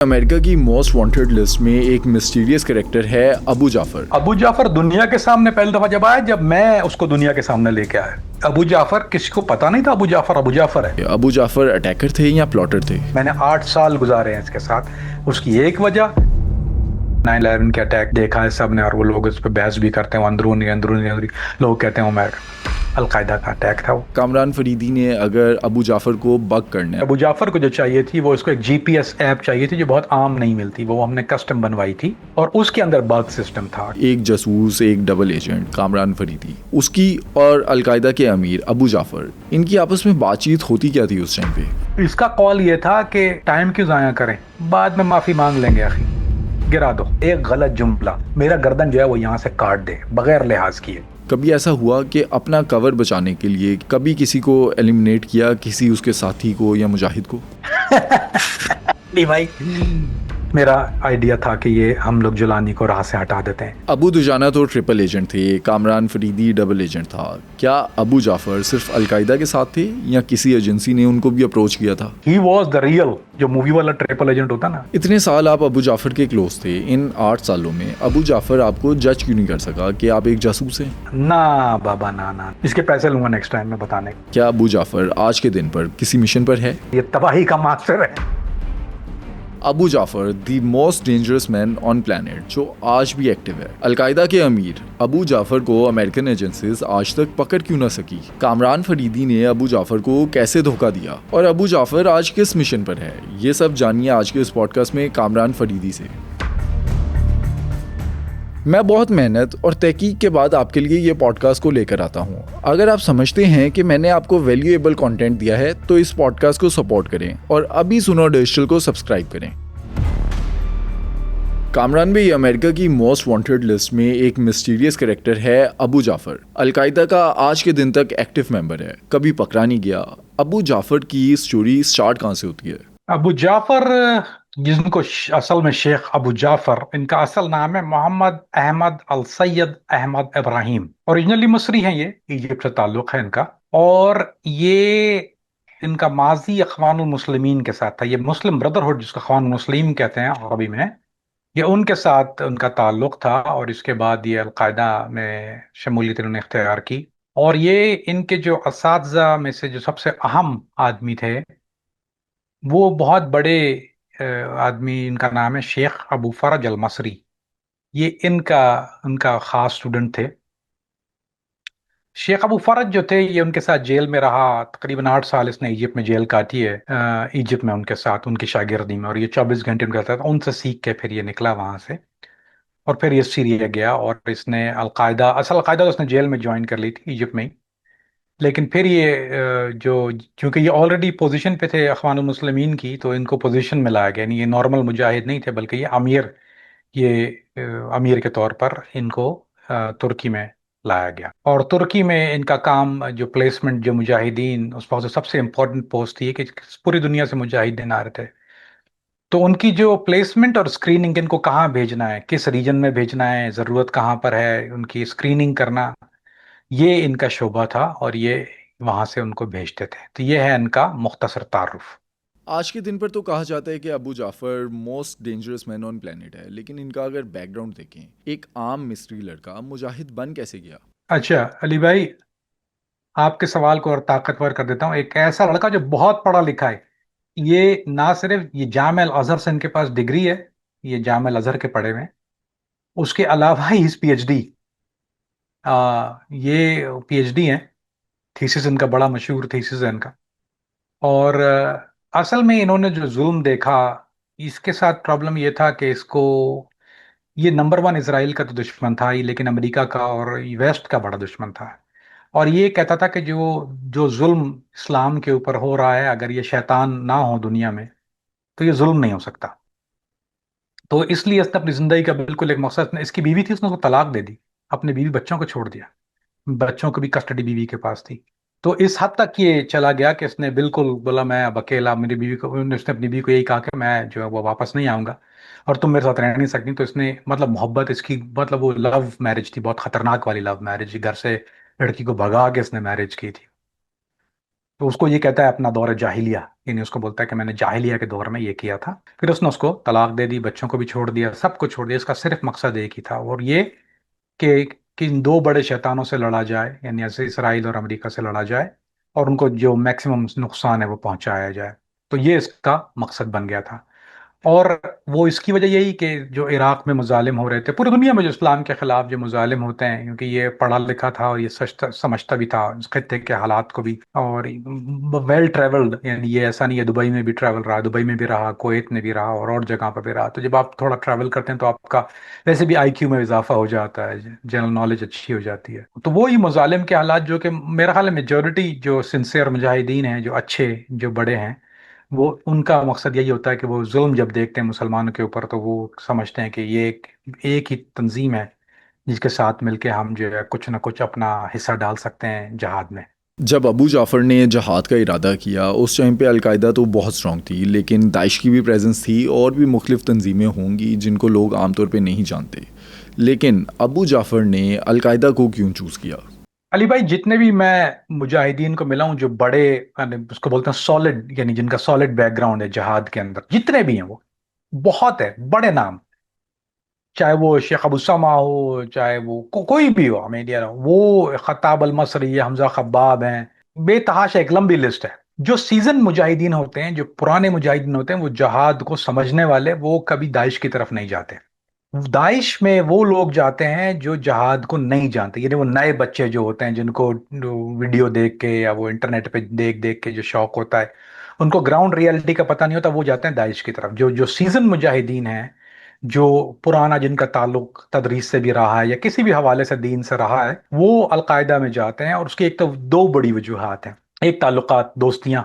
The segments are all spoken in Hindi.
अमेरिका की मोस्ट वांटेड लिस्ट में एक मिस्टीरियस कैरेक्टर है अबू जाफर। अबू जाफर दुनिया के सामने पहली दफा जब आया, जब मैं उसको दुनिया के सामने लेके आया। अबू जाफर किसी को पता नहीं था अबू जाफर है। अबू जाफर अटैकर थे या प्लॉटर थे? मैंने 8 साल गुजारे हैं इसके साथ। उसकी एक वजह 9/11 के अटैक देखा है सबने, और वो लोग इस पर बहस भी करते हैं। अंदरूनी लोग कहते हैं अमेरिका अलकायदा का अटैक था वो। कामरान फरीदी ने अगर अबू जाफर को बग करना है, अबू जाफर को जो चाहिए थी वो उसको एक जीपीएस ऐप चाहिए थी जो बहुत आम नहीं मिलती, वो हमने कस्टम बनवाई थी और उसके अंदर बग सिस्टम था। एक जासूस, एक डबल एजेंट कामरान फरीदी, उसकी और अलकायदा के अमीर अबू जाफर, इनकी आपस में बातचीत होती क्या थी उस टाइम पे? इसका कॉल ये था कि टाइम क्यों जाया करें, बाद में माफी मांग लेंगे, आखिर गिरा दो एक गलत जुमला, मेरा गर्दन जो है वो यहाँ से काट दे बगैर लिहाज किए। कभी ऐसा हुआ कि अपना कवर बचाने के लिए कभी किसी को एलिमिनेट किया, किसी उसके साथी को या मुजाहिद को? नहीं भाई, मेरा आइडिया था कि ये हम लोग जुलानी को राह से हटा देते हैं। अबू दुजाना तो ट्रिपल एजेंट थे, कामरान फरीदी डबल एजेंट था। क्या अबू जाफर सिर्फ अलकायदा के साथ थे या किसी एजेंसी ने उनको भी अप्रोच किया था? He was the real, जो मूवी वाला ट्रिपल एजेंट होता ना। इतने साल आप अबू जाफर के क्लोज थे, इन 8 सालों में अबू जाफर आपको जज क्यों नहीं कर सका कि आप एक जासूस हैं? ना बाबा ना, इसके पैसे लूंगा नेक्स्ट टाइम में बताने। क्या अबू जाफर आज के दिन पर किसी मिशन पर है? ये तबाही का मास्टर है। Abu Jafar the most dangerous man on planet, जो आज भी एक्टिव है। अलकायदा के अमीर अबू जाफर को अमेरिकन एजेंसीज आज तक पकड़ क्यों न सकी? कामरान फरीदी ने अबू जाफर को कैसे धोखा दिया? और अबू जाफर आज किस मिशन पर है? ये सब जानिए आज के इस पॉडकास्ट में कामरान फरीदी से। मैं बहुत मेहनत और तहकीक के बाद आपके लिए ये पॉडकास्ट को लेकर आता हूँ। अगर आप समझते हैं कि मैंने आपको वैल्यूएबल कंटेंट दिया है तो इस पॉडकास्ट को सपोर्ट करें और अभी सुनो डिजिटल को सब्सक्राइब करें। कामरान भाई अमेरिका की मोस्ट वांटेड लिस्ट में एक मिस्टीरियस कैरेक्टर है अबू जाफर। अलकायदा का आज के दिन तक एक्टिव मेंबर है, कभी पकड़ा नहीं गया। अबू जाफर की स्टोरी स्टार्ट कहाँ से होती है? अबू जाफर, जिनको असल में शेख अबू जाफर, इनका असल नाम है मोहम्मद अहमद अल सैयद अहमद इब्राहिम। ओरिजिनली मिस्री हैं, ये इजिप्ट से ताल्लुक है इनका। और ये इनका माजी अखवानुल मुस्लिमीन के साथ था। ये मुस्लिम ब्रदरहुड, जिसको अखवानुल मुस्लिम कहते हैं अरबी में, ये उनके साथ उनका ताल्लुक था। और इसके बाद ये अलकायदा में शमूलियत इन्होंने इख्तियार की। और ये इनके जो असातिज़ा में से जो सबसे अहम आदमी थे, वो बहुत बड़े आदमी, इनका नाम है शेख अबू फरज अल मसरी। ये इनका उनका खास स्टूडेंट थे। शेख अबू फरज जो थे, ये उनके साथ जेल में रहा। तकरीबन 8 साल इसने इजिप्ट में जेल काटी है, इजिप्ट में उनके साथ उनकी शागिर्दी में। और ये 24 घंटे उनका था, उनसे सीख के फिर ये निकला वहां से और फिर ये सीरिया गया। और इसने अलकायदा तो उसने जेल में ज्वाइन कर ली थी इजिप्ट में ही। लेकिन फिर ये जो क्योंकि ये ऑलरेडी पोजीशन पे थे अखवानुल मुस्लिमीन की, तो इनको पोजीशन में लाया गया। नहीं, ये नॉर्मल मुजाहिद नहीं थे, बल्कि ये अमीर के तौर पर इनको तुर्की में लाया गया। और तुर्की में इनका काम, जो प्लेसमेंट, जो मुजाहिदीन, उस पर सबसे इम्पोर्टेंट पोस्ट थी कि पूरी दुनिया से मुजाहिदीन आ रहे थे, तो उनकी जो प्लेसमेंट और स्क्रीनिंग, इनको कहाँ भेजना है, किस रीजन में भेजना है, ज़रूरत कहाँ पर है, उनकी स्क्रीनिंग करना, ये इनका शोबा था। और ये वहां से उनको भेजते थे। तो ये है इनका मुख्तसर तारुफ। आज के दिन पर तो कहा जाता है कि Abu Jafar most dangerous man on planet है, लेकिन इनका अगर बैकग्राउंड देखें, एक आम मिस्ट्री लड़का मुजाहिद बन कैसे गया? अच्छा अली भाई, आपके सवाल को और ताकतवर कर देता हूँ। एक ऐसा लड़का जो बहुत पढ़ा लिखा है, ये ना सिर्फ ये जामिया अल अजहर से इनके पास डिग्री है, ये जामिया अल अजहर के पढ़े हुए हैं, उसके अलावा ही इस पीएचडी, ये पीएचडी हैं। थीसिस इनका बड़ा मशहूर थीसिस है इनका। और असल में इन्होंने जो जुल्म देखा, इसके साथ प्रॉब्लम ये था कि इसको, ये नंबर 1 इसराइल का तो दुश्मन था ही, लेकिन अमेरिका का और वेस्ट का बड़ा दुश्मन था। और ये कहता था कि जो जो जुल्म इस्लाम के ऊपर हो रहा है, अगर ये शैतान ना हो दुनिया में तो ये जुल्म नहीं हो सकता। तो इसलिए इसने अपनी जिंदगी का बिल्कुल एक मकसद, इसकी बीवी थी, उसने उसको तलाक दे दी, अपने बीवी बच्चों को छोड़ दिया। बच्चों को भी कस्टडी बीवी के पास थी। तो इस हद तक ये चला गया कि इसने बिल्कुल बोला, मैं अब अकेला, मेरी बीवी को, उसने अपनी बीवी को यही कहा कि मैं जो है वो वापस नहीं आऊंगा और तुम मेरे साथ रह नहीं सकती। तो इसने, मतलब मोहब्बत इसकी, मतलब वो लव मैरिज थी, बहुत खतरनाक वाली लव मैरिज, घर से लड़की को भगा के इसने मैरिज की थी। तो उसको ये कहता है अपना दौर जाहिलिया, यानी उसको बोलता है कि मैंने जाहिलिया के दौर में ये किया था। फिर उसने उसको तलाक दे दी, बच्चों को भी छोड़ दिया, सब कुछ छोड़ दिया। इसका सिर्फ मकसद एक ही था, और ये कि इन दो बड़े शैतानों से लड़ा जाए, यानी ऐसे इसराइल और अमेरिका से लड़ा जाए, और उनको जो मैक्सिमम नुकसान है वो पहुंचाया जाए। तो ये इसका मकसद बन गया था। और वो इसकी वजह यही कि जो इराक में मुजालिम हो रहे थे, पूरी दुनिया में जो इस्लाम के खिलाफ जो मुजालिम होते हैं, क्योंकि ये पढ़ा लिखा था और ये सच समझता भी था इस खत्ते के हालात को भी, और वेल ट्रेवल्ड, यानी ये ऐसा नहीं है, दुबई में भी ट्रैवल रहा, दुबई में भी रहा, कुवैत में भी रहा, और जगह पर भी रहा। तो जब आप थोड़ा ट्रैवल करते हैं तो आपका वैसे भी आईक्यू में इजाफा हो जाता है, जनरल नॉलेज अच्छी हो जाती है। तो वो ही मुजालिम के हालात, जो कि मेरा ख्याल है मेजोरिटी जो सिंसियर मुजाहिदीन हैं, जो अच्छे, जो बड़े हैं, वो उनका मकसद यही होता है कि वो जुल्म जब देखते हैं मुसलमानों के ऊपर, तो वो समझते हैं कि ये एक ही तंजीम है जिसके साथ मिलके हम जो है कुछ ना कुछ अपना हिस्सा डाल सकते हैं जहाद में। जब अबू जाफ़र ने जहाद का इरादा किया उस टाइम पे अलकायदा तो बहुत स्ट्रॉन्ग थी, लेकिन दाइश की भी प्रेजेंस थी और भी मुख्तलिफ तंजीमें होंगी जिनको लोग आमतौर पे नहीं जानते। लेकिन अबू जाफ़र ने अलकायदा को क्यों चूज़ किया? अली भाई, जितने भी मैं मुजाहिदीन को मिला हूँ जो बड़े, यानी उसको बोलते हैं सॉलिड, यानी जिनका सॉलिड बैकग्राउंड है जहाद के अंदर, जितने भी हैं वो बहुत है बड़े नाम, चाहे वो शेख अबू समा हो, चाहे वो कोई भी हो, अमीडिया हो, वो खत्ताब अल मसरी, हमजा खब्बाब हैं, बेतहाशा एक लंबी लिस्ट है। जो सीजन मुजाहिदीन होते हैं, जो पुराने मुजाहिदीन होते हैं, वो जहाद को समझने वाले, वो कभी दाइश की तरफ नहीं जाते। दाइश में वो लोग जाते हैं जो जहाद को नहीं जानते, यानी वो नए बच्चे जो होते हैं, जिनको वीडियो देख के या वो इंटरनेट पे देख देख के जो शौक होता है, उनको ग्राउंड रियलिटी का पता नहीं होता, वो जाते हैं दाइश की तरफ। जो जो सीजन मुजाहिदीन हैं, जो पुराना, जिनका ताल्लुक तदरीस से भी रहा है या किसी भी हवाले से दीन से रहा है, वो अलकायदा में जाते हैं। और उसकी एक तो दो बड़ी वजूहात हैं। एक ताल्लुकात, दोस्तियां,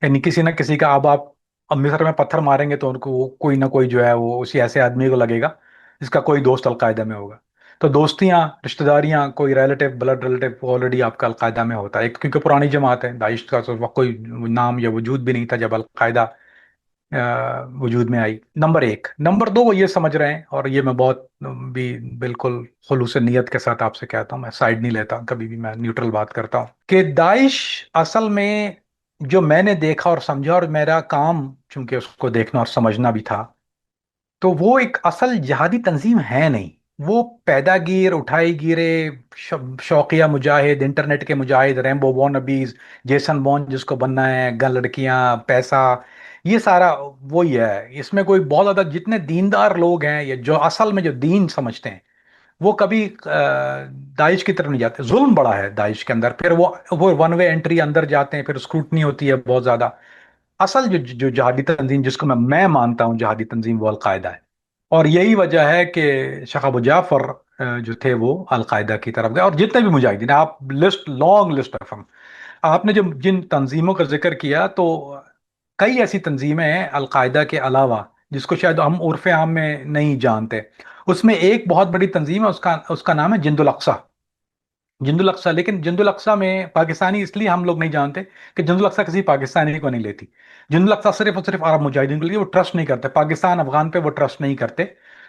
यानी किसी ना किसी का, अब मिस्र में पत्थर मारेंगे तो उनको कोई ना कोई जो है वो उसी ऐसे आदमी को लगेगा जिसका कोई दोस्त अलकायदा में होगा। तो दोस्तियां, रिश्तेदारियां, कोई रिलेटिव, ब्लड रिलेटिव ऑलरेडी आपका अलकायदा में होता है, क्योंकि पुरानी जमात है। दाइश का तो वक्त कोई नाम या वजूद भी नहीं था जब अलकायदा वजूद में आई। नंबर एक। नंबर दो, वो ये समझ रहे हैं, और ये मैं बहुत भी बिल्कुल खुलूस नीयत के साथ आपसे कहता हूँ, मैं साइड नहीं लेता कभी भी, मैं न्यूट्रल बात करता हूँ, कि दाइश असल में, जो मैंने देखा और समझा, और मेरा काम चूंकि उसको देखना और समझना भी था, तो वो एक असल जिहादी तंजीम है नहीं। वो पैदागीर, उठाई गिरे, शौकिया मुजाहिद, इंटरनेट के मुजाहिद, रैम्बो वॉनबीज, जेसन बॉन्ड जिसको बनना है, गन, लड़कियां, पैसा, ये सारा वही है। इसमें कोई बहुत ज्यादा, जितने दीनदार लोग हैं, ये जो असल में जो दीन समझते हैं, वो कभी दाइश की तरफ नहीं जाते। जुल्म बड़ा है दाइश के अंदर, फिर वो वन वे एंट्री, अंदर जाते हैं, फिर स्क्रूटनी होती है बहुत ज्यादा। असल जो जो जहादी तंजीम जिसको मैं मानता हूँ जहादी तंजीम, वो अलकायदा है। और यही वजह है कि शेख अबू जाफर जो थे वो अलकायदा की तरफ गए। और जितने भी मुजाहिदीन, आप लिस्ट, लॉन्ग लिस्ट ऑफ, आपने जो जिन तंजीमों का जिक्र किया, तो कई ऐसी तंजीमें हैं अलकायदा के अलावा जिसको शायद हम उर्फ आम में नहीं जानते। उसमें एक बहुत बड़ी तंजीम है, उसका उसका नाम है जिंदुल अक्सा। जिंदुल अक्सा, लेकिन जिंदुल अक्सा में पाकिस्तानी इसलिए हम लोग नहीं जानते कि जिंदुल अक्सा किसी पाकिस्तानी को नहीं लेती। जिंदुल अक्सा सिर्फ और सिर्फ अरब मुजाहिदीन के लिए, वो ट्रस्ट नहीं करते, पाकिस्तान अफगान पे वो ट्रस्ट नहीं करते,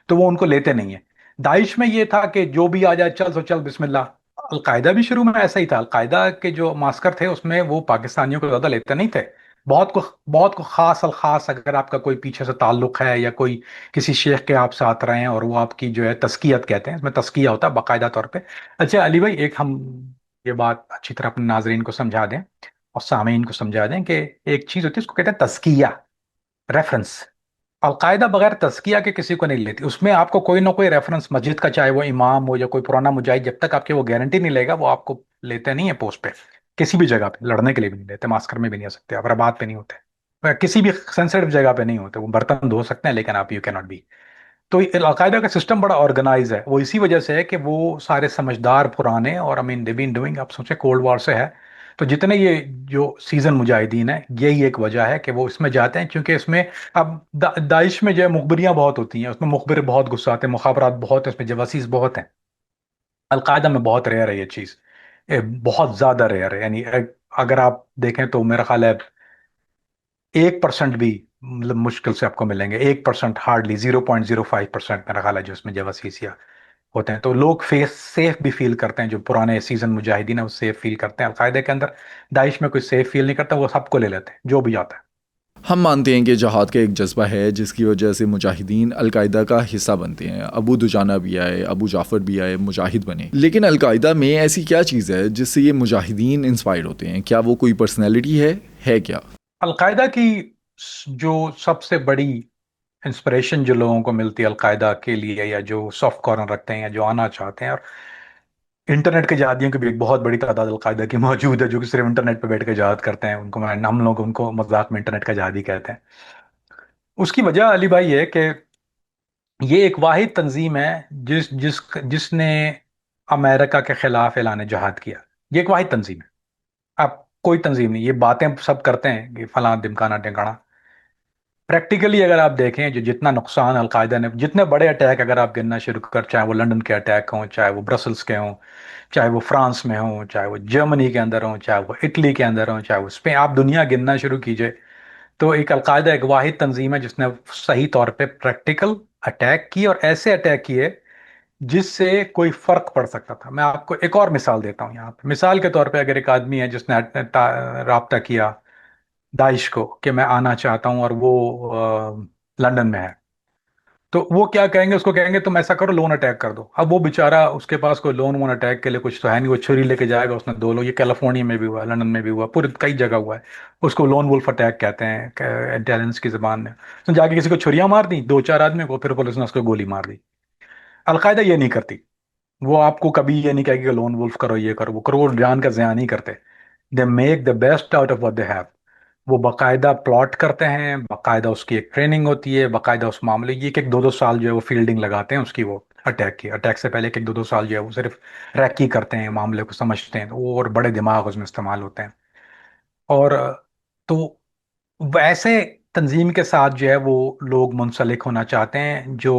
तो वो उनको लेते नहीं है। दाइश में ये था कि जो भी आ जाए चल तो चल, बिस्मिल्लाह। अलकायदा भी शुरू में ऐसा ही था। अलकायदा के जो मास्कर थे उसमें वो पाकिस्तानियों को ज्यादा लेते नहीं थे। बहुत को खास अल खास, अगर आपका कोई पीछे से ताल्लुक है या कोई किसी शेख के आप साथ रहे हैं और वो आपकी जो है तस्कियत कहते हैं, इसमें तस्किया होता है बाकायदा तौर पे। अच्छा अली भाई, एक हम ये बात अच्छी तरह अपने नाजरीन को समझा दें और सामीन को समझा दें कि एक चीज होती है उसको कहते हैं तस्किया, रेफरेंस। अलकायदा बगैर तस्किया के किसी को नहीं लेती। उसमें आपको कोई ना कोई रेफरेंस, मस्जिद का, चाहे वो इमाम हो या कोई पुराना मुजाहिद, जब तक आपके वो गारंटी नहीं लेगा, वो आपको लेते नहीं है पोस्ट पे, किसी भी जगह पे लड़ने के लिए भी नहीं लेते। मास्कर में भी नहीं आ सकते आप, रबात पे नहीं होते, किसी भी सेंसिटिव जगह पे नहीं होते। वो बर्तन धो सकते हैं लेकिन आप यू कैन नॉट बी। तो अलकायदा का सिस्टम बड़ा ऑर्गेनाइज है। वो इसी वजह से है कि वो सारे समझदार, पुराने, और I mean they been doing, आप सोचें कोल्ड वॉर से है। तो जितने ये जो सीजन मुजाहिदीन है, यही एक वजह है कि वो इसमें जाते हैं, क्योंकि इसमें अब दाइश में जो है मुखबरियां बहुत होती हैं, उसमें मुखबिर बहुत गुस्सा आते हैं, मुखाबरात बहुत है, उसमें जवासीस बहुत हैं। अलकायदा में बहुत रेयर है ये चीज़, बहुत ज्यादा रेयर है। यानी अगर आप देखें तो मेरा ख्याल है 1% भी, मतलब मुश्किल से आपको मिलेंगे 1%, हार्डली 0.05% मेरा ख्याल है जो इसमें जवासीसिया होते हैं, तो लोग फेस सेफ भी फील करते हैं। जो पुराने सीजन मुजाहिदीन है वो सेफ फील करते हैं। अलकायदा के अंदर, दाइश में कोई सेफ फील नहीं करता, वो सबको ले लेते हैं जो भी आता है। हम मानते हैं कि जहाद का एक जज्बा है जिसकी वजह से मुजाहिदीन अलकायदा का हिस्सा बनते हैं। अबू दुजाना भी आए, अबू जाफ़र भी आए, मुजाहिद बने। लेकिन अलकायदा में ऐसी क्या चीज़ है जिससे ये मुजाहिदीन इंस्पायर होते हैं? क्या वो कोई पर्सनैलिटी है क्या? अलकायदा की जो सबसे बड़ी इंस्पिरेशन जो लोगों को मिलती है अलकायदा के लिए, या जो सॉफ्ट कॉर्नर रखते हैं या जो आना चाहते हैं, और इंटरनेट के जहादियों की भी एक बहुत बड़ी तादाद अलकायदा की मौजूद है, जो कि सिर्फ इंटरनेट पर बैठ के जहाद करते हैं। उनको हम लोग उनको मजाक में इंटरनेट का जहादी कहते हैं। उसकी वजह अली भाई है कि ये एक वाहिद तंजीम है जिसने अमेरिका के खिलाफ ऐलान जहाद किया। ये एक वाहिद तंजीम है। अब कोई तंजीम नहीं, ये बातें सब करते हैं कि फलां ढिमकाना ढिमकाना। प्रैक्टिकली अगर आप देखें, जो जितना नुकसान अलकायदा ने, जितने बड़े अटैक अगर आप गिनना शुरू कर, चाहे वो लंदन के अटैक हों, चाहे वो ब्रसल्स के हों, चाहे वो फ्रांस में हों, चाहे वो जर्मनी के अंदर हों, चाहे वो इटली के अंदर हों, चाहे वो स्पेन, आप दुनिया गिनना शुरू कीजिए, तो एक अलकायदा एक वाहिद तंजीम है जिसने सही तौर पे प्रैक्टिकल अटैक किए, और ऐसे अटैक किए जिससे कोई फर्क पड़ सकता था। मैं आपको एक और मिसाल देता हूँ यहाँ पे। मिसाल के तौर पे, अगर एक आदमी है जिसने राब्ता किया दाइश को कि मैं आना चाहता हूँ, और वो लंदन में है, तो वो क्या कहेंगे, उसको कहेंगे तुम ऐसा करो, लोन अटैक कर दो। अब वो बेचारा, उसके पास कोई लोन वोन अटैक के लिए कुछ तो है नहीं, वो छुरी लेके जाएगा, उसने दो लोग, ये कैलिफोर्निया में भी हुआ, लंदन में भी हुआ, पूरे कई जगह हुआ है। उसको लोन वुल्फ अटैक कहते हैं इंटेलिजेंस की जबान में। तो जाके किसी को छुरियां मार दी, दो चार आदमी को, फिर पुलिस ने उसको गोली मार दी। अलकायदा ये नहीं करती। वो आपको कभी ये नहीं कहेगी कि लोन वुल्फ करो, ये करो, वो करो, वो जान का ज़िया नहीं करते। They make the best out of what they have. वो बाकायदा प्लॉट करते हैं, बाकायदा उसकी एक ट्रेनिंग होती है, बाकायदा उस मामले की एक एक दो दो साल जो है वो फील्डिंग लगाते हैं उसकी, वो अटैक की, अटैक से पहले एक एक दो दो साल जो है वो सिर्फ रैकी करते हैं, मामले को समझते हैं, तो वो और बड़े दिमाग उसमें इस्तेमाल होते हैं। और तो वैसे तंजीम के साथ जो है वो लोग मुंसलिक होना चाहते हैं जो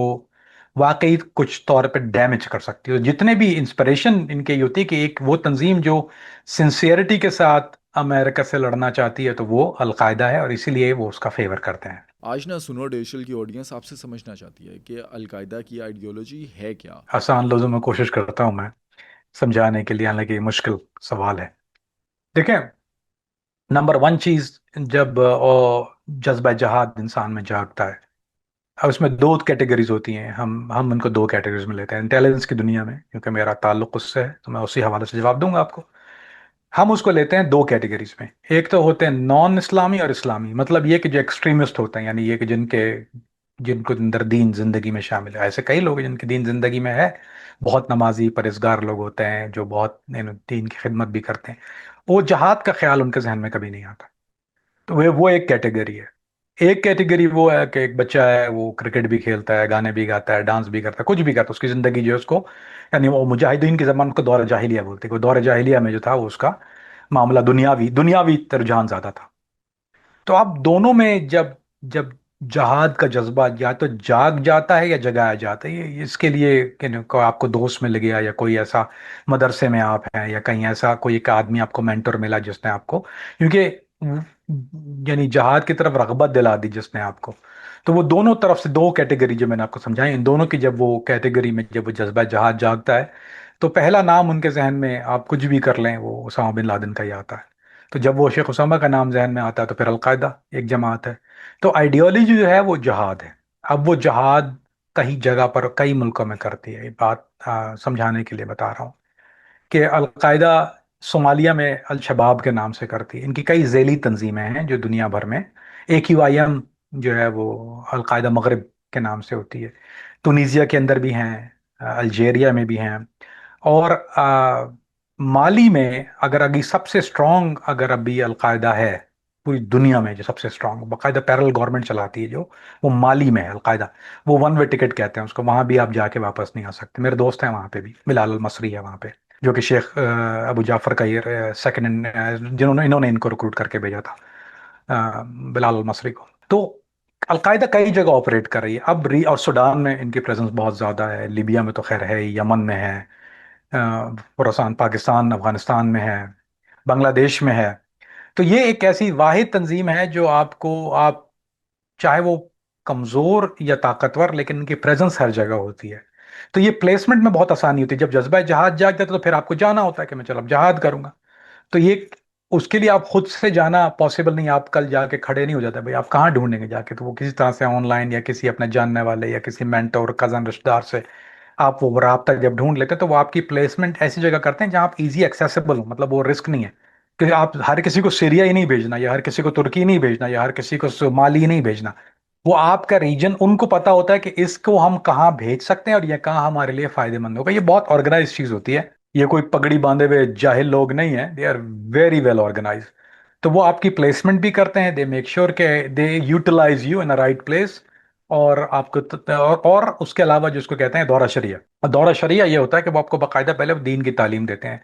वाकई कुछ तौर पे डैमेज कर सकती है। जितने भी इंस्पिरेशन इनके ये होती है कि एक वो तंजीम जो सिंसियरिटी के साथ अमेरिका से लड़ना चाहती है, तो वो अलकायदा है, और इसीलिए वो उसका फेवर करते हैं। आज ना सुनो डेशल की ऑडियंस आपसे समझना चाहती है कि अलकायदा की आइडियोलॉजी है क्या? आसान लफ्जों में कोशिश करता हूं मैं समझाने के लिए, हालांकि ये मुश्किल सवाल है। देखें, नंबर वन चीज, जब जज्बा जहाद इंसान में जागता है, अब इसमें दो कैटेगरीज होती हैं। हम उनको दो कैटेगरीज में लेते हैं इंटेलिजेंस की दुनिया में, क्योंकि मेरा ताल्लुक उससे है, तो मैं उसी हवाले से जवाब दूंगा आपको। हम उसको लेते हैं दो कैटेगरीज में। एक तो होते हैं नॉन इस्लामी और इस्लामी, मतलब ये कि जो एक्सट्रीमिस्ट होते हैं, यानी ये कि जिनको अंदर दीन जिंदगी में शामिल है। ऐसे कई लोग हैं जिनकी दीन जिंदगी में है, बहुत नमाजी परहेजगार लोग होते हैं जो बहुत दीन की खिदमत भी करते हैं। वो जहाद का ख्याल उनके जहन में कभी नहीं आता। तो वो एक कैटेगरी है। एक कैटेगरी वो है कि एक बच्चा है, वो क्रिकेट भी खेलता है, गाने भी गाता है, डांस भी करता है, कुछ भी करता है, उसकी जिंदगी जो है उसको, यानी वो मुजाहिदीन के जमाने को दौर जाहिलिया बोलते हैं। वो दौर जाहिलिया में जो था वो उसका मामला दुनियावी दुनियावी रुझान ज्यादा था। तो आप दोनों में जब जब जहाद का जज्बा या तो जाग जाता है या जगाया जाता है, ये इसके लिए कि को आपको दोस्त मिल गया, या कोई ऐसा मदरसे में आप हैं, या कहीं ऐसा कोई एक आदमी आपको मेंटर मिला जिसने आपको, क्योंकि यानी जहाद की तरफ रगबत दिला दी जिसने आपको। तो वो दोनों तरफ से दो कैटेगरी जो मैंने आपको समझाई, इन दोनों की जब वो कैटेगरी में जब वो जज्बा जहाद जागता है, तो पहला नाम उनके जहन में, आप कुछ भी कर लें, वो उसामा बिन लादेन का ही आता है। तो जब वो शेख उसामा का नाम जहन में आता है, तो फिर अलकायदा एक जमात है। तो आइडियोलॉजी जो है वो जहाद है। अब वो जहाद कई जगह पर कई मुल्कों में करती है। ये बात समझाने के लिए बता रहा हूँ कि अलकायदा सोमालिया में अल शबाब के नाम से करती है। इनकी कई झैली तंजीमें हैं जो दुनिया भर में, AQIM जो है वो अलकायदा मगरब के नाम से होती है। तुनीजिया के अंदर भी हैं, अल्जेरिया में भी हैं, और माली में अगर अभी सबसे स्ट्रांग, अगर अभी अलकायदा है पूरी दुनिया में, जो सबसे स्ट्रांग बाकायदा पैरल गवर्नमेंट चलाती है, जो वो माली में है अलकायदा। वो वन वे टिकट कहते हैं उसको, वहां भी आप जाके वापस नहीं आ सकते। मेरे दोस्त हैं वहां पे भी, बिलाल अल मसरी है वहां पे, जो कि शेख अबू जाफर का ये सेकंड, जिन्होंने इन्होंने इनको रिक्रूट करके भेजा था, बिलाल अल मसरी को। तो अलकायदा कई जगह ऑपरेट कर रही है अब और सूडान में इनकी प्रेजेंस बहुत ज़्यादा है, लिबिया में तो खैर है ही, यमन में है, खुरासान, पाकिस्तान, अफगानिस्तान में है, बांग्लादेश में है। तो ये एक ऐसी वाहिद तंजीम है जो आपको, आप चाहे वो कमज़ोर या ताकतवर, लेकिन इनकी प्रेजेंस हर जगह होती है। तो ये प्लेसमेंट में बहुत आसानी होती है। जब जज्बा जहाद जाग जाता है तो फिर आपको जाना होता है कि मैं चलो अब जहाद करूंगा। तो ये उसके लिए आप खुद से जाना पॉसिबल नहीं। आप कल जाके खड़े नहीं हो जाते भाई, आप कहाँ ढूंढेंगे जाके? तो वो किसी तरह से ऑनलाइन या किसी अपने जानने वाले या किसी मेंटोर कजन रिश्तेदार से आप वो राब्ता जब ढूंढ लेते हैं तो वो आपकी प्लेसमेंट ऐसी जगह करते हैं जहां आप इजी एक्सेसिबल हो, मतलब वो रिस्क नहीं है कि आप हर किसी को सीरिया ही नहीं भेजना, या हर किसी को तुर्की नहीं भेजना, या हर किसी को सोमाली नहीं भेजना। वो आपका रीजन उनको पता होता है कि इसको हम कहाँ भेज सकते हैं और ये कहाँ हमारे लिए फायदेमंद होगा। ये बहुत ऑर्गेनाइज चीज होती है। ये कोई पगड़ी बांधे हुए जाहिल लोग नहीं है, they are very well organise. तो वो आपकी प्लेसमेंट भी करते हैं, दे मेक श्योर के they utilize you in a right place. और आपको और उसके अलावा जिसको कहते हैं दौरा शरिया। और दौरा शरिया ये होता है कि वो आपको बाकायदा पहले दीन की तालीम देते हैं।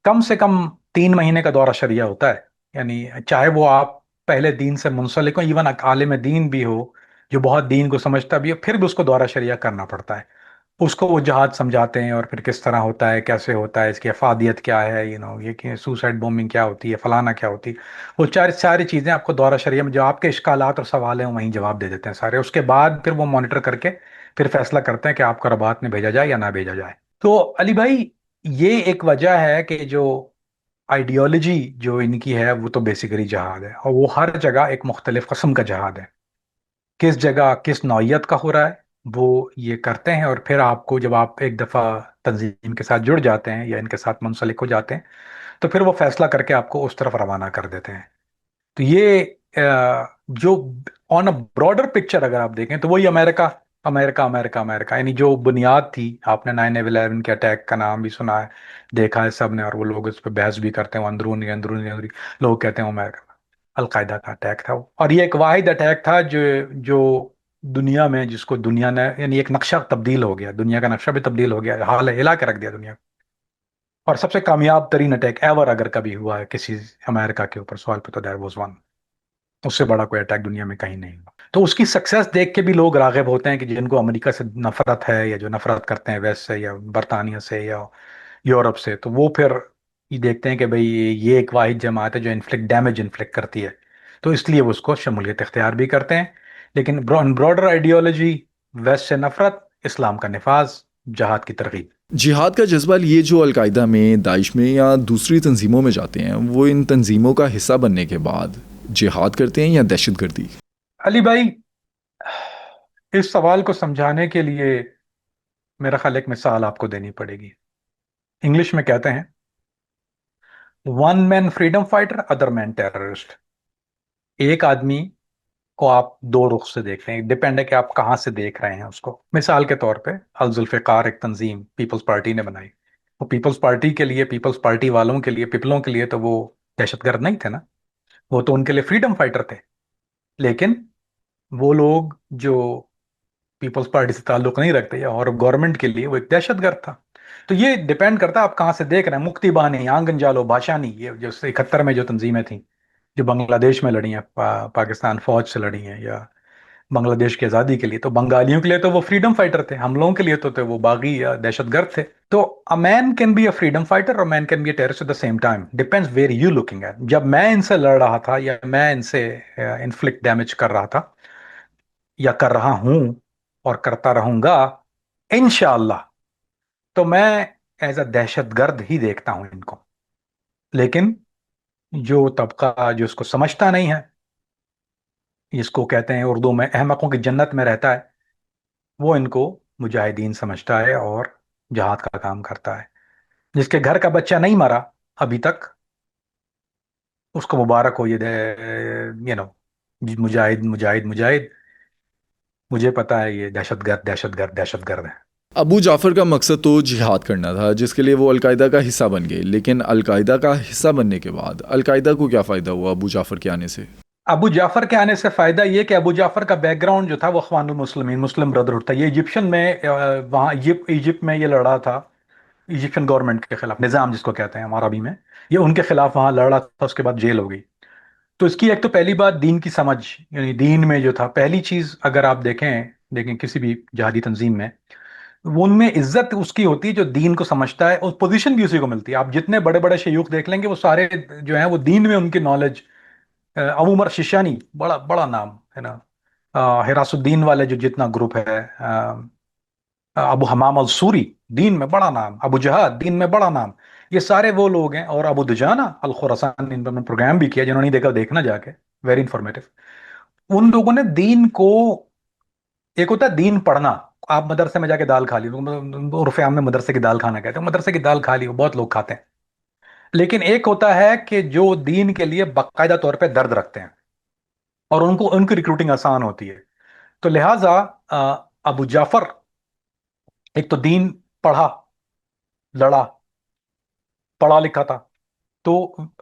कम से कम 3 महीने का दौरा शरिया होता है। यानी चाहे वो आप पहले दीन से मुंसलिक हो, इवन आलिम दीन भी हो जो बहुत दीन को समझता भी हो, फिर भी उसको दौरा शरिया करना पड़ता है। उसको वो जहाज समझाते हैं और फिर किस तरह होता है, कैसे होता है, इसकी अफादियत क्या है, ये कि सुसाइड बॉम्बिंग क्या होती है, फलाना क्या होती है। वो सारी चीज़ें आपको दौरा शरिया में जो आपके इश्कालात और सवाल हैं वहीं जवाब दे देते हैं सारे। उसके बाद फिर वो मॉनिटर करके फिर फैसला करते हैं कि आपको रबात में भेजा जाए या ना भेजा जाए। तो अली भाई, ये एक वजह है कि जो आइडियोलॉजी जो इनकी है वो तो बेसिकली जहाद है, और वो हर जगह एक मुख्तलिफ कस्म का जहाद है। किस जगह किस नौइयत का हो रहा है वो ये करते हैं, और फिर आपको जब आप एक दफ़ा तंजीम के साथ जुड़ जाते हैं या इनके साथ मुंसलिक हो जाते हैं तो फिर वो फैसला करके आपको उस तरफ रवाना कर देते हैं। तो ये जो ऑन अ ब्रॉडर पिक्चर अगर आप देखें तो वही अमेरिका अमेरिका अमेरिका अमेरिका, यानी जो बुनियाद थी। आपने 9/11 के अटैक का नाम भी सुना है, देखा है सब ने, और वो लोग उस पर बहस भी करते हैं, वो अंदरूनी अंदरूनी अंदरूनी लोग कहते हैं वो अमेरिका अलकायदा का अटैक था वो। और ये एक वाहिद अटैक था जो जो दुनिया में, जिसको दुनिया ने, यानी एक नक्शा तब्दील हो गया, दुनिया का नक्शा भी तब्दील हो गया, हाल हिला के रख दिया दुनिया को। और सबसे कामयाब तरीन अटैक एवर अगर कभी हुआ है किसी अमेरिका के ऊपर सवाल पे, तो दैट वाज वन। उससे बड़ा कोई अटैक दुनिया में कहीं नहीं हुआ। तो उसकी सक्सेस देख के भी लोग राग़िब होते हैं कि जिनको अमेरिका से नफरत है या जो नफरत करते हैं वेस्ट से या बरतानिया से या यूरोप से, तो वो फिर ये देखते हैं कि भाई ये एक वाहिद जमात है जो इन्फ्लिक्ट डैमेज इन्फ्लिक्ट करती है, तो इसलिए वो उसको शमूलियत इख्तियार भी करते हैं। लेकिन ब्रॉडर आइडियोलॉजी, वेस्ट से नफरत, इस्लाम का निफाज, जहाद की तरगीब। जिहाद का जज्बा लिए जो अलकायदा में, दाइश में या दूसरी तंजीमों में जाते हैं, वो इन तंजीमों का हिस्सा बनने के बाद जिहाद करते हैं या दहशत गर्दी? अली भाई, इस सवाल को समझाने के लिए मेरा ख्याल एक मिसाल आपको देनी पड़ेगी। इंग्लिश में कहते हैं one man freedom fighter, other man terrorist. एक आदमी को आप दो रुख से देख रहे हैं, डिपेंड है कि आप कहाँ से देख रहे हैं उसको। मिसाल के तौर पे अल जुल्फिकार एक तंजीम पीपल्स पार्टी ने बनाई। वो पीपल्स पार्टी के लिए, पीपल्स पार्टी वालों के लिए, पिपलों के लिए तो वो दहशतगर्द नहीं थे ना, वो तो उनके लिए फ्रीडम फाइटर थे। लेकिन वो लोग जो पीपल्स पार्टी से ताल्लुक नहीं रखते या और गवर्नमेंट के लिए वो एक दहशतगर्द था। तो ये डिपेंड करता है आप कहाँ से देख रहे हैं। मुक्ति बानी, आंगन जालो, भाषानी, ये जो 71 में जो तंजीमें थी जो बांग्लादेश में लड़ी हैं, पाकिस्तान फौज से लड़ी हैं, या बांग्लादेश की आज़ादी के लिए, तो बंगालियों के लिए तो वो फ्रीडम फाइटर थे, हम लोगों के लिए तो थे वो बागी या दहशतगर्द थे। तो a man can be a freedom fighter और man can be a terrorist at the same time, depends where you looking at. जब मैं इनसे लड़ रहा था या मैं इनसे इन्फ्लिक्ट डैमेज कर रहा था या कर रहा हूं और करता रहूंगा इंशाअल्लाह, तो मैं एज अ दहशतगर्द ही देखता हूं इनको। लेकिन जो तबका जो इसको समझता नहीं है, इसको कहते हैं उर्दू में अहमकों की जन्नत में रहता है, वो इनको मुजाहिदीन समझता है और जहाद का काम करता है। जिसके घर का बच्चा नहीं मरा अभी तक, उसको मुबारक हो, ये नो, मुजाहिद मुजाहिद मुजाहिद। मुझे पता है ये दहशतगर्द दहशतगर्द दहशतगर्द है। अबू जाफ़र का मकसद तो जिहाद करना था, जिसके लिए वो अलकायदा का हिस्सा बन गए। लेकिन अलकायदा का हिस्सा बनने के बाद अलकायदा को क्या फ़ायदा हुआ अबू जाफ़र के आने से? अबू जाफर के आने से फायदा ये कि अबू जाफर का बैकग्राउंड जो था वो अख्वानुल मुस्लिमीन, मुस्लिम ब्रदरहुड था। ये इजिप्शियन में वहाँ इजिप्ट में ये लड़ा था इजिप्शियन गवर्नमेंट के खिलाफ, निज़ाम जिसको कहते हैं हमारा अरबी में। ये उनके खिलाफ वहाँ लड़ा था, उसके बाद जेल हो गई। तो इसकी एक तो पहली बात दीन की समझ, यानी दीन में जो था पहली चीज, अगर आप देखें देखें किसी भी जहादी तंजीम में, वो उनमें इज्जत उसकी होती है जो दीन को समझता है, और पोजीशन भी उसी को मिलती है। आप जितने बड़े बड़े शयूख देख लेंगे वो सारे जो हैं वो दीन में उनकी नॉलेज। अबू उमर शिशानी, बड़ा बड़ा नाम है ना। हिरासुद्दीन वाले जो जितना ग्रुप है, अबू हमाम अल सूरी, दीन में बड़ा नाम, अबू जहाद दीन में बड़ा नाम, ये सारे वो लोग हैं। और अबू दुजाना अल खुरासानी, इन पर मैंने प्रोग्राम भी किया, जिन्होंने नहीं देखा देखना जाके, वेरी इंफॉर्मेटिव। उन लोगों ने दीन को, एक होता है दीन पढ़ना, आप मदरसे में जाके दाल खा ली, उर्फे आम में मदरसे की दाल खाना कहते हैं, मदरसे की दाल खा ली, वो बहुत लोग खाते हैं। लेकिन एक होता है कि जो दीन के लिए बाकायदा तौर पे दर्द रखते हैं, और उनको उनकी रिक्रूटिंग आसान होती है। तो लिहाजा अबू जाफर एक तो दीन पढ़ा, लड़ा, पढ़ा लिखा था। तो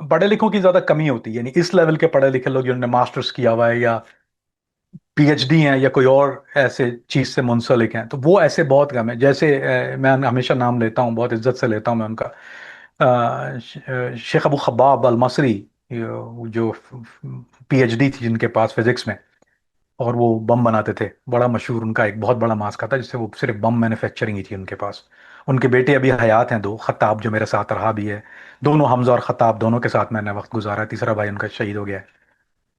पढ़े लिखों की ज्यादा कमी होती है, यानी इस लेवल के पढ़े लिखे लोग जिन्होंने मास्टर्स किया हुआ है या पीएचडी हैं या कोई और ऐसे चीज से मुंसलिक हैं, तो वो ऐसे बहुत कम है। जैसे मैं हमेशा नाम लेता हूँ, बहुत इज्जत से लेता हूँ मैं उनका, शेख अबू खब्बाब अल मसरी, जो पीएचडी थी जिनके पास फिजिक्स में, और वो बम बनाते थे, बड़ा मशहूर, उनका एक बहुत बड़ा मास्क था जिससे वो सिर्फ बम मैन्युफैक्चरिंग ही थी उनके पास। उनके बेटे अभी हयात हैं दो, खत्ताब जो मेरे साथ रहा भी है, दोनों हमजा और खत्ताब दोनों के साथ मैंने वक्त गुजारा है, तीसरा भाई उनका शहीद हो गया है।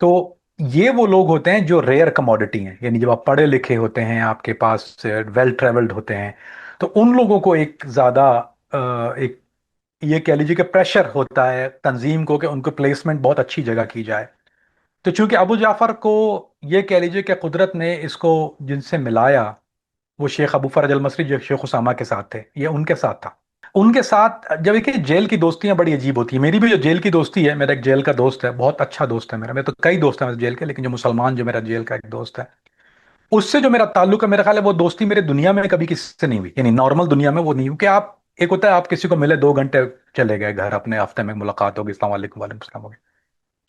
तो ये वो लोग होते हैं जो रेयर कमोडिटी हैं, यानी जब आप पढ़े लिखे होते हैं, आपके पास वेल ट्रेवल्ड होते हैं, तो उन लोगों को एक ज्यादा एक, ये कह लीजिए कि प्रेशर होता है तंजीम को कि उनको प्लेसमेंट बहुत अच्छी जगह की जाए। तो चूंकि अबू जाफर को, ये कह लीजिए कि कुदरत ने इसको जिनसे मिलाया, वो शेख अबू फरज अल मसरी जो शेख उसामा के साथ थे, ये उनके साथ था। उनके साथ जब देखिए जेल की दोस्तियां बड़ी अजीब होती है। मेरी भी जो जेल की दोस्ती है, मेरा एक जेल का दोस्त है, बहुत अच्छा दोस्त है मेरा, मैं तो कई दोस्त हैं मेरे जेल के, लेकिन जो मुसलमान जो मेरा जेल का एक दोस्त है, उससे जो मेरा ताल्लुक है, मेरा ख्याल है वो दोस्ती मेरे दुनिया में कभी किसी से नहीं हुई, यानी नॉर्मल दुनिया में वो नहीं हुई कि आप, एक होता है आप किसी को मिले 2 घंटे चले गए घर, अपने हफ्ते में मुलाकात होगी, अस्सलाम वालेकुम वालेकुम सलाम हो गया।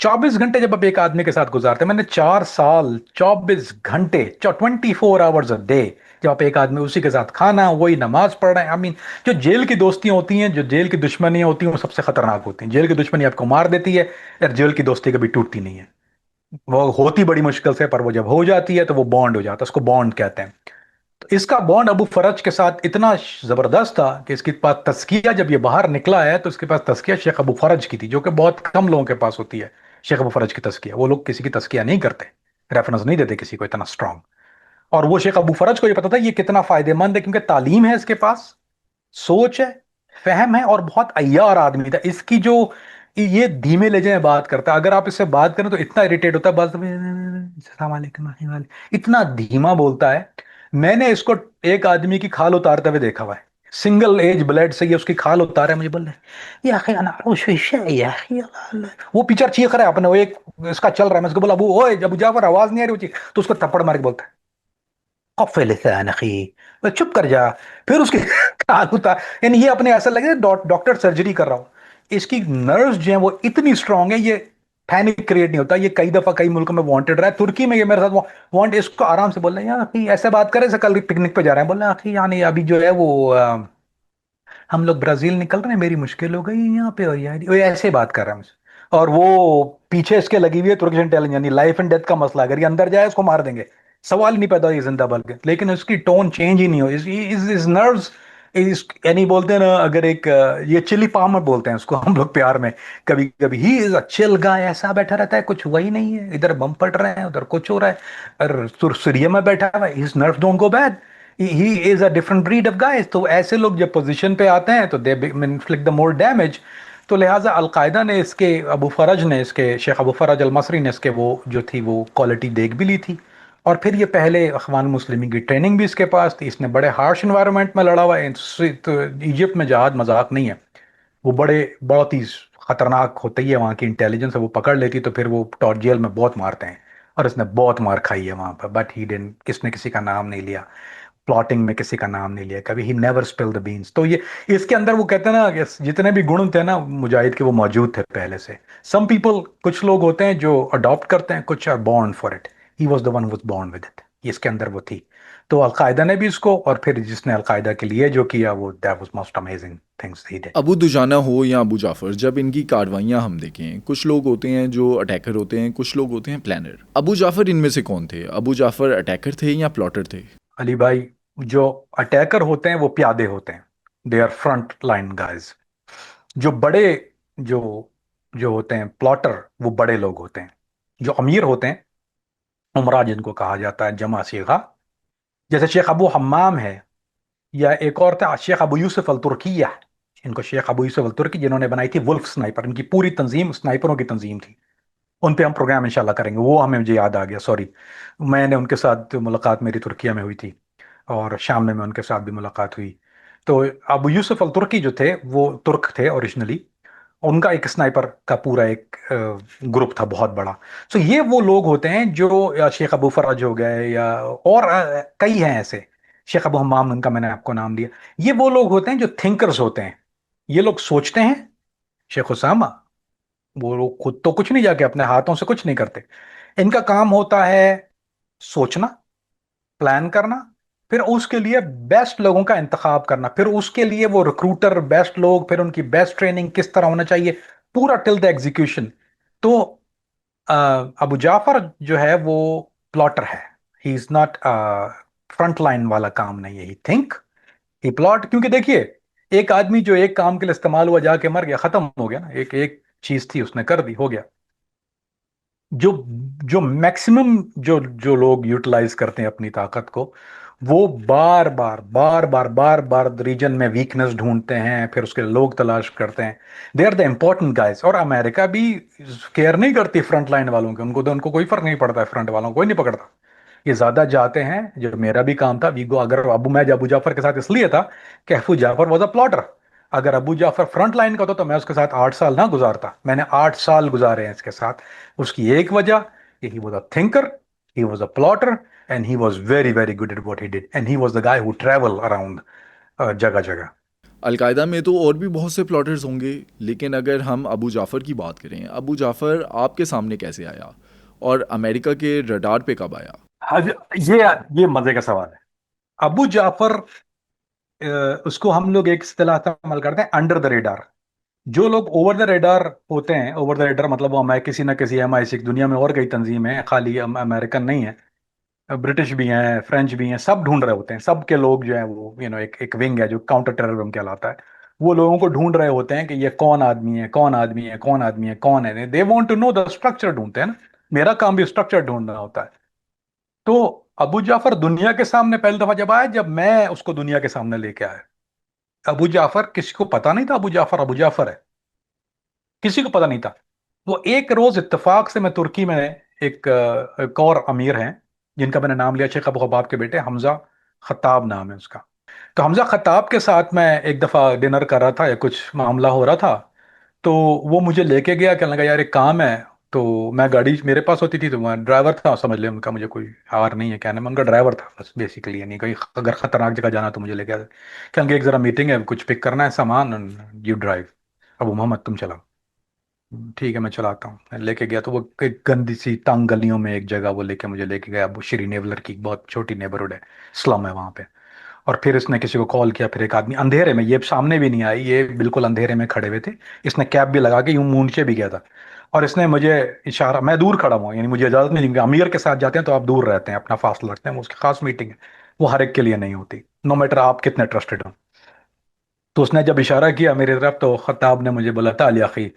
24 घंटे जब आप एक आदमी के साथ गुजारते हैं, मैंने 4 साल 24 घंटे, 24 आवर्स अ डे, जब आप एक आदमी उसी के साथ खाना, वही नमाज पढ़ रहे हैं, आई मीन, जो जेल की दोस्तियां होती हैं, जो जेल की दुश्मनियां होती हैं, वो सबसे खतरनाक होती हैं। जेल की दुश्मनी आपको मार देती है, और जेल की दोस्ती कभी टूटती नहीं है। वो होती बड़ी मुश्किल से, पर वो जब हो जाती है तो वो बॉन्ड हो जाता है, उसको बॉन्ड कहते हैं। तो इसका बॉन्ड अबू फरज के साथ इतना जबरदस्त था कि इसके पास तस्किया, जब ये बाहर निकला है तो इसके पास तस्किया शेख अबू फरज की थी, जो कि बहुत कम लोगों के पास होती है। शेख अबू फरज की तस्किया, वो लोग किसी की तस्किया नहीं करते, रेफरेंस नहीं देते किसी को इतना स्ट्रांग। और वो शेख अबू फरज को ये पता था ये कितना फायदेमंद है, क्योंकि तालीम है इसके पास, सोच है, फहम है, और बहुत अय्यार आदमी था। इसकी जो, ये धीमे लहजे में बात करता है, अगर आप इससे बात करें तो इतना इरिटेट होता है, बात अस्सलाम वालेकुम इतना धीमा बोलता है। मैंने इसको एक आदमी की खाल उतारते हुए देखा हुआ है, सिंगल एज ब्लड से ये उसकी खाल उतारा है, मुझे बोल रहा है या अखी अना अरूश फी शय या अखी वो पीछे चीख रहा है अपने, वो एक इसका चल रहा है, मैं उसको बोला अबू ओए, जब जाकर आवाज नहीं आ रही होती तो उसको थप्पड़ मार के बोलता है कफ़े लिसान अखी, चुप कर जा। फिर उसके कान उतार, यानी ये अपने ऐसा लगे डॉक्टर सर्जरी कर रहा हूं। इसकी नर्व्स जो है वो इतनी स्ट्रांग है, ये पैनिक क्रिएट नहीं होता। ये कई दफा कई मुल्कों में वांटेड रहा है, तुर्की में ये मेरे साथ वांट, इसको आराम से बोल रहे हैं यार अखी, ऐसे बात करे जैसे कल पिकनिक पे जा रहे हैं, बोल रहे हैं अखी यानी अभी जो है वो हम लोग ब्राजील निकल रहे हैं, मेरी मुश्किल हो गई यहाँ पे, और यार वो ऐसे बात कर रहा है मुझसे। और वो पीछे इसके लगी हुई है तुर्किश इंटेलिजेंस, यानी लाइफ एंड डेथ का मसला, अगर ये अंदर जाए उसको मार देंगे, सवाल ही नहीं पैदा, ये जिंदा बल के, लेकिन उसकी टोन चेंज ही नहीं हो, इस नर्व्स इस, यानी बोलते हैं ना, अगर एक ये चिली पामर बोलते हैं उसको हम लोग प्यार में, कभी कभी ही इज अ चिल गाय, ऐसा बैठा रहता है, कुछ वही नहीं है, इधर बम पड़ रहे हैं, उधर कुछ हो रहा है, और सुरसुरिया में बैठा हुआ है, his nerves don't go bad, he is a different breed of guys. तो ऐसे लोग जब पोजीशन पे आते हैं तो दे इन्फ्लिक्ट द मोर डैमेज। तो लिहाजा अलकायदा ने इसके, अबू फरज ने इसके, शेख अबू फरज अल मसरी ने इसके वो जो थी वो क्वालिटी देख भी ली थी। और फिर ये पहले अखवान मुस्लिमीन की ट्रेनिंग भी इसके पास थी, इसने बड़े हार्श इन्वायरमेंट में लड़ा हुआ है। तो इजिप्ट में जहाज मजाक नहीं है, वो बड़े बहुत ही खतरनाक होती है वहाँ की इंटेलिजेंस, वो पकड़ लेती तो फिर वो टॉर्च जेल में बहुत मारते हैं, और इसने बहुत मार खाई है वहां पर, बट ही डिडंट, किसने किसी का नाम नहीं लिया, प्लॉटिंग में किसी का नाम नहीं लिया कभी, he never spill the beans. तो ये इसके अंदर वो कहते हैं ना कि जितने भी गुण थे ना मुजाहिद के, वो मौजूद थे पहले से। सम पीपल, कुछ लोग होते हैं जो अडॉप्ट करते हैं, कुछ are born for it, he was the one was born with it, इसके अंदर वो थी। तो अलकायदा ने भी इसको, और फिर जिसने अलकायदा के लिए जो किया, वो that was most amazing things he did. Abu Dujana हो या अबू जाफ़र, जब इनकी कार्रवाइयाँ हम देखें, कुछ लोग होते हैं जो अटैकर होते हैं, कुछ लोग होते हैं प्लानर। अबू जाफ़र इनमें से कौन थे? अबू जाफ़र अटैकर थे या प्लॉटर थे? अली भाई, जो अटैकर होते हैं वो प्यादे होते हैं, they are front line guys. जो बड़े, जो जो होते हैं प्लॉटर, वो बड़े लोग होते हैं। जो अमीर होते हैं, उमरा जिनको कहा जाता है, जमा सीगा, जैसे शेख अबू हम्माम है, या एक और था शेख अबू यूसुफ अल तुर्किया, इनको शेख अबू यूसुफ अल तुर्की, जिन्होंने बनाई थी वुल्फ स्नाइपर, इनकी पूरी तंजीम स्नाइपरों की तंजीम थी। उन पे हम प्रोग्राम इंशाल्लाह करेंगे, वो हमें मुझे याद आ गया, सॉरी। मैंने उनके साथ मुलाकात मेरी तुर्किया में हुई थी, और शाम में उनके साथ भी मुलाकात हुई। तो अबू यूसुफ अल तुर्की जो थे वो तुर्क थे ओरिजिनली, उनका एक स्नाइपर का पूरा एक ग्रुप था बहुत बड़ा। सो ये वो लोग होते हैं जो, या शेख अबू फराज हो गए, या और कई हैं ऐसे, शेख अबू हमाम उनका मैंने आपको नाम दिया। ये वो लोग होते हैं जो थिंकर्स होते हैं, ये लोग सोचते हैं। शेख उसामा, वो लोग खुद तो कुछ नहीं, जाके अपने हाथों से कुछ नहीं करते, इनका काम होता है सोचना, प्लान करना, फिर उसके लिए बेस्ट लोगों का इंतखाब करना, फिर उसके लिए वो रिक्रूटर बेस्ट लोग, फिर उनकी बेस्ट ट्रेनिंग किस तरह होना चाहिए, पूरा टिल द एग्जीक्यूशन। तो अ, अबू जाफर जो है वो प्लॉटर है, he is not front line वाला काम नहीं है, ही थिंक, ही प्लॉट। क्योंकि देखिए, एक आदमी जो एक काम के लिए इस्तेमाल हुआ जाके मर गया, खत्म हो गया ना, एक एक चीज थी उसने कर दी, हो गया। जो जो मैक्सिमम जो जो लोग यूटिलाइज करते हैं अपनी ताकत को, वो बार बार रीजन में वीकनेस ढूंढते हैं, फिर उसके लोग तलाश करते हैं। They are the important guys. और अमेरिका भी केयर नहीं करती फ्रंट लाइन वालों के, उनको कोई फर्क नहीं पड़ता है, फ्रंट वालों को कोई नहीं पकड़ता। ये ज्यादा जाते हैं, जो मेरा भी काम था वीगो, अगर मैं अबू जाफर के साथ इसलिए था कि Abu Jafar was a plotter. अगर अबू जाफर फ्रंट लाइन का होता तो मैं उसके साथ 8 साल ना गुजारता, मैंने 8 साल गुजारे हैं इसके साथ। उसकी एक वजह, he was a thinker, he was a plotter, and he was very very good at what he did, and he was the guy who travel around जगह जगह। अलकायदा में तो और भी बहुत से प्लॉटर्स होंगे, लेकिन अगर हम अबू जाफ़र की बात करें, अबू जाफ़र आपके सामने कैसे आया और अमेरिका के रडार पे कब आया? हाँ ये ये मजे का सवाल है। अबू जाफर, उसको हम लोग एक इस्तेलाह इस्तेमाल करते हैं, अंडर द रेडार। जो लोग ओवर द रेडार होते हैं, ओवर द रेडार मतलब वो हमारे किसी ना किसी MI6, दुनिया में और कई तंजीम है, खाली अमेरिकन नहीं है, ब्रिटिश भी हैं, फ्रेंच भी हैं, सब ढूंढ रहे होते हैं, सब के लोग जो है वो एक एक विंग है जो काउंटर टेररिज्म कहलाता है। वो लोगों को ढूंढ रहे होते हैं कि ये कौन आदमी है, कौन आदमी है, कौन आदमी है, कौन है, they want to know the structure, ढूंढते हैं ना। मेरा काम भी स्ट्रक्चर ढूंढना होता है। तो अबू जाफर दुनिया के सामने पहली दफा जब आया, जब मैं उसको दुनिया के सामने लेके आया। अबू जाफर किसी को पता नहीं था, अबू जाफर है, किसी को पता नहीं था। वो एक रोज इत्तेफाक से, मैं तुर्की में एक और अमीर हैं जिनका मैंने नाम लिया, शेख अबू खबाब के बेटे हमजा खत्ताब नाम है उसका। तो हमजा खत्ताब के साथ मैं एक दफा डिनर कर रहा था, या कुछ मामला हो रहा था, तो वो मुझे लेके गया, कहने लगा यार एक काम है। तो मैं, गाड़ी मेरे पास होती थी, तो मैं ड्राइवर था समझ ले उनका, मुझे कोई हार नहीं है कहने में, उनका ड्राइवर था बस बेसिकली, यानी कोई अगर खतरनाक जगह जाना तो मुझे लेके आते। कहने लगे एक जरा मीटिंग है, कुछ पिक करना है सामान, यू ड्राइव, अबू मोहम्मद तुम चलाओ। ठीक है मैं चलाता हूँ। मैं लेके गया, तो वो एक गंदी सी तंग गलियों में एक जगह वो मुझे लेके गया, वो श्री नेवलर की एक बहुत छोटी नेबरहुड है, स्लम है वहां पे। और फिर इसने किसी को कॉल किया, फिर एक आदमी अंधेरे में, ये सामने भी नहीं आई, ये बिल्कुल अंधेरे में खड़े हुए थे, इसने कैप भी लगा के यूं मुंह नीचे भी गया था, और इसने मुझे इशारा, मैं दूर खड़ा हुआ, यानी मुझे इजाजत नहीं दी, अमीर के साथ जाते हैं तो आप दूर रहते हैं, अपना फासला रखते हैं, वो उसकी खास मीटिंग है, वो हर एक के लिए नहीं होती, नो मैटर आप कितने ट्रस्टेड हो। तो उसने जब इशारा किया मेरी तरफ, तो खत्ताब ने मुझे बोला था अली अखी,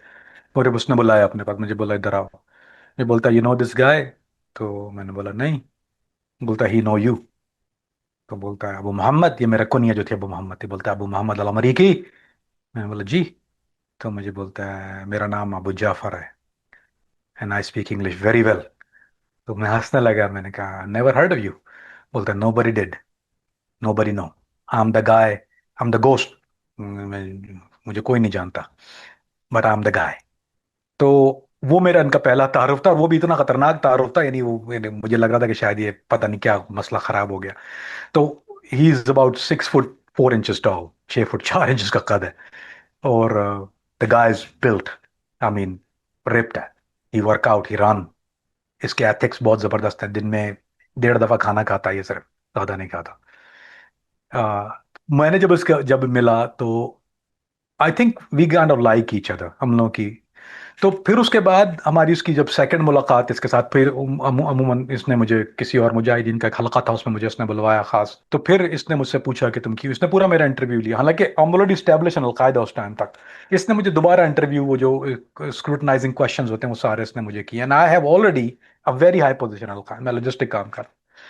और उसने बुलाया अपने पास, मुझे बोला इधर आओ। ये बोलता यू नो दिस गाय, तो मैंने बोला नहीं। बोलता ही नो यू। तो बोलता है अबू मोहम्मद, ये मेरा कुनिया जो थी अबू मोहम्मद थी, बोलता है अबू मोहम्मद अल अमरीकी। मैंने बोला जी। तो मुझे बोलता है मेरा नाम अबू जाफर है, and I speak English very well. तो मैं हंसने लगा, मैंने कहा नेवर हर्ड ऑफ यू। बोलता nobody did, nobody know, I am the guy, I am the ghost, मुझे कोई नहीं जानता, but I am the guy. तो वो मेरा इनका पहला तारुफ था, और वो भी इतना खतरनाक तारुफ था, यानी मुझे लग रहा था कि शायद ये पता नहीं क्या मसला खराब हो गया। तो he is about 6 foot 4 inches tall, 6 foot 4 inches का कद है। और the guy is built, I mean ripped है, he work out, he run, इसके एथिक्स बहुत जबरदस्त है, दिन में 1.5 दफा खाना खाता है ये, सिर्फ ज्यादा नहीं खाता। मैंने जब इसका जब मिला तो I think we kind of like each other, हम लोगों की। तो फिर उसके बाद हमारी उसकी जब सेकंड मुलाकात इसके साथ, फिर अमूमन इसने मुझे किसी और मुजाहिदीन का एक हलका था, उसमें मुझे इसने बुलवाया खास। तो फिर इसने मुझसे पूछा कि तुम क्यों, इसने पूरा मेरा इंटरव्यू लिया, हालांकि I am already establish in al Qaeda उस टाइम तक। इसने मुझे दोबारा इंटरव्यू, वो जो स्क्रूटनाइजिंग क्वेश्चंस होते हैं वो सारे इसने मुझे किए, and I have already a very high position al Qaeda, मैं लॉजिस्टिक काम कर।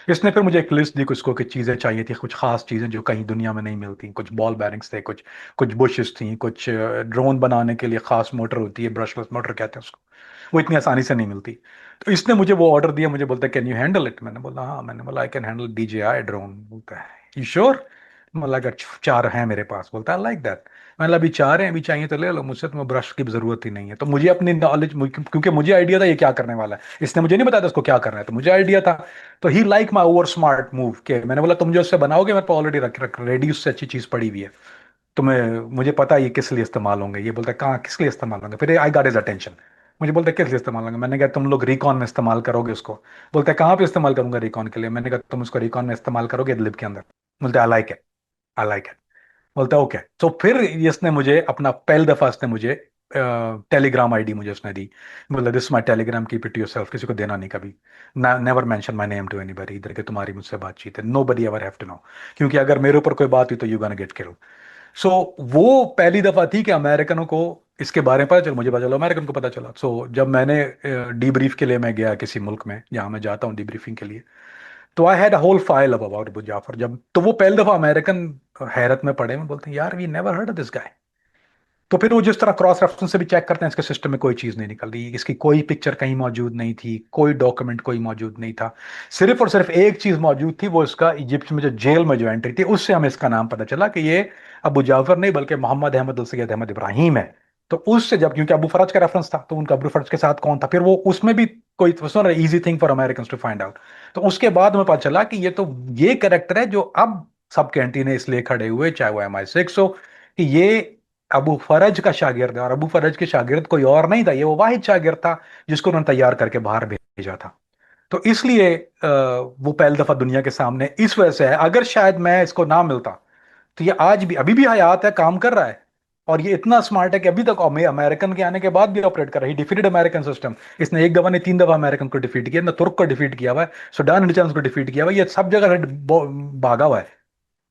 इसने फिर मुझे एक लिस्ट दी कुछ को, कुछ चीज़ें चाहिए थी, कुछ खास चीज़ें जो कहीं दुनिया में नहीं मिलती, कुछ बॉल बैरिंग्स थे, कुछ कुछ बुशेस थी, कुछ ड्रोन बनाने के लिए खास मोटर होती है, ब्रशलेस मोटर कहते हैं उसको, वो इतनी आसानी से नहीं मिलती। तो इसने मुझे वो ऑर्डर दिया, मुझे बोलता है कैन यू हैंडल इट, मैंने बोला हाँ, मैंने बोला I can handle DJI drone, बोलता है यू श्योर, मतलब अगर चार हैं मेरे पास, बोलता है लाइक दैट। मैंने बोला अभी चार हैं, अभी चाहिए तो ले लो, मुझसे तुम्हें ब्रश की जरूरत ही नहीं है। तो मुझे अपनी नॉलेज, क्योंकि मुझे आइडिया था ये क्या करने वाला है, इसने मुझे नहीं बताया था उसको क्या करना है, तो मुझे आइडिया था। तो he like my over smart move के मैंने बोला तुम जो उससे बनाओगे मेरे पास ऑलरेडी रख रख रेडी उससे अच्छी चीज पड़ी हुई है, तो मैं मुझे पता है ये किस लिए इस्तेमाल होंगे। ये बोलता है कहाँ किस लिए इस्तेमाल होंगे, फिर आई गॉट हिज अटेंशन। मुझे बोलता है किस लिए इस्तेमाल होंगे, मैंने कहा तुम लोग रिकॉन में इस्तेमाल करोगे उसको। बोलता है कहाँ पे इस्तेमाल करूंगा रिकॉन के लिए, मैंने कहा तुम उसको रिकॉन में इस्तेमाल करोगे इदलिब के अंदर। बोलते I like it, I like it. बोलता ओके। तो फिर इसने मुझे अपना पहली दफा इसने मुझे टेलीग्राम आईडी मुझे उसने दी। बोला this my Telegram, keep it to yourself, किसी को देना नहीं कभी, never mention my name to anybody, इधर के तुम्हारी मुझसे बातचीत है, nobody ever have to know, क्योंकि अगर मेरे ऊपर कोई बात हुई तो you gonna get killed. So वो पहली दफा थी कि अमेरिकनों को इसके बारे में पता चला, मुझे पता चला, अमेरिकन को पता चला। सो जब मैंने डीब्रीफ के लिए मैं गया किसी मुल्क में जहाँ मैं जाता हूँ डीब्रीफिंग के लिए, तो I had a whole file about Abu Jafar. जब तो वो पहली दफा अमेरिकन हैरत में पड़े में बोलते हैं यार we never heard this guy. तो फिर वो जिस तरह क्रॉस रेफरेंस से भी चेक करते हैं, इसके सिस्टम में कोई चीज नहीं निकल रही, इसकी कोई पिक्चर कहीं मौजूद नहीं थी, कोई डॉक्यूमेंट कोई मौजूद नहीं था। सिर्फ और सिर्फ एक चीज मौजूद थी, वो इसका इजिप्ट में जो जेल में जो एंट्री थी, उससे हमें इसका नाम पता चला कि ये अबू जाफर नहीं बल्कि मोहम्मद अहमद अल सैयद अहमद इब्राहिम है। तो उससे जब, क्योंकि अबू फरज का रेफरेंस था, तो उनका अबू फरज के साथ कौन था, फिर वो उसमें भी कोई easy thing for American to find out. तो उसके बाद हमें पता चला कि ये तो ये कैरेक्टर है जो अब सब कैंटीने इसलिए खड़े हुए, चाहे वो MI6 हो, कि ये अबू फरज का शागिर्द है। और अबू फरज के शागिर्द कोई और नहीं था, ये वो वाहिद शागिर्द था जिसको उन्होंने तैयार करके बाहर भेजा था। तो इसलिए वो पहली दफा दुनिया के सामने इस वजह से है। अगर शायद मैं इसको ना मिलता तो ये आज भी अभी भी हयात है, काम कर रहा है। और ये इतना स्मार्ट है कि अभी तक अमेरिकन के आने के बाद भी ऑपरेट कर रहा है, डिफीटेड अमेरिकन सिस्टम। इसने एक दफा नहीं 3 दफा अमेरिकन को डिफीट किया, ना तुर्क को डिफीट किया हुआ है, सुडान इंडियंस को डिफीट किया हुआ है, ये सब जगह से भागा हुआ है।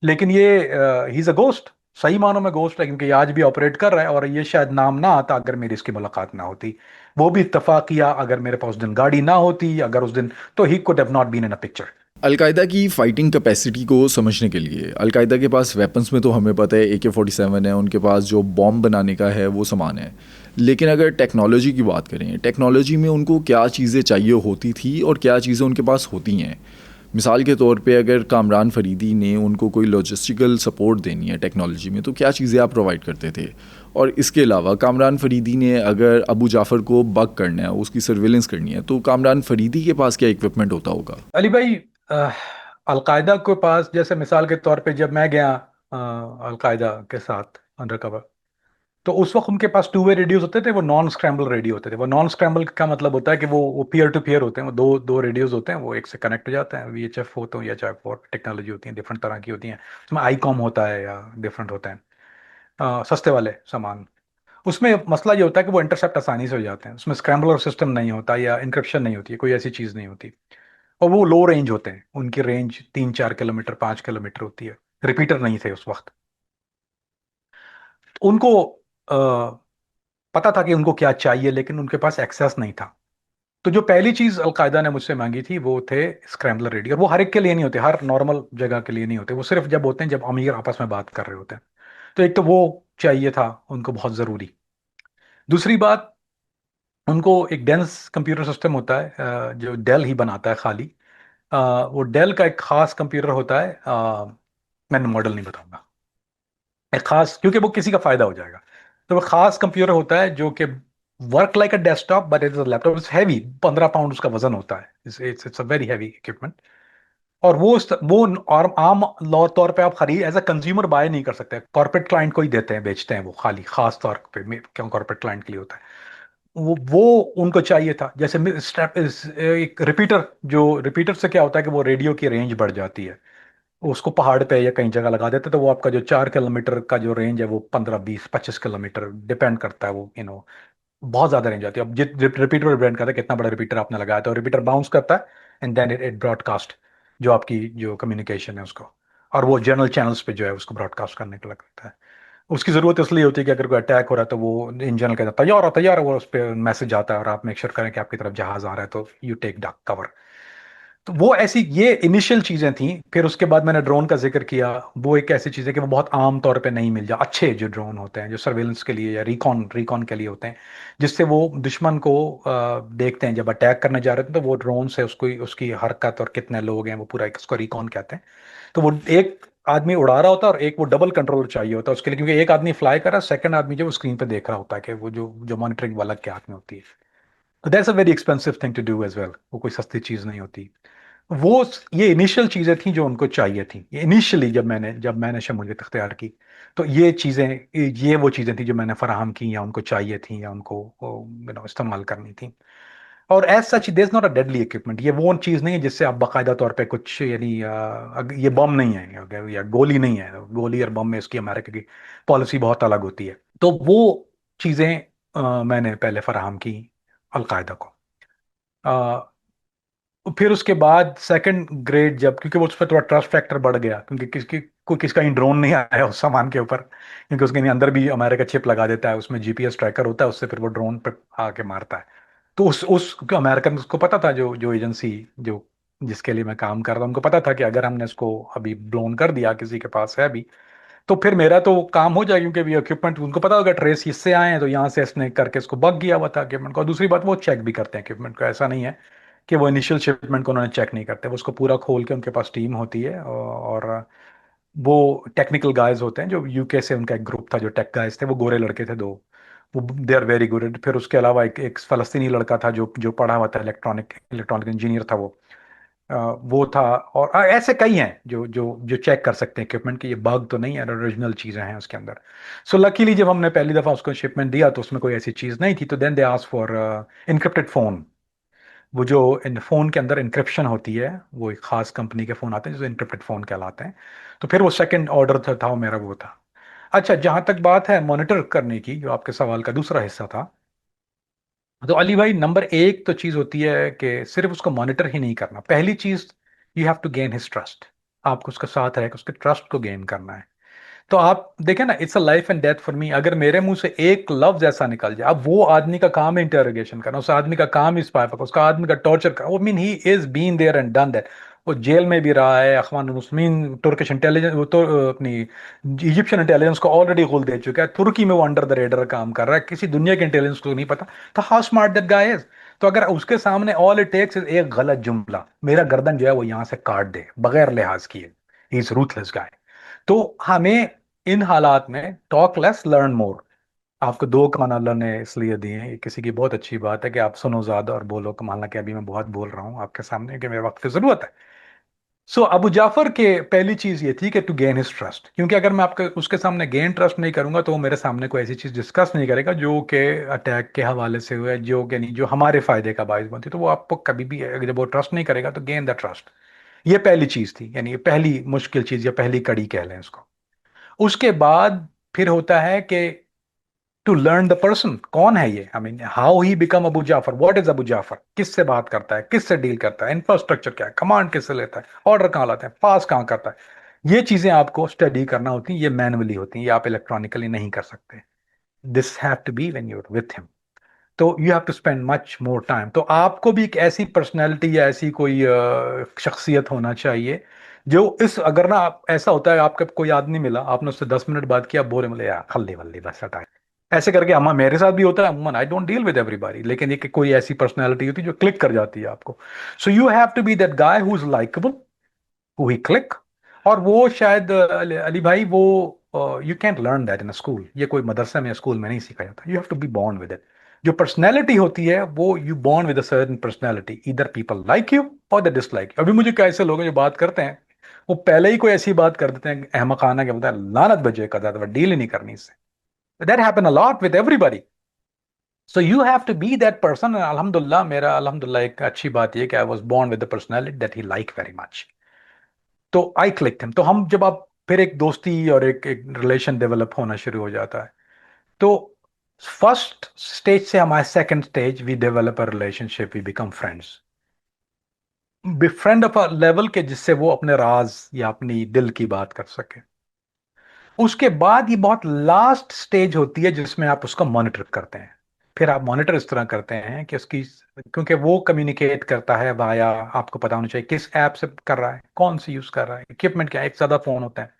लेकिन ये ही इज अ गोस्ट, सही मानों में गोस्ट है, क्योंकि ये आज भी ऑपरेट कर रहा है। और ये शायद नाम ना आता अगर मेरी इसकी मुलाकात ना होती। वो भी इत्तेफाक किया, अगर मेरे पास उस दिन गाड़ी ना होती, अगर उस दिन, तो he could have not been in a picture. Al Qaeda की फ़ाइटिंग कैपेसिटी को समझने के लिए, अलकायदा के पास वेपन्स में तो हमें पता है AK-47 है, उनके पास जो बॉम्ब बनाने का है वो सामान है। लेकिन अगर टेक्नोलॉजी की बात करें, टेक्नोलॉजी में उनको क्या चीज़ें चाहिए होती थी और क्या चीज़ें उनके पास होती हैं। मिसाल के तौर पे अगर कामरान फरीदी ने उनको कोई लॉजिस्टिकल सपोर्ट देनी है टेक्नोलॉजी में, तो क्या चीज़ें आप प्रोवाइड करते थे। और इसके अलावा कामरान फरीदी ने अगर अबू जाफ़र को बग करना है, उसकी सर्विलेंस करनी है, तो कामरान फरीदी के पास क्या इक्विपमेंट होता होगा। अली भाई, अलकायदा के पास, जैसे मिसाल के तौर पे जब मैं गया अलकायदा के साथ अंडर कवर, तो उस वक्त उनके पास 2 वे रेडियोस होते थे, वो नॉन स्क्रैम्बल रेडियो होते थे। वो नॉन स्क्रैम्बल का मतलब होता है कि वो पीयर टू पीयर होते हैं, वो दो दो रेडियोस होते हैं, वो एक से कनेक्ट हो जाते हैं। VHF होते हैं या चाहे फोर टेक्नोलॉजी होती है, डिफरेंट तरह की होती हैं। उसमें आईकॉम होता है या डिफरेंट होते हैं, सस्ते वाले सामान। उसमें मसला ये होता है कि वो इंटरसेप्ट आसानी से हो जाते हैं, उसमें स्क्रैम्बलर सिस्टम नहीं होता या इंक्रिप्शन नहीं होती है, कोई ऐसी चीज़ नहीं होती। और वो लो रेंज होते हैं, उनकी रेंज 3-4 किलोमीटर 5 किलोमीटर होती है। रिपीटर नहीं थे उस वक्त। तो उनको पता था कि उनको क्या चाहिए, लेकिन उनके पास एक्सेस नहीं था। तो जो पहली चीज अलकायदा ने मुझसे मांगी थी वो थे स्क्रैम्बलर रेडियो। और वो हर एक के लिए नहीं होते, हर नॉर्मल जगह के लिए नहीं होते, वो सिर्फ जब होते हैं जब अमीर आपस में बात कर रहे होते हैं। तो एक तो वो चाहिए था उनको, बहुत जरूरी। दूसरी बात, उनको एक डेंस कंप्यूटर सिस्टम होता है, जो डेल ही बनाता है खाली। वो डेल का एक खास कंप्यूटर होता है, मैंने मॉडल नहीं बताऊंगा, एक खास, क्योंकि वो किसी का फायदा हो जाएगा। तो वो खास कंप्यूटर होता है जो कि work like a desktop but it is a laptop, it's heavy, 15 pound उसका वजन होता है, it's a very heavy equipment. और वो और आम तौर पे आप खरीद एज अ कंज्यूमर बाय नहीं कर सकते, कॉर्पोरेट क्लाइंट को ही देते हैं, बेचते हैं वो खाली खास तौर पे, क्यों कॉर्पोरेट क्लाइंट के लिए होता है। वो उनको चाहिए था। जैसे एक रिपीटर, जो रिपीटर से क्या होता है कि वो रेडियो की रेंज बढ़ जाती है, उसको पहाड़ पे या कहीं जगह लगा देते, तो वो आपका जो 4 किलोमीटर का जो रेंज है वो 15-20-25 किलोमीटर डिपेंड करता है, वो बहुत ज्यादा रेंज आती है। अब जित रिपीटर पर डिपेंड करता है कितना बड़ा रिपीटर आपने लगाया, तो रिपीटर बाउंस करता है एंड देन इट ब्रॉडकास्ट जो आपकी जो कम्युनिकेशन है उसको, और वो जनरल चैनल्स पे जो है उसको ब्रॉडकास्ट करने के लिए लगता है। उसकी जरूरत इसलिए होती है कि अगर कोई अटैक हो रहा है तो वो इन जनरल कहता है तैयार हो तैयार हो, वो उस पर मैसेज आता है और आप मेक श्योर करें कि आपकी तरफ जहाज आ रहा है, तो यू टेक कवर। तो वो ऐसी ये इनिशियल चीजें थी। फिर उसके बाद मैंने ड्रोन का जिक्र किया। वो एक ऐसी चीज है कि वो बहुत आम तौर पे नहीं मिल जा, अच्छे जो ड्रोन होते हैं जो सर्वेलेंस के लिए या रिकॉन रिकॉन के लिए होते हैं, जिससे वो दुश्मन को देखते हैं जब अटैक करने जा रहे थे, तो वो ड्रोन से उसको उसकी हरकत और कितने लोग हैं वो पूरा उसको रिकॉन कहते हैं। तो वो एक आदमी उड़ा रहा होता है और एक वो डबल कंट्रोलर चाहिए होता है उसके लिए, क्योंकि एक आदमी फ्लाई कर रहा है, सेकंड आदमी जो स्क्रीन पे देख रहा होता है कि वो जो जो मॉनिटरिंग वाला के हाथ में होती है। तो that's a very expensive thing to do as well, वो कोई सस्ती चीज नहीं होती। वो ये इनिशियल चीजें थी जो उनको चाहिए थी। ये इनिशियली जब मैंने शमूलियत इख्तियार की, तो ये चीजें, ये वो चीजें थी जो मैंने फराहम की या उनको चाहिए थी या उनको इस्तेमाल करनी थी। और as such there is not a deadly equipment. ये वो चीज नहीं है जिससे आप बाकायदा तौर पे कुछ, यानी ये बम नहीं है या गोली नहीं है। गोली और बम में उसकी अमेरिका की पॉलिसी बहुत अलग होती है। तो वो चीजें मैंने पहले फराहम की अलकायदा को। फिर उसके बाद सेकंड ग्रेड जब, क्योंकि वो उस पर थोड़ा ट्रस्ट फैक्टर बढ़ गया, क्योंकि किसका ही ड्रोन नहीं आया उस सामान के ऊपर, क्योंकि उसके अंदर भी अमेरिका चिप लगा देता है, उसमें जीपीएस ट्रैकर होता है, उससे फिर वो ड्रोन पे आके मारता है। तो उस अमेरिकन को पता था, जो जो एजेंसी जो जिसके लिए मैं काम कर रहा था, उनको पता था कि अगर हमने इसको अभी ब्लोन कर दिया, किसी के पास है अभी, तो फिर मेरा तो काम हो जाएगा, क्योंकि अभी इक्विपमेंट उनको पता होगा ट्रेस इससे आए हैं, तो यहाँ से इसने करके इसको बग गया हुआ था इक्विपमेंट को। और दूसरी बात, वो चेक भी करते हैं इक्विपमेंट को, ऐसा नहीं है कि वो इनिशियल शिपमेंट को उन्होंने चेक नहीं करते, वो उसको पूरा खोल के, उनके पास टीम होती है और वो टेक्निकल गाइज होते हैं, जो यूके से उनका एक ग्रुप था, जो टेक गाइज थे, वो गोरे लड़के थे दो, वो दे आर वेरी गुड। फिर उसके अलावा एक फलस्तीनी लड़का था जो जो पढ़ा हुआ था, इलेक्ट्रॉनिक इलेक्ट्रॉनिक इंजीनियर था वो था। और ऐसे कई हैं जो जो जो चेक कर सकते हैं इक्विपमेंट की ये बग तो नहीं है, ओरिजिनल चीजें हैं उसके अंदर। सो लकीली जब हमने पहली दफा उसको शिपमेंट दिया तो उसमें कोई ऐसी चीज नहीं थी, तो then they ask for encrypted phone. वो जो इन फोन के अंदर इंक्रिप्शन होती है, वो एक खास कंपनी के फोन आते हैं जो इनक्रिप्टेड फोन कहलाते हैं। तो फिर वो सेकंड ऑर्डर था वो मेरा, वो था। अच्छा, जहां तक बात है मॉनिटर करने की, जो आपके सवाल का दूसरा हिस्सा था, तो अली भाई नंबर एक तो चीज होती है कि सिर्फ उसको मॉनिटर ही नहीं करना। पहली चीज, you have to gain his trust. आपको उसके साथ रह उसके ट्रस्ट को गेन करना है। तो आप देखें ना, it's a life and death for me. अगर मेरे मुंह से एक लफ्ज ऐसा निकल जाए, अब वो आदमी का काम है इंटरोगेशन करना, उस आदमी का काम इस पाइप, उसका आदमी का टॉर्चर करना, वो mean he is been there and done that. वो जेल में भी रहा है, अखवान मुस्लिमीन तुर्किश इंटेलिजेंस, वो तो अपनी इजिप्शियन इंटेलिजेंस को ऑलरेडी गुल दे चुका है, तुर्की में वो अंडर द रेडर काम कर रहा है, किसी दुनिया के इंटेलिजेंस को नहीं पता। तो how smart that guy is. तो अगर उसके सामने ऑल इट टेक्स इज एक गलत जुमला, मेरा गर्दन जो है वो यहां से काट दे बगैर लिहाज किए, ही इज रूथलेस गाय। तो हमें इन हालात में टॉक लेस लर्न मोर। आपको दो कान अल्लाह ने इसलिए दिए हैं, ये किसी की बहुत अच्छी बात है कि आप सुनो ज्यादा और बोलो कम। हालांकि अभी मैं बहुत बोल रहा हूँ आपके सामने कि मेरे वक्त की जरूरत है। सो अबू जाफर के पहली चीज ये थी कि टू गेन हिज ट्रस्ट, क्योंकि अगर मैं आपके उसके सामने गेन ट्रस्ट नहीं करूंगा तो वो मेरे सामने कोई ऐसी चीज डिस्कस नहीं करेगा जो कि अटैक के हवाले से हुआ, जो कि नहीं, जो हमारे फायदे का बायस बनती। तो वो आपको कभी भी, अगर जब वो ट्रस्ट नहीं करेगा तो गेन द ट्रस्ट। ये पहली चीज थी, यानी ये पहली मुश्किल चीज या पहली कड़ी कह लें इसको। उसके बाद फिर होता है कि टू लर्न द पर्सन, कौन है ये, I mean how he become Abu Jafar, what is Abu Jafar, किससे बात करता है, किससे डील करता है, इंफ्रास्ट्रक्चर क्या है, कमांड किससे लेता है, ऑर्डर कहाँ लाता है, पास कहाँ करता है। ये चीजें आपको स्टडी करना होती हैं, ये मैनुअली होती हैं, ये आप इलेक्ट्रॉनिकली नहीं कर सकते। This have to be when you are with him. तो you have to spend much more time. तो आपको भी एक ऐसी पर्सनैलिटी या ऐसी कोई शख्सियत होना चाहिए जो इस, अगर ना ऐसा होता है आपका कोई आदमी मिला, आपने उससे 10 मिनट बात किया, बोले मिले यार खल्ली वल्ली बस हटा, ऐसे करके हम, मेरे साथ भी होता है अमूमन, I don't deal with everybody, लेकिन ये कि कोई ऐसी पर्सनैलिटी होती है जो क्लिक कर जाती है आपको। So you have to be that guy who is likeable, who he click. और वो शायद अली भाई वो you can't learn that in school, ये कोई मदरसा में या स्कूल में नहीं सीखा जाता, you have to be born with it. जो पर्सनैलिटी होती है वो, you born with a certain personality, इधर पीपल लाइक यू और दे डिसलाइक यू। अभी मुझे कैसे लोग हैं जो बात करते हैं, वो पहले ही कोई ऐसी बात कर देते हैं अहमकाना के, बोलते हैं लानत बजे का, ज्यादा डील ही नहीं करनी इससे। That happen a lot with everybody. So you have to be that person. अल्हम्दुलिल्लाह, मेरा अल्हम्दुलिल्लाह एक अच्छी बात यह कि I was born with the personality that he like very much. तो आई क्लिक हिम। तो हम जब आप फिर एक दोस्ती और एक रिलेशन डेवलप होना शुरू हो जाता है, तो फर्स्ट स्टेज से हमारे second stage, we develop a relationship, we become friends. Friend of a level के जिससे वो अपने राज या अपनी दिल की बात कर सके। उसके बाद ये बहुत लास्ट स्टेज होती है जिसमें आप उसको मॉनिटर करते हैं। फिर आप मॉनिटर इस तरह करते हैं कि उसकी, क्योंकि वो कम्युनिकेट करता है वाया, आपको पता होना चाहिए किस ऐप से कर रहा है, कौन सी यूज कर रहा है, इक्विपमेंट क्या है। एक सादा फोन होता है,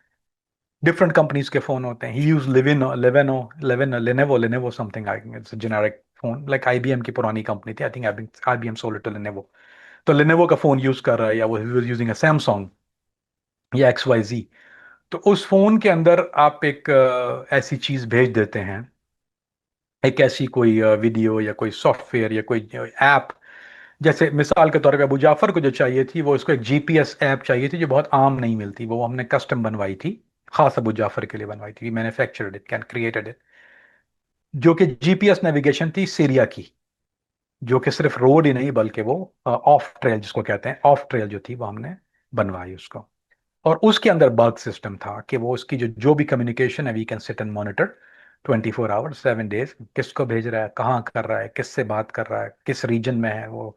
डिफरेंट कंपनीज के फोन होते हैं। He use Lenovo Lenovo Lenovo Lenovo Lenovo something, I think it's generic phone, like IBM की पुरानी कंपनी थी, I think IBM sold to Lenovo. तो लेनेवो का फोन यूज कर रहा है, या वो यूजिंग अ सैमसंग या एक्स वाई जी। तो उस फोन के अंदर आप एक ऐसी चीज भेज देते हैं, एक ऐसी कोई वीडियो या कोई सॉफ्टवेयर या कोई ऐप। जैसे मिसाल के तौर पे अबू जाफर को जो चाहिए थी, वो इसको एक जीपीएस ऐप चाहिए थी जो बहुत आम नहीं मिलती, वो हमने कस्टम बनवाई थी, खास अबू जाफर के लिए बनवाई थी, manufactured it, can created it. जो कि जीपीएस नेविगेशन थी सीरिया की, जो कि सिर्फ रोड ही नहीं बल्कि वो ऑफ ट्रेल जिसको कहते हैं, ऑफ ट्रेल जो थी वो हमने बनवाई उसको। और उसके अंदर बग सिस्टम था कि वो उसकी जो भी कम्युनिकेशन है, we can sit and monitor 24 hours 7 days, किसको भेज रहा है, कहाँ कर रहा है, किससे बात कर रहा है, किस रीजन में है वो।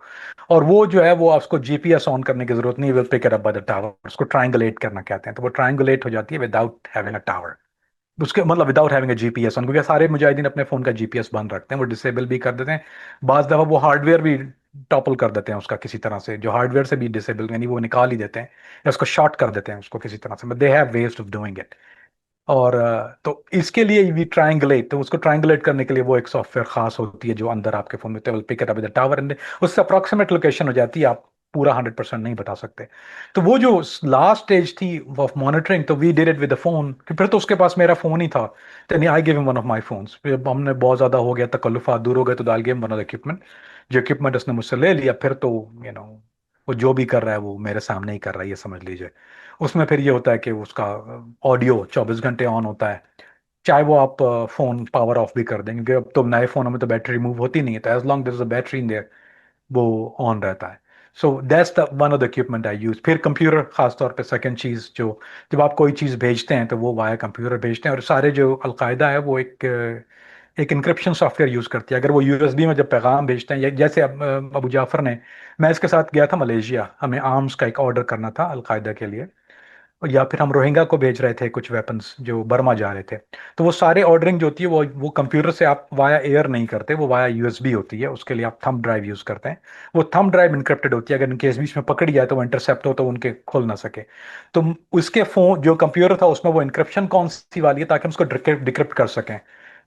और वो जो है वो उसको जीपीएस ऑन करने की जरूरत नहीं, will pick it up by the tower, उसको ट्रायंगुलेट करना कहते हैं। तो वो ट्रायंगुलेट हो जाती है विदाउट हैविंग अ टावर, उसके मतलब without having a GPS on, क्योंकि सारे मुजाहिदीन अपने फोन का जीपीएस बंद रखते हैं, वो डिसेबल भी कर देते हैं। बाज दफा वो हार्डवेयर भी टॉपल कर देते हैं उसका किसी तरह से, जो हार्डवेयर से भी डिसेबल, यानी वो निकाल ही देते हैं या उसको शॉर्ट कर देते हैं उसको किसी तरह से, but they have ways of doing it. और तो इसके लिए वी ट्रायंगुलेट, तो उसको ट्रायंगुलेट करने के लिए वो एक सॉफ्टवेयर खास होती है जो अंदर आपके फोन में, table pick it up with the tower and उससे अप्रोक्सीमेट लोकेशन हो जाती है, आप पूरा 100% नहीं बता सकते। तो वो जो लास्ट स्टेज थी ऑफ मॉनिटरिंग, तो we did it with the phone, फिर तो उसके पास मेरा फोन ही था। तो I give him one of my phones, फिर हमने बहुत ज्यादा हो गया, तकल्लुफात दूर हो गए, तो I give him one of the equipment. जो इक्विपमेंट उसने मुझसे ले लिया, फिर तो यू नो वो जो भी कर रहा है वो मेरे सामने ही कर रहा है, ये समझ लीजिए। उसमें फिर ये होता है कि उसका ऑडियो 24 घंटे ऑन होता है, चाहे वो आप फोन पावर ऑफ भी कर देंगे, क्योंकि अब तो नए फोनों में तो बैटरी रिमूव होती नहीं है, तो as long there is a battery in there वो ऑन रहता है। So that's the one of the equipment I use. फिर कंप्यूटर खास तौर पे सेकंड चीज, जो जब आप कोई चीज भेजते हैं तो वो वाया कंप्यूटर भेजते हैं, और सारे जो अलकायदा है वो एक इंक्रिप्शन सॉफ्टवेयर यूज करती है। अगर वो यूएसबी में जब पैगाम भेजते हैं, जैसे अब अबू जाफर ने, मैं इसके साथ गया था मलेशिया, हमें आर्म्स का एक ऑर्डर करना था अलकायदा के लिए, या फिर हम रोहिंग्या को भेज रहे थे कुछ वेपन्स जो बर्मा जा रहे थे। तो वो सारे ऑर्डरिंग जो होती है वो कंप्यूटर से आप वाया एयर नहीं करते, वो वाया यूएसबी होती है, उसके लिए आप थंब ड्राइव यूज करते हैं। वो थंब ड्राइव इनक्रिप्टेड होती है, अगर इनके बीच में पकड़ जाए तो वो इंटरसेप्ट हो, तो उनके खुल ना सके। तो उसके फोन जो कंप्यूटर था उसमें वो इंक्रिप्शन कौन सी वाली है, ताकि हम उसको डिक्रिप्ट कर सकें।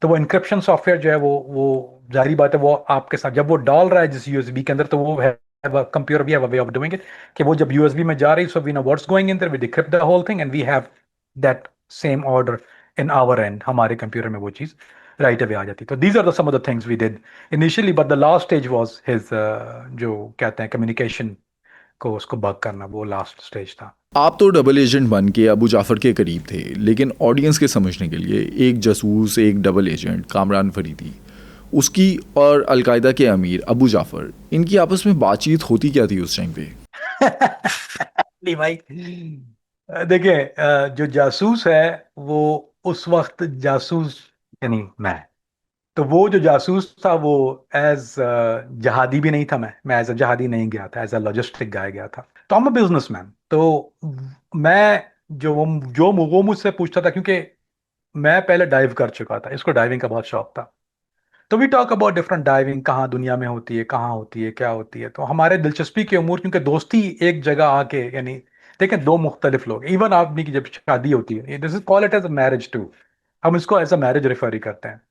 तो वो इंक्रिप्शन सॉफ्टवेयर जो है वो जाहिर बात है वो आपके साथ जब वो डाल रहा है जिस यूएसबी के अंदर, तो वो है कंप्यूटर भी have a way of doing it, कि वो जब यूएसबी में जा रही, so we know what's going in there, we decrypt the whole thing and we have that same order in our end, हमारे कंप्यूटर में वो चीज राइट अवे आ जाती। तो these are the some of the things we did initially, but the last stage was his, जो कहते हैं कम्युनिकेशन को उसको बग करना, वो लास्ट स्टेज था। आप तो डबल एजेंट बन के अबू जाफ़र के करीब थे, लेकिन ऑडियंस के समझने के लिए एक जासूस, एक डबल एजेंट कामरान फरीदी, उसकी और अलकायदा के अमीर अबू जाफ़र, इनकी आपस में बातचीत होती क्या थी उस टाइम पे? नहीं भाई, देखिए, जो जासूस है वो उस वक्त जासूस, यानी मैं, तो वो जो जासूस था वो एज जहादी भी नहीं था, मैं एज अ जहादी नहीं गया था, एज अ लॉजिस्टिक गाय गया था। तो हम बिजनेसमैन, तो मैं जो वो मुझसे पूछता था, क्योंकि मैं पहले डाइव कर चुका था, इसको डाइविंग का बहुत शौक था। तो we talk about different diving, कहाँ दुनिया में होती है, कहाँ होती है, क्या होती है, तो हमारे दिलचस्पी के उमूर, क्योंकि दोस्ती एक जगह आके, यानी देखें दो मुख्तलिफ लोग, इवन आदमी की जब शादी होती है, this is call it as a marriage too, हम इसको एज अ मैरिज रेफर ही करते हैं।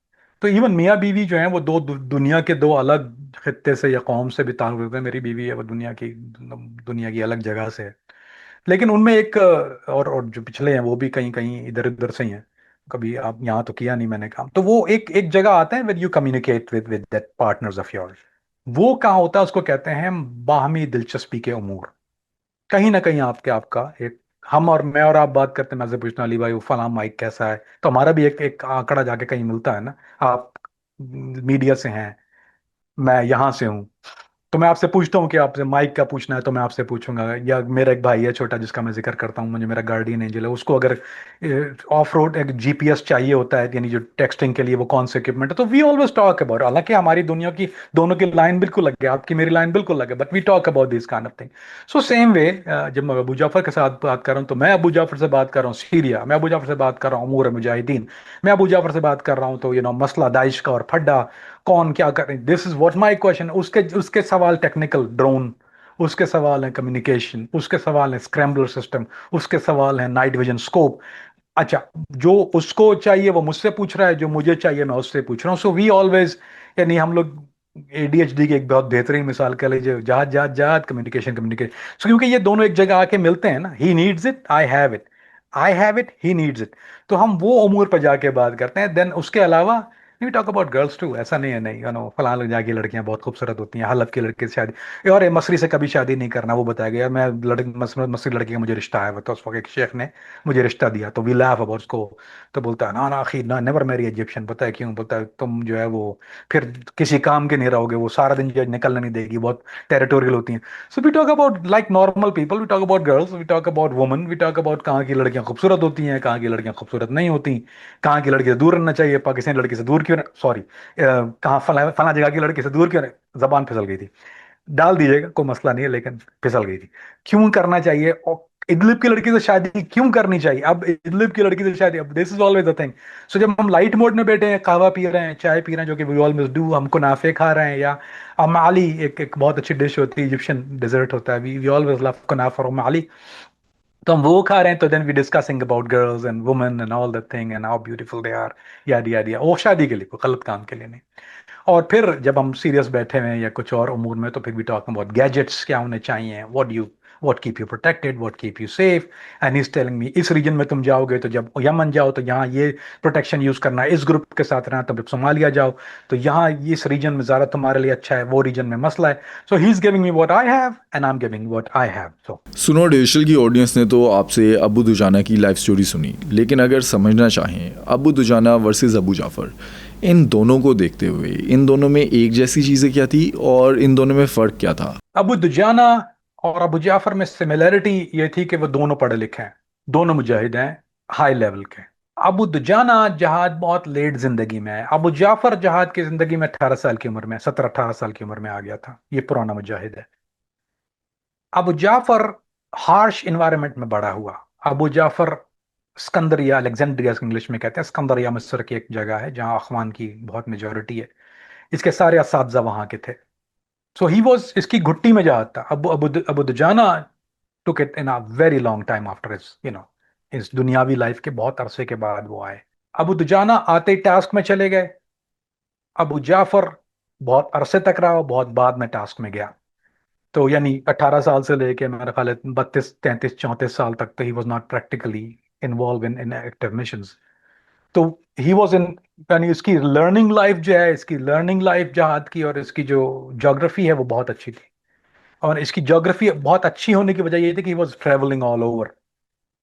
तो इवन मियाँ बीवी जो हैं वो दुनिया के दो अलग खत्ते से या कौम से भी ताल्लुक रखते हैं। मेरी बीवी है वो दुनिया की अलग जगह से है, लेकिन उनमें एक और जो पिछले हैं वो भी कहीं कहीं इधर उधर से ही हैं, कभी आप यहाँ तो किया नहीं मैंने काम। तो वो एक एक जगह आते हैं, with you communicate with that partners of yours, वो कहाँ होता है उसको कहते हैं बाहमी दिलचस्पी के उमूर। कहीं ना कहीं आपके आपका एक, हम और मैं और आप बात करते हैं, मैं से पूछना अली भाई वो फलां माइक कैसा है, तो हमारा भी एक एक आंकड़ा जाके कहीं मिलता है ना। आप मीडिया से हैं, मैं यहाँ से हूँ, तो मैं आपसे पूछता हूँ कि आपसे माइक का पूछना है तो मैं आपसे पूछूंगा, या मेरा एक भाई है छोटा जिसका मैं जिक्र करता हूँ, मुझे मेरा गार्डियन एंजल है, उसको अगर ऑफ रोड एक जीपीएस चाहिए होता है, यानी जो टेक्सटिंग के लिए वो कौन से इक्विपमेंट है, तो वी ऑलवेज टॉक अबाउट, हालांकि हमारी दुनिया की दोनों की लाइन बिल्कुल लगे, आपकी मेरी लाइन बिल्कुल लगे, but we talk about this kind of thing. So same way, जब मैं अबू जाफर के साथ बात कर रहा हूँ, तो मैं अबू जाफर से बात कर रहा हूँ सीरिया, मैं अबू जाफर से बात कर रहा हूँ अमूर मुजाहिदीन, मैं अबू जाफर से बात कर रहा हूँ तो मसला दाइश का और फड्डा, कौन क्या कर, this is what my question. उसके उसके सवाल टेक्निकल, ड्रोन, उसके सवाल है कम्युनिकेशन, उसके सवाल है स्क्रैम्बलर सिस्टम, उसके सवाल है नाइट विजन स्कोप। अच्छा, जो उसको चाहिए वो मुझसे पूछ रहा है, जो मुझे चाहिए मैं उससे पूछ रहा हूँ। सो वी ऑलवेज, यानी हम लोग एडीएचडी की एक बहुत बेहतरीन मिसाल कह लीजिए, जहाज जहाज जहाज, कम्युनिकेशन कम्युनिकेशन। सो क्योंकि ये दोनों एक जगह आके मिलते हैं ना, he needs it, I have it, I have it, he needs it. तो हम वो उमूर पर जाके बात करते हैं। देन उसके अलावा we talk about girls too. ऐसा नहीं है, नहीं यू नो फलां लोग जाके लड़कियां बहुत खूबसूरत होती हैं, हलफ की लड़के से शादी, और ये मसरी से कभी शादी नहीं करना, वो बताया गया। मैं मसरी लड़की का मुझे रिश्ता आया हुआ था, उस वक्त एक शेख ने मुझे रिश्ता दिया, तो वी लाफ अबाउट उसको। तो बोलता है ना ना आखिर ना, नेवर मैरी इजिप्शियन। पता है क्यों? बोलता है तुम जो है वो फिर किसी काम के नहीं रहोगे, वो सारा दिन जो है निकलने नहीं देगी, बहुत टेरिटोरियल होती हैं। So we talk about like normal people, we talk about girls, we talk about women, we talk about कहाँ की लड़कियां खूबसूरत होती हैं, कहाँ की लड़कियां खूबसूरत नहीं होती, कहाँ की लड़की से दूर रहना चाहिए, पाकिस्तानी लड़की से दूर क्यों, सॉरी, कहाँ फला फला जगह की लड़की से दूर क्यों जबान फिसल गई थी, डाल दीजिएगा कोई मसला नहीं है, लेकिन फिसल गई थी। क्यों करना चाहिए, और इदलिब की लड़की से शादी क्यों करनी चाहिए? अब इदलिब की लड़की से शादी, अब this is always the thing. So जब हम लाइट मोड में बैठे हैं, कहवा पी रहे हैं, चाय पी रहे हैं, जो कि वी ऑलवेज डू, हम कुनाफे खा रहे हैं, या अमाली, एक बहुत अच्छी डिश होती है, इजिप्शियन डेजर्ट होता है, वी ऑलवेज लव कुनाफा और अमाली। तो हम वो खा रहे हैं, तो then we discussing about girls and women and all that thing and how beautiful they are, याद याद, वो शादी के लिए, कोई गलत काम के लिए नहीं। और फिर जब हम सीरियस बैठे हुए हैं या कुछ और उमूर में, तो फिर भी टॉक अबाउट गैजेट्स क्या होने चाहिए, what keep you protected, what keep you safe. And is telling me, इस रीजन में तुम जाओगे तो जब यमन जाओ तो यहाँ ये प्रोटेक्शन यूज करना है, इस ग्रुप के साथ रहना, तब जब सोमालिया जाओ तो यहाँ इस रीजन में ज़्यादा तुम्हारे लिए अच्छा है, वो रीजन में मसला है। So he is giving me what I have and I am giving what I have. So सुनो, डिजिटल की ऑडियंस ने तो आपसे अबू दुजाना की लाइफ स्टोरी सुनी, लेकिन अगर समझना चाहें अबू दुजाना वर्सेस अबू जाफ़र, इन दोनों को देखते हुए इन दोनों में एक जैसी चीज़ें क्या थी और इन दोनों में फ़र्क क्या था? अबू दुजाना और अबू जाफर में सिमिलरिटी ये थी कि वो दोनों पढ़े लिखे हैं, दोनों मुजाहिद हैं, हाई लेवल के। अबू दुजाना जहाद बहुत लेट जिंदगी में है, अबू जाफर जहाद की जिंदगी में 18 साल की उम्र में, 17-18 साल की उम्र में आ गया था, ये पुराना मुजाहिद है। अबू जाफर हार्श इन्वायरमेंट में बड़ा हुआ। अबू जाफर सिकंदरिया, अलेक्जेंड्रिया इंग्लिश में कहते हैं, सिकंदरिया मिस्र की एक जगह है जहाँ अखवान की बहुत मेजोरिटी है, इसके सारे असातिज़ा वहाँ के थे। सो ही वॉज, इसकी घुट्टी में जहाज था। Abu Dujana took it in a very long time after his, इस दुनियावी लाइफ के बहुत अरसे के बाद वो आए। अबू दुजाना आते ही टास्क में चले गए। अबू जाफर बहुत अरसे तक रहा और बहुत बाद में टास्क में गया। तो यानी 18 साल से लेके मेरा ख्याल है 32, 33, 34 साल तक तो ही was not practically involve in active missions. तो ही वॉज इन, यानी इसकी लर्निंग लाइफ जो है, इसकी लर्निंग लाइफ जहाद की, और इसकी जो जोग्राफी है वो बहुत अच्छी थी। और इसकी ज्योग्राफी बहुत अच्छी होने की वजह ये थी कि he was travelling all over.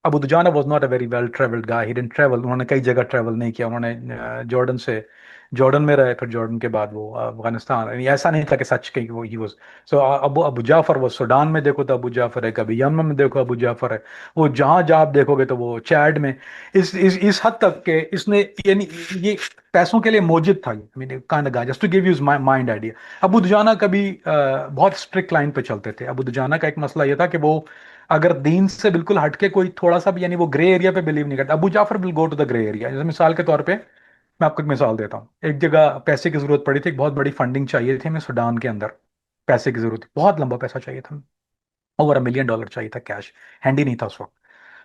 Abu Dujana was not a very well travelled guy, he didn't travel, उन्होंने कई जगह ट्रेवल नहीं किया। उन्होंने जॉर्डन से, जॉर्डन में रहे, फिर जॉर्डन के बाद वो अफगानिस्तान, यानी ऐसा नहीं था कि सच कहीं वो ही वॉज। सो अबू अबू जाफर वो सूडान में देखो तो अबू जाफर है, कभी यमन में देखो अबू जाफर है, वो जहाँ जहाँ आप देखोगे तो वो चैड में। इस हद तक के इसने, यानी ये पैसों के लिए मोजिद था। I mean kind guy, just to give you mind idea. Abu Dujana कभी बहुत स्ट्रिक्ट लाइन पे चलते थे। अबू दुजाना का एक मसला ये था कि वो अगर दीन से बिल्कुल हटके कोई थोड़ा सा भी, यानी वो ग्रे एरिया पे बिलीव नहीं करता। Abu Jafar will go to the grey area. जैसे मिसाल के तौर पे मैं आपको एक मिसाल देता हूँ, एक जगह पैसे की जरूरत पड़ी थी, एक बहुत बड़ी फंडिंग चाहिए थी, मैं सूडान के अंदर पैसे की जरूरत थी, बहुत लंबा पैसा चाहिए था, ओवर $1 मिलियन चाहिए था कैश, हैंडी नहीं था उस वक्त।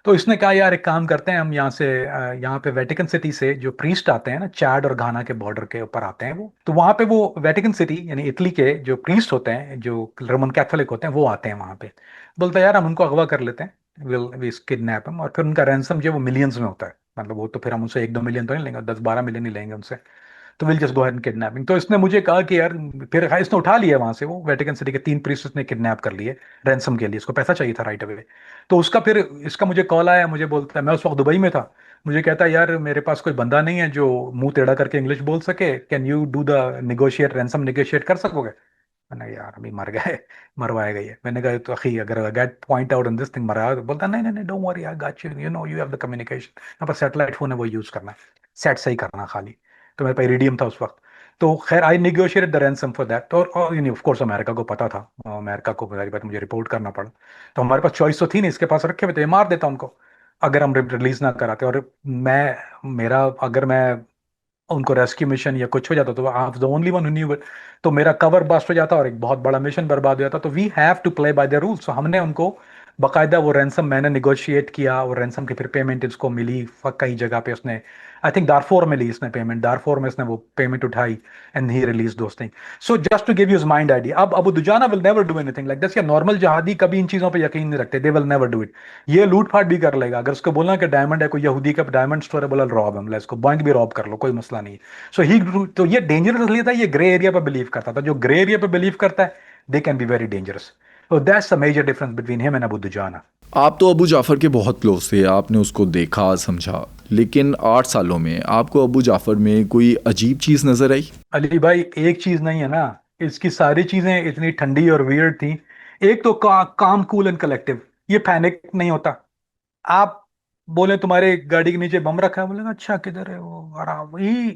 तो इसने कहा यार एक काम करते हैं, हम यहाँ से यहाँ पे वेटिकन सिटी से जो प्रीस्ट आते हैं ना, चैड और घाना के बॉर्डर के ऊपर आते हैं वो, तो वहाँ पे वो वेटिकन सिटी यानी इटली के जो प्रीस्ट होते हैं, जो रोमन कैथोलिक होते हैं, वो आते हैं वहाँ पे। बोलता है यार हम उनको अगवा कर लेते हैं, विल वी किडनैप हम, और फिर उनका रैंसम जो है वो मिलियंस में होता है, मतलब वो तो फिर हम उनसे 1-2 मिलियन तो नहीं लेंगे, 10-12 मिलियन ही लेंगे उनसे। तो will just go ahead and kidnapping. तो इसने मुझे कहा कि यार, फिर हाँ, इसने उठा लिया वहां से, वो वेटिकन सिटी के 3 प्रीस्ट इसने किडनैप कर लिए रैंसम के लिए, इसको पैसा चाहिए था राइट अवे। तो उसका फिर इसका मुझे कॉल आया, मुझे बोलता है, मैं उस वक्त दुबई में था, मुझे कहता है यार मेरे पास कोई बंदा नहीं है जो मुंह टेढ़ा करके इंग्लिश बोल सके, can you do the negotiate, ransom negotiate कर सकोगे? मैंने कहा यार अभी मर गए, मरवाएगा ये। मैंने कहा तो अखी अगर get point out in this thing मरा, तो बोलता नहीं नहीं नहीं don't worry I got you, you know you have the communication. यहाँ पर सैटेलाइट फोन है वो यूज करना है, सेट सही करना खाली। तो मेरे पास इरिडियम था उस वक्त। तो खैर I negotiated the ransom for that. और ऑफ कोर्स अमेरिका को पता था, अमेरिका को मेरी बात मुझे रिपोर्ट करना पड़ा। तो हमारे पास चॉइस तो थी नहीं, इसके पास रखे हुए थे, मार देता उनको अगर हम रिलीज ना कराते। और मैं, मेरा अगर मैं उनको रेस्क्यू मिशन या कुछ हो जाता तो आप the only one who knew, तो मेरा कवर बस्ट हो जाता और एक बहुत बड़ा मिशन बर्बाद हो जाता। तो we have to play by the rules. तो हमने उनको बकायदा वो रैंसम मैंने निगोशिएट किया, और रैंसम की फिर पेमेंट इसको मिली कई जगह पे उसने, आई थिंक दारफोर में ली इसने पेमेंट, दारफोर में इसने वो पेमेंट उठाई, and he release those thing. So just to give you mind idea, अब Abu Dujana will never do anything like this. या नॉर्मल जहादी कभी इन चीजों पे यकीन नहीं रखते, they will never do it. ये लूट फाट भी कर लेगा, अगर उसको बोलना कि डायमंड है, कोई यहूदी का डायमंड स्टोर है, बोला रॉब हम, इसको बैंक भी रॉब कर लो, कोई मसला नहीं है। सो ही, तो ये डेंजरस इसलिए था, ये ग्रे एरिया पे बिलीव करता था। जो ग्रे एरिया पे बिलीव करता है, they can be very dangerous. So that's the major difference between him and Abu Dujana. आप तो अबू जाफ़र के बहुत क्लोज थे, आपने उसको देखा समझा, लेकिन 8 सालों में आपको अबू जाफ़र में कोई अजीब चीज़ नज़र आई? अली भाई, एक चीज नहीं है ना, इसकी सारी चीजें इतनी ठंडी और वियर्ड थी। एक तो काम, कूल एंड कलेक्टिव, ये पैनिक नहीं होता। आप बोले तुम्हारे गाड़ी के नीचे बम रखा है, बोलेगा अच्छा किधर है वो, आराम ही।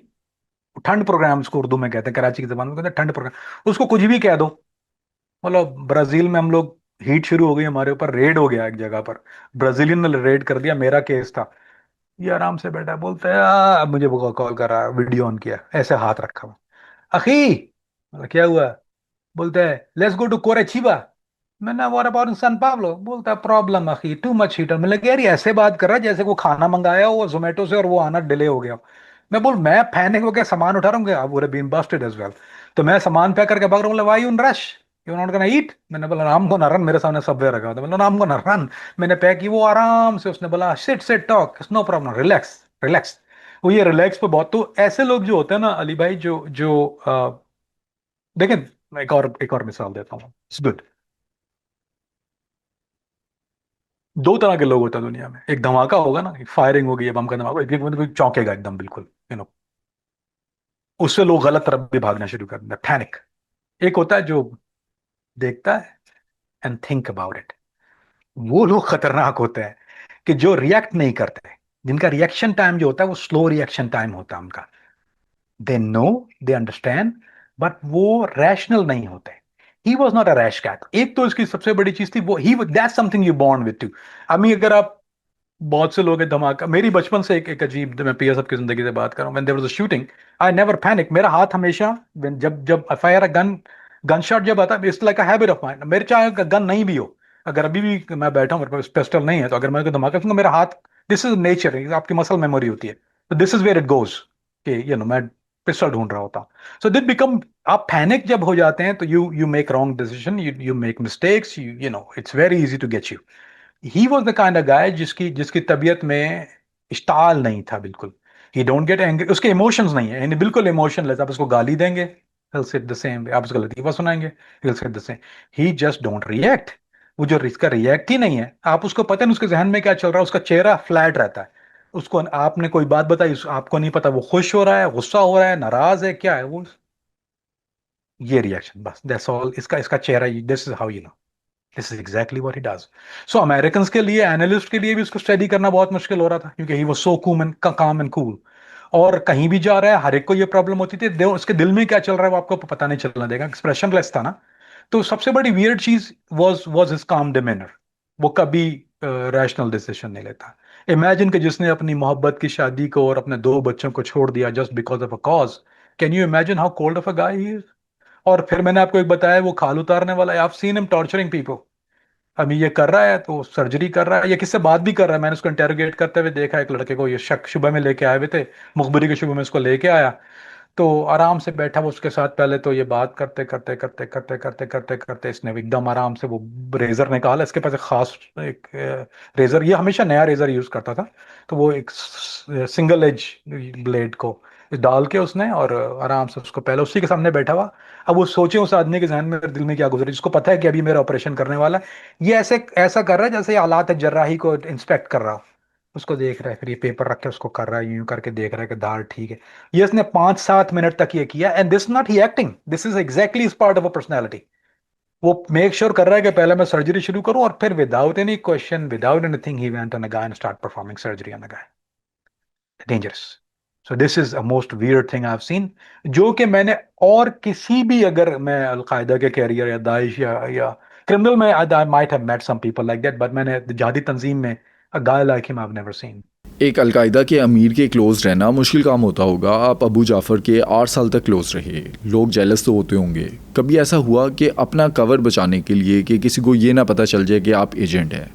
ठंड प्रोग्राम उसको उर्दू में कहते हैं, कराची की जबान में कहते हैं ठंड प्रोग्राम। उसको कुछ भी कह दो। मतलब ब्राजील में हम लोग, हीट शुरू हो गई हमारे ऊपर, रेड हो गया एक जगह पर, ब्राजीलियन ने रेड कर दिया, मेरा केस था। ये आराम से बैठा है, बोलता है अब मुझे वो कॉल कर रहा है, वीडियो ऑन किया, ऐसे हाथ रखा हुआ, अखी बोला, क्या हुआ? बोलता है लेट्स गो टू कोरेचिबा। मैंने व्हाट अबाउट सन पाब्लो? बोलता है प्रॉब्लम अखी, टू मच हीटर। मैं लगे यार ये ऐसे बात कर रहा है जैसे वो खाना मंगाया हो जोमेटो से और वो आना डिले हो गया। मैं पैनिक हो गया, सामान उठा रहा हूँ, अब वो बीन बस्टेड एज वेल। तो मैं सामान पैक करके भाग रहा हूँ, बोला why you in rush, you not gonna ईट? मैंने बोला राम को ना रन, मेरे सामने सबवे रखा था, बोला राम को ना रन। मैंने पैक की, वो आराम से, उसने बोला sit sit talk, no problem, relax relax. वो ये रिलैक्स पे बहुत, तो ऐसे लोग जो होते हैं ना अली भाई, जो जो देखें, मैं एक और मिसाल देता हूँ, इट्स गुड। दो तरह के लोग होते हैं दुनिया में, एक धमाका होगा ना, फायरिंग होगी, बम का धमाका, एक एक कोई चौंकेगा एकदम बिल्कुल, उससे लोग गलत तरफ भी भागना शुरू कर देते हैं, पैनिक। एक होता है जो देखता है एंड थिंक अबाउट इट। वो लोग खतरनाक होते हैं कि जो रिएक्ट नहीं करते, जिनका रिएक्शन टाइम जो होता है वो स्लो रिएक्शन टाइम होता है उनका। They know, they understand, but वो रैशनल नहीं होते। He was not a rash cat. एक तो इसकी सबसे बड़ी चीज थी, वो he that's something you born with too. अभी अगर आप, बहुत से लोग हैं धमाका, मेरी बचपन से एक अजीब, मैं पीएस की जिंदगी से बात कर रहा हूँ, when there was a shooting, I never panic. मेरा हाथ हमेशा जब जब fire a gun, gun shot जब आता है, it's like a habit of mind. मेरे चाहे गन नहीं भी हो, अगर अभी भी मैं बैठा हूँ, मेरे पास पिस्टल नहीं है, तो अगर मैं कोई धमाका सुनूंगा, मेरा हाथ, दिस इज नेचर, आपकी मसल मेमोरी होती है, तो this is where it goes, कि मैं पिस्टल ढूंढ रहा होता हूँ। सो दिस बिकम, आप पैनिक जब हो जाते हैं तो you make wrong decision, you make mistakes, you know it's very easy to get you. He was the kind of guy जिसकी जिसकी तबीयत में स्टाल नहीं था बिल्कुल। ही डोंट गेट एंग्री, उसके इमोशंस नहीं है, यानी बिल्कुल इमोशनलेस। आप उसको गाली देंगे, he'll sit the same way, आप उसको लतीफा सुनाएंगे, he'll sit the same। he just don't react। वो जो इसका रिएक्ट ही नहीं है, आप उसको पता नहीं उसके जहन में क्या चल रहा है, उसका चेहरा फ्लैट रहता है। उसको आपने कोई बात बताई, आपको नहीं पता वो खुश हो रहा है, गुस्सा हो रहा है, नाराज है, क्या है वो, ये रिएक्शन बस, दैट्स ऑल। इसका इसका चेहरा, this is how you know, this is exactly what he does. So American के लिए, एनालिस्ट के लिए भी उसको स्टडी करना बहुत मुश्किल हो रहा था, क्योंकि he was so Kumbh and काम एंड कूल। और कहीं भी जा रहा है, हर एक को ये प्रॉब्लम होती थी, उसके दिल में क्या चल रहा है वो आपको पता नहीं चलना देगा, एक्सप्रेशनलेस था ना। तो सबसे बड़ी वियर्ड चीज वाज हिज काम डिमेनर। वो कभी रैशनल डिसीजन नहीं लेता। इमेजिन कि जिसने अपनी मोहब्बत की शादी को और अपने दो बच्चों को छोड़ दिया just because of a cause. Can you imagine how cold of a guy he is? और फिर मैंने आपको एक बताया, वो खाल उतारने वाला है, आप सीन हिम टॉर्चरिंग पीपल। अभी ये कर रहा है तो सर्जरी कर रहा है, ये किससे बात भी कर रहा है, मैंने उसको इंटेरोगेट करते हुए देखा, एक लड़के को ये शक शुबह में लेके आए हुए थे, मुखबरी के शुबह में उसको लेके आया। तो आराम से बैठा वो उसके साथ, पहले तो ये बात करते करते करते करते करते करते करते इसने एकदम आराम से वो रेजर निकाला, इसके पास एक खास एक रेजर, ये हमेशा नया रेजर यूज करता था, तो वो एक सिंगल एज ब्लेड को डाल के उसने, और आराम से उसको, पहले उसी के सामने बैठा हुआ। अब वो सोचे उस आदमी के जहन में, दिल में क्या गुजरे, जिसको पता है कि अभी मेरा ऑपरेशन करने वाला है, ये ऐसे ऐसा कर रहा है जैसे हालात है जर्राही को इंस्पेक्ट कर रहा हो। उसको देख रहा है, फिर ये पेपर रख के उसको कर रहा है, यूं करके देख रहा है कि दाल ठीक है। ये इसने 5-7 मिनट तक ये किया, and this not he acting, this is exactly is part of a personality. वो मेक श्योर कर रहा है कि पहले मैं सर्जरी शुरू करूं, और फिर without any question, without anything, he went on a guy and start performing surgery on a guy. Dangerous. So this is a most weird thing I have seen, जो कि मैंने, और किसी भी, अगर मैं अलकायदा के कैरियर या दाइश या क्रिमिनल में, I might have met some people like that, but मैंने जिहादी तंजीम में, a guy like him I have never seen. एक अलकायदा के अमीर के क्लोज रहना मुश्किल काम होता होगा। आप अबू जाफ़र के 8 साल तक क्लोज रहे, लोग जेलस तो होते होंगे। कभी ऐसा हुआ कि अपना कवर बचाने के लिए कि किसी को ये ना पता चल जाए कि आप एजेंट हैं,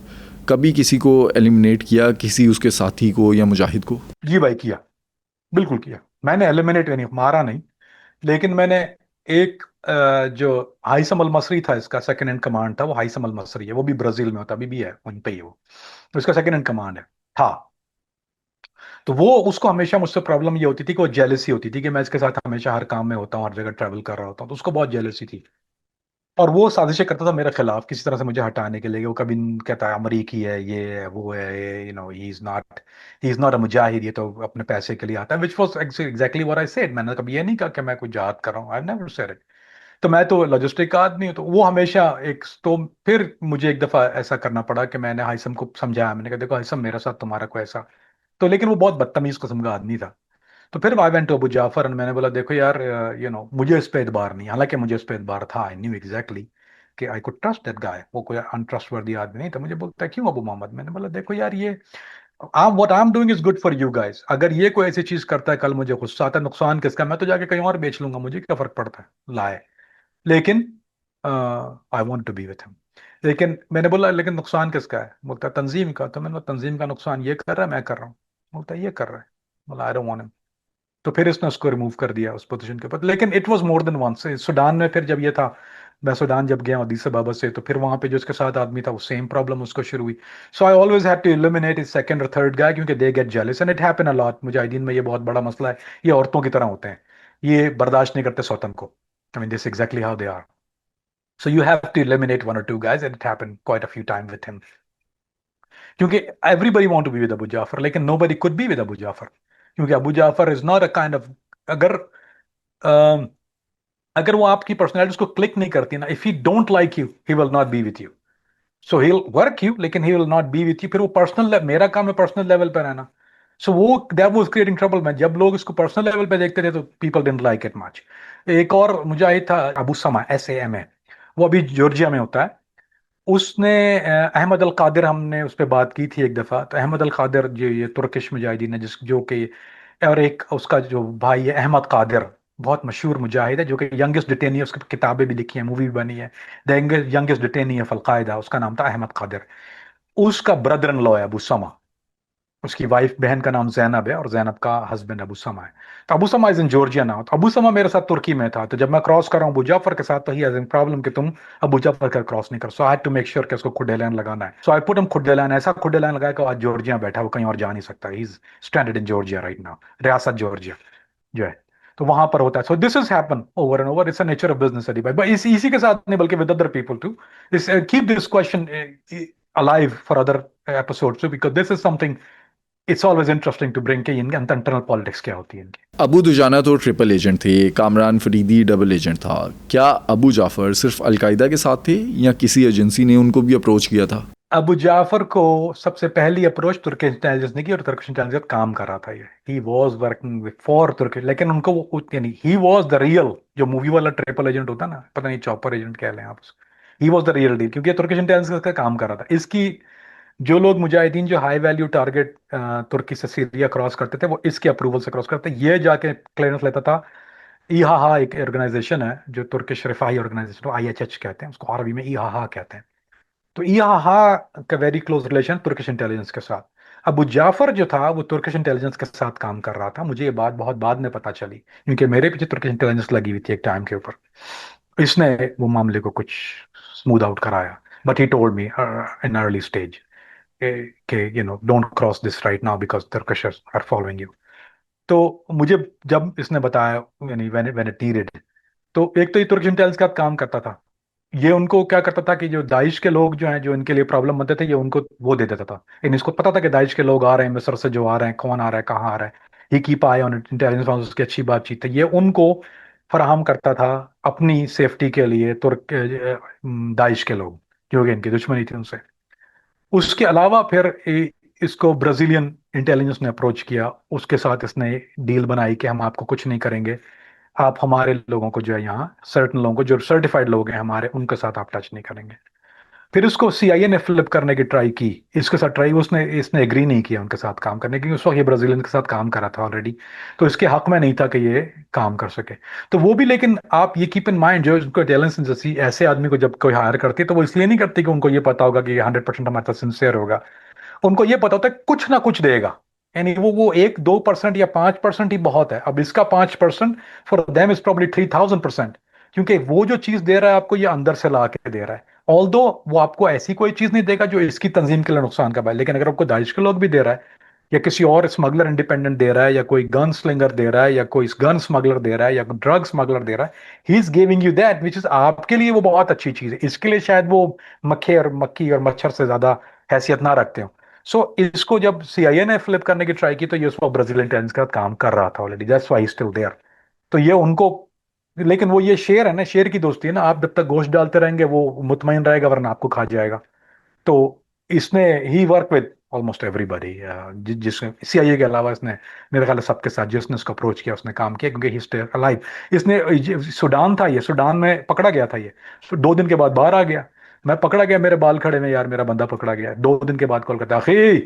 कभी किसी को एलिमिनेट किया, किसी उसके साथी को या मुजाहिद को? जी भाई किया, बिल्कुल किया। मैंने एलिमिनेट नहीं, मारा नहीं, लेकिन मैंने एक जो हाइसम अल मसरी था, इसका सेकंड इन कमांड था, वो हाइसम अल मसरी है, वो भी ब्राजील में होता, अभी भी है वहीं पे ही है वो, तो इसका सेकंड इन कमांड है था। तो वो उसको हमेशा मुझसे प्रॉब्लम ये होती थी कि वो जेलसी होती थी कि मैं इसके साथ हमेशा हर काम में होता हूँ, हर जगह ट्रैवल कर रहा होता हूँ, तो उसको बहुत जेलसी थी। और वो साजिशें करता था मेरे खिलाफ किसी तरह से मुझे हटाने के लिए। वो कभी कहता है अमरीकी है, ये है, वो है, ये ही इज नॉट अ मुजाहिद, ये तो अपने पैसे के लिए आता है, which was exactly what I said. मैंने कभी ये नहीं कहा कि मैं कोई जात कर रहा हूँ, आई नेवर सेड इट। तो मैं तो लॉजिस्टिक का आदमी हूँ, तो वो हमेशा एक तो फिर मुझे एक दफा ऐसा करना पड़ा कि मैंने हाइसम को समझाया, मैंने कहा देखो हाइसम, मेरे साथ तुम्हारा कोई ऐसा, तो लेकिन वो बहुत बदतमीज किस्म का आदमी था। तो फिर I went to Abu Jafar और मैंने बोला देखो यार, मुझे इस पे एतबार नहीं, हालांकि मुझे इस पे एतबार था, आई न्यू एग्जैक्टली कि I could trust that guy, वो कोई अनट्रस्टवर्दी आदमी नहीं था। मुझे बोलता है क्यों अबू मोहम्मद? मैंने बोला देखो यार, ये आप what I am doing is good for you guys. अगर ये कोई ऐसी चीज करता है, कल मुझे गुस्सा आता है, नुकसान किसका? मैं तो जाके कहीं और बेच लूंगा, मुझे क्या फर्क पड़ता है, लाए। लेकिन I want to be with him. लेकिन मैंने बोला लेकिन नुकसान किसका है? बोलता है तंजीम का। तो मैंने बोला तंजीम का नुकसान ये कर रहा है, मैं कर रहा हूँ? बोलता है ये कर रहा है। बोला आई डोंट वांट हिम। तो फिर इसने उसको रिमूव कर दिया उस पोजीशन के ऊपर। लेकिन it was more than once. Sudan में फिर जब ये था, मैं सूडान जब गया अदीस अबाबा से, तो फिर वहां पे जो इसके साथ आदमी था, वो सेम प्रॉब्लम उसको शुरू हुई। So I always had to eliminate is second और थर्ड गाय, क्योंकि they get jealous and it happen a lot. मुजाहिदीन में ये बहुत बड़ा मसला है। ये औरतों की तरह होते हैं, ये बर्दाश्त नहीं करते सौतन को। I mean this exactly how they are. So you have to eliminate one और two guys, and it happened quite a few time with him. क्योंकि everybody want to be with Abu Jafar, लेकिन nobody could be with Abu Jafar, क्योंकि Abu Jafar is not a kind of, अगर अम, अगर वो आपकी पर्सनैलिटी उसको क्लिक नहीं करती ना, if he don't like you he will not be with you. So he will work you, लेकिन he will not be with you. फिर वो पर्सनल, मेरा काम है पर्सनल लेवल पर रहना। सो वो दैट वाज क्रिएटिंग ट्रबल। मैं जब लोग इसको पर्सनल लेवल पे देखते थे तो people didn't like it much. एक और मुजाहिद था अबू समा, SAMA, वो अभी जॉर्जिया में होता है। उसने अहमद अल कादिर, हमने उस पर बात की थी एक दफा। तो अहमद अल कादिर जो ये तुर्किश मुजाहिदीन है, जिस जो कि, और एक उसका जो भाई है अहमद कादिर, बहुत मशहूर मुजाहिद है, जो कि यंगेस्ट डिटेनी है, उसकी किताबें भी लिखी हैं, मूवी भी बनी है। The youngest detainee of al Qaeda, उसका नाम था अहमद कादिर। उसका ब्रदर इन लॉ है अबू समा। उसकी वाइफ, बहन का नाम जैनब है, और जैनब का हस्बैंड अबू समा है। तो अबू समा इज इन जॉर्जिया नाउ। तो अबू समा मेरे साथ तुर्की में था, तो जब मैं क्रॉस कर रहा हूँ अबू जाफर के साथ, तो ही हैज इन प्रॉब्लम कि तुम अबू जाफर का क्रॉस नहीं कर। So I had to make sure कि उसको खुडेलान लगाना है। सो आई पुट हिम खुडेलान, ऐसा खुडेलान लगाया कि आज जॉर्जिया बैठा, वो कहीं और जा नहीं सकता। He is standard in Georgia right now, रियासत जॉर्जिया जो है। तो वहां पर होता है। So this is happen over and over. It's a nature of business Ali भाई, बट इसी के साथ नहीं बल्कि with other people too. This keep this question alive for other episodes too, because this is something it's always interesting to bring कि इनके इंटरनल पॉलिटिक्स क्या होती है इनकी। अबू दुजाना तो ट्रिपल एजेंट थे, कामरान फरीदी डबल एजेंट था। क्या अबू जाफ़र सिर्फ अलकायदा के साथ थे या किसी एजेंसी ने उनको भी अप्रोच किया था? अबू जाफर को सबसे पहली अप्रोच तुर्किश इंटेलिजेंस ने की, और तुर्किश इंटेलिजेंस काम कर रहा था ये। He was working with for Turkish, लेकिन उनको यानी ही वाज द रियल, जो मूवी वाला ट्रिपल एजेंट होता ना, पता नहीं चॉपर एजेंट कह लें आप उसको, he was the real deal, क्योंकि तुर्किश इंटेलिजेंस का काम कर रहा था। इसकी जो लोग मुजाहिदीन जो हाई वैल्यू टारगेट तुर्की से सीरिया क्रॉस करते थे, वो इसके अप्रूवल से क्रॉस करते, ये जाके क्लियरेंस लेता था। ईहाहा एक ऑर्गेनाइजेशन है जो तुर्किश रिफाई ऑर्गेनाइजेशन, IHH कहते हैं उसको, अरबी में ईहाहा कहते हैं। तो ईहाहा का very close relation Turkish intelligence के साथ। अबू जाफर जो था वो तुर्किश इंटेलिजेंस के साथ काम कर रहा था। मुझे ये बात बहुत बाद में पता चली, क्योंकि मेरे पीछे तुर्किश इंटेलिजेंस लगी हुई थी एक टाइम के ऊपर। इसने वो मामले को कुछ स्मूथ आउट कराया, but he told me in early stage कि don't cross this right now because Turkish are following you. तो मुझे जब इसने बताया, यानी व्हेन इट नीडेड, तो एक तो ये तुर्किश इंटेलिजेंस का काम करता था। ये उनको क्या करता था कि जो दाइश के लोग जो हैं, जो इनके लिए प्रॉब्लम बनते थे, ये उनको वो दे देता था। इन इसको पता था कि दाइश के लोग आ रहे हैं मिस्र से, जो आ रहे हैं, कौन आ रहा है, कहाँ आ रहा है। ही कीप आई ऑन इंटेलिजेंस, उसकी अच्छी बातचीत है, ये उनको फराहम करता था अपनी सेफ्टी के लिए। दाइश के लोग जो कि इनकी दुश्मनी थी उनसे। उसके अलावा फिर इसको ब्राजीलियन इंटेलिजेंस ने अप्रोच किया। उसके साथ इसने डील बनाई कि हम आपको कुछ नहीं करेंगे, आप हमारे लोगों को जो है यहाँ सर्टन लोगों को, जो सर्टिफाइड लोग हैं हमारे, उनके साथ आप टच नहीं करेंगे। फिर उसको सीआईए ने फ्लिप करने की ट्राई की, इसके साथ ट्राई, उसने इसने एग्री नहीं किया उनके साथ काम करने, क्योंकि उस वक्त ये ब्राजीलियन के साथ काम करा था ऑलरेडी, तो इसके हक में नहीं था कि ये काम कर सके। तो वो भी, लेकिन आप ये कीप इन माइंड, जो उनको इंटेलिजेंस जैसी ऐसे आदमी को जब कोई हायर करती है तो वो इसलिए नहीं करती कि उनको ये पता होगा कि 100% हमारे साथ सिंसियर होगा। उनको ये पता होता है कुछ ना कुछ देगा, यानी वो 1-2% या 5% ही बहुत है। अब इसका 5% फॉर देम इज प्रॉब्ली 3000%, क्योंकि वो जो चीज दे रहा है आपको, ये अंदर से ला के दे रहा है। ऑल्दो वो आपको ऐसी कोई चीज नहीं देगा जो इसकी तंजीम के लिए नुकसान का पाए, लेकिन अगर आपको दाइश के लोग भी दे रहा है, या किसी और स्मगलर इंडिपेंडेंट दे रहा है, या कोई गन स्लिंगर दे रहा है, या कोई गन स्मगलर दे रहा है, या ड्रग स्मगलर दे रहा है, ही is giving you that which is, आपके लिए वो बहुत अच्छी चीज है, इसके लिए शायद वो मक्खे और मक्खी और मच्छर से ज्यादा हैसियत ना रखते हो। सो इसको जब सीआईए ने फ्लिप करने की ट्राई की, तो ये उसको ब्राजीलियन इंटेलिजेंस के साथ काम कर रहा था already, that's why still there. तो ये उनको, लेकिन वो ये शेर है ना, शेर की दोस्ती है ना, आप जब तक गोश्त डालते रहेंगे वो मुतमईन रहेगा, वरना आपको खा जाएगा। तो इसने ही वर्क विद ऑलमोस्ट एवरीबॉडी, जिसने सीआईए के अलावा इसने, मेरे ख्याल से सबके साथ जिसने उसको अप्रोच किया उसने काम किया, क्योंकि ही स्टे अलाइव। इसने सूडान था, ये सूडान में पकड़ा गया था ये, 2 दिन के बाद बाहर आ गया। मैं पकड़ा गया, मेरे बाल खड़े में यार, मेरा बंदा पकड़ा गया, 2 दिन के बाद कॉल करता, अखी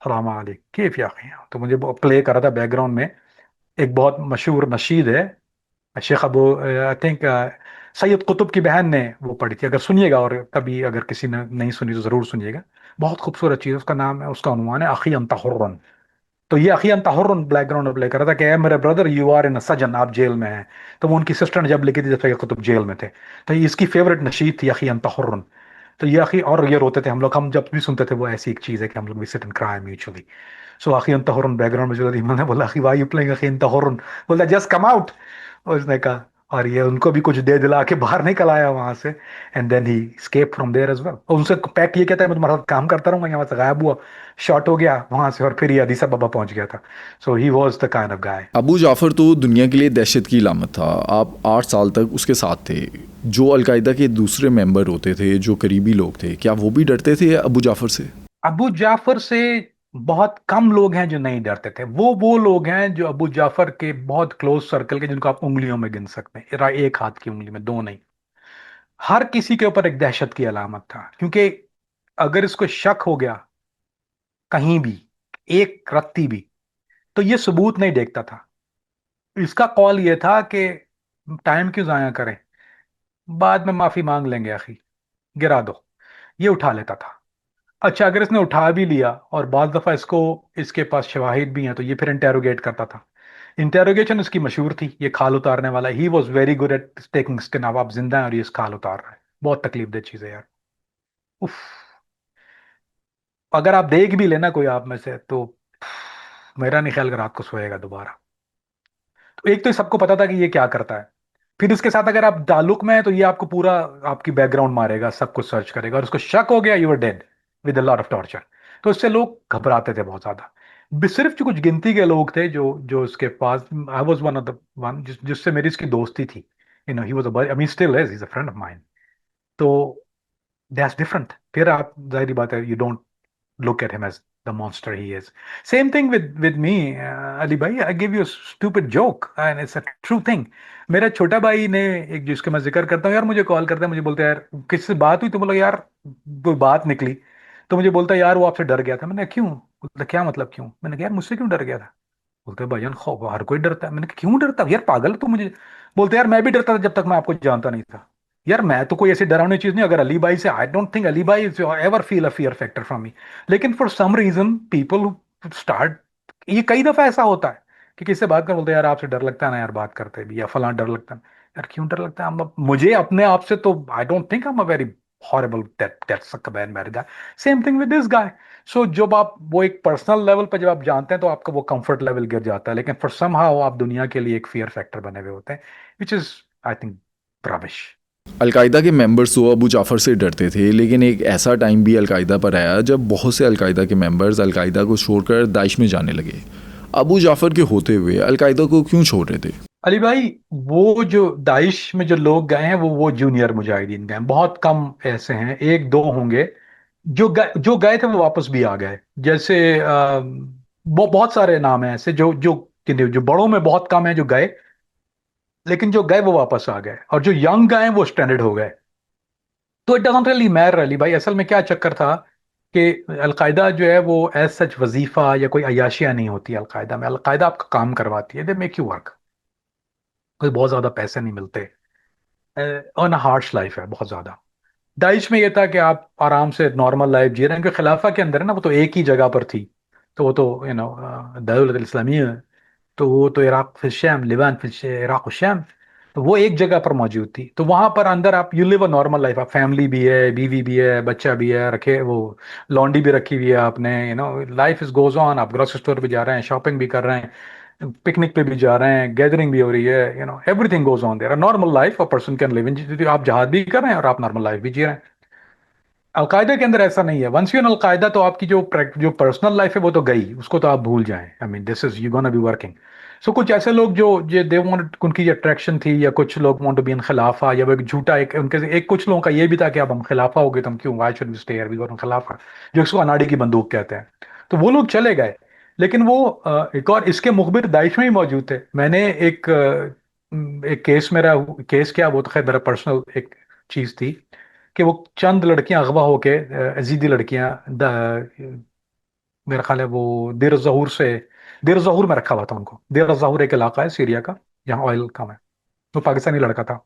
सलाम अलैक केफ या अखी। तो मुझे प्ले कर रहा था बैकग्राउंड में, एक बहुत मशहूर नशीद है, शेख अबू, आई थिंक सैयद कुतुब की बहन ने वो पढ़ी थी, अगर सुनिएगा, और कभी अगर किसी ने नहीं सुनी तो जरूर सुनिएगा। बहुत खूबसूरत चीज है, उसका नाम है, उसका उन्वान है अखी अंता हुर्रन। तो ये अखी अंता हुर्रन बैकग्राउंड में प्ले कर रहा था कि "ए मेरे ब्रदर, यू आर इन सजन, आप जेल में हैं"। तो वो उनकी सिस्टर ने जब लिखी थी जब सैयद कुतुब जेल में थे, तो ये इसकी फेवरेट नशीद थी अखी अंता हुर्रन। तो ये अखी, और ये रोते थे हम लोग, हम जब भी सुनते थे वो ऐसी एक चीज है कि हम लोग भी सिट एंड क्राई म्यूचुअली। सो अखी अंता हुर्रन बैकग्राउंड में चल रही, मैंने बोला अखी वाई यू प्लेइंग अखी अंता हुर्रन, बोला जस्ट कम आउट। और उसने कहा, और ये उनको भी कुछ दे दिला के बाहर निकल आया वहां से, and then he escape from there as well. और उनसे पैक ये कहता है मैं तुम्हारा साथ काम करता रहूंगा, यहाँ से गायब हुआ, शॉर्ट हो गया वहां से, और फिर ये अदीस अबा पहुंच गया था। So he was the kind of guy. Abu Jafar तो दुनिया के लिए दहशत की इलामत था। आप 8 साल तक उसके साथ थे। जो अलकायदा के दूसरे मेंबर होते थे, जो करीबी लोग थे, क्या वो भी डरते थे अबू जाफ़र से? अबू जाफर से बहुत कम लोग हैं जो नहीं डरते थे, वो लोग हैं जो अबू जाफर के बहुत क्लोज सर्कल के, जिनको आप उंगलियों में गिन सकते हैं, एक हाथ की उंगली में, दो नहीं। हर किसी के ऊपर एक दहशत की अलामत था, क्योंकि अगर इसको शक हो गया कहीं भी, एक रत्ती भी, तो ये सबूत नहीं देखता था। इसका कॉल ये था कि टाइम क्यों जाया करें, बाद में माफी मांग लेंगे आखिर, गिरा दो, ये उठा लेता था। अच्छा, अगर इसने उठा भी लिया, और बाज दफा इसको, इसके पास शवाहिद भी हैं, तो ये फिर इंटेरोगेट करता था। इंटेरोगेशन इसकी मशहूर थी, ये खाल उतारने वाला, he was very good at taking skin. अब आप जिंदा हैं और ये इस खाल उतार रहा है, बहुत तकलीफ दे चीज है यार। उफ। अगर आप देख भी लेना कोई आप में से, तो मेरा नहीं ख्याल कि रात को सोएगा दोबारा। तो एक तो ये सबको पता था कि ये क्या करता है, फिर इसके साथ अगर आप ताल्लुक में है तो ये आपको पूरा, आपकी बैकग्राउंड मारेगा, सब कुछ सर्च करेगा, और उसको शक हो गया, you are dead with a lot of torture. तो इससे लोग घबराते थे बहुत ज्यादा। सिर्फ जो कुछ गिनती के लोग थे जो जो इसके पास, I was one of the one जिससे मेरी इसकी दोस्ती थी। He was a, I mean still is, he is a friend of mine. तो दैट्स डिफरेंट, फिर आप जाहिर बात है, you don't look at him as the monster he is. Same thing with me, Ali bhai. I give you a stupid joke and it's a true thing. मेरा छोटा भाई ने, एक जिसका मैं जिक्र करता हूँ यार, मुझे कॉल करता है, मुझे बोलता है यार किसी से बात हुई, तो बोला यार कोई बात निकली, तो मुझे बोलता है यार वो आपसे डर गया था। मैंने क्यों? बोलता क्या मतलब क्यों? मैंने कहा यार मुझसे क्यों डर गया था? बोलते हैं भाईजान खौफ हर कोई डरता है। मैंने कहा क्यों डरता है यार, पागल है तो मुझे। बोलते यार मैं भी डरता था जब तक मैं आपको जानता नहीं था। यार मैं तो कोई ऐसी डरावनी चीज नहीं, अगर अली भाई से, आई डोंट थिंक अली भाई ever feel a fear factor from me. लेकिन for some reason people start, ये कई दफा ऐसा होता है कि किससे बात कर, बोलते हैं यार आपसे डर लगता है ना यार बात करते भी, या फलां डर लगता है। यार क्यों डर लगता है? मुझे अपने आप से तो I don't think I am a very horrible that's a man guy. Same thing with this guy. So जब आप वो एक पर्सनल लेवल पर जब आप जानते हैं तो आपका वो कंफर्ट लेवल गिर जाता है, लेकिन फॉर सम हाउ आप दुनिया के लिए एक फियर फैक्टर बने हुए होते हैं, which is I think rubbish. Al Qaeda के मेंबर्स तो अबू जाफ़र से डरते थे, लेकिन एक ऐसा टाइम भी अलकायदा पर आया जब बहुत से अलकायदा के मेंबर्स अलकायदा को छोड़कर दाइश में जाने लगे। अबू जाफ़र के होते हुए अलकायदा को क्यों छोड़ रहे थे? अली भाई, वो जो दाइश में जो लोग गए हैं वो जूनियर मुजाहिदीन गए हैं, बहुत कम ऐसे हैं, एक दो होंगे जो गए थे वो वापस भी आ गए। जैसे वो बहुत सारे नाम हैं ऐसे जो जो जो बड़ों में बहुत कम है जो गए, लेकिन जो गए वो वापस आ गए, और जो यंग गए वो स्टैंडर्ड हो गए। तो it doesn't really matter Ali भाई, असल में क्या चक्कर था कि अलकायदा जो है वो एज सच वजीफा या कोई अयाशियां नहीं होती अलकायदा में। अलकायदा आपका काम करवाती है, दे मेक यू वर्क। कोई बहुत ज्यादा पैसे नहीं मिलते, ऑन हार्श लाइफ है बहुत ज्यादा। दाइश में ये था कि आप आराम से नॉर्मल लाइफ जी रहे हैं, क्योंकि खिलाफा के अंदर है ना, वो तो एक ही जगह पर थी। तो वो तो दौलत इस्लामिया, तो वो तो इराक फिर शाम, लिबान फिर इराक और शाम, तो वो एक जगह पर मौजूद थी। तो वहां पर अंदर आप you live a normal life, आप फैमिली भी है, बीवी भी है, बच्चा भी है, रखे वो लॉन्डी भी रखी हुई है आपने, लाइफ इज गोज ऑन। आप ग्रोसरी स्टोर भी जा रहे हैं, शॉपिंग भी कर रहे हैं, पिकनिक पे भी जा रहे हैं, गैदरिंग भी हो रही है, everything goes on their. Normal life a person can live in, आप जहाद भी कर रहे हैं और आप नॉर्मल लाइफ भी जी रहे हैं। अलकायदा के अंदर ऐसा नहीं है। वंस यू इन अलकायदा, तो आपकी जो पर्सनल लाइफ है वो तो गई, उसको तो आप भूल जाएं। I mean this is you gonna be working. So कुछ ऐसे लोग जो जो दे वांट, उनकी अट्रैक्शन थी, या कुछ लोग वांट टू बी इन खिलाफा, या वो एक झूठा एक उनके एक कुछ लोगों का ये भी था कि अब हम खिलाफा हो गए तो हम क्यों, why should we stay here, we go खिलाफा, जो इसको अनाड़ी की बंदूक कहते हैं। तो वो लोग चले गए। लेकिन वो एक और इसके मुखबिर दाइश में ही मौजूद थे। मैंने एक केस, मेरा केस क्या, वो तो खैर मेरा पर्सनल एक चीज थी कि वो चंद लड़कियां अगवा होके, अजीदी लड़कियां, मेरा ख्याल है वो देर जहूर से, देर जहूर में रखा हुआ था उनको। देर जहूर एक इलाका है सीरिया का, जहाँ ऑयल कम है। वो पाकिस्तानी लड़का था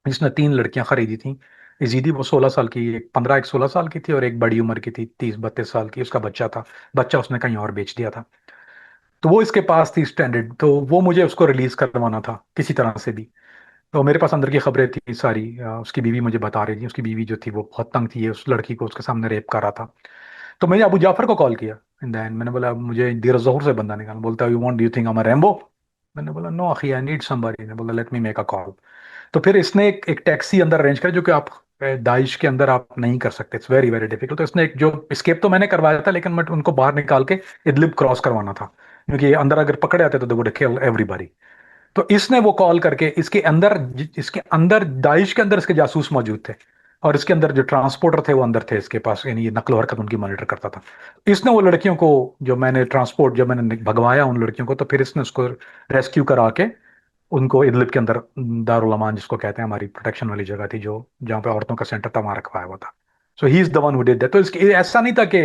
जिसने 3 लड़कियां खरीदी थी। यजीदी, वो 16 साल की, एक 15 एक 16 साल की थी, और एक बड़ी उम्र की थी, 30 32 साल की। उसका बच्चा था, बच्चा उसने कहीं और बेच दिया था। तो वो इसके पास थी स्टैंडर्ड, तो वो मुझे उसको रिलीज करवाना था किसी तरह से भी। तो मेरे पास अंदर की खबरें थी सारी, उसकी बीवी मुझे बता रही थी। उसकी बीवी जो थी वो बहुत तंग थी, उस लड़की को उसके सामने रेप कर रहा था। तो मैंने अबू जाफर को कॉल किया इन द एंड। मैंने बोला मुझे देर जोहर से बंदा निकाल। बोलता you want, do you think I M Rambo? मैंने बोला नो अखी, आई नीड समबडी। ने बोला let me make a call. तो फिर इसने एक टैक्सी अंदर अरेंज करी, जो कि आप दाइश के अंदर आप नहीं कर सकते, इट्स वेरी वेरी डिफिकल्ट। तो इसने एक जो स्केप तो मैंने करवाया था, लेकिन मैं उनको बाहर निकाल के इदलिब क्रॉस करवाना था, क्योंकि अंदर अगर पकड़े आते तो दे वुड किल एवरीबॉडी। तो इसने वो कॉल करके, इसके अंदर दाइश के अंदर इसके जासूस मौजूद थे, और इसके अंदर जो ट्रांसपोर्टर थे वो अंदर थे इसके पास, यानी ये नकल हरकत उनकी मॉनिटर करता था। इसने वो लड़कियों को, जब मैंने भगवाया उन लड़कियों को, तो फिर इसने उसको रेस्क्यू करा के उनको इदलिब के अंदर, दारुल अमान जिसको कहते हैं, हमारी प्रोटेक्शन वाली जगह थी, जो जहाँ पे औरतों का सेंटर था, वहां रखवाया हुआ था। So he is the one who did that. तो इसके ऐसा नहीं था कि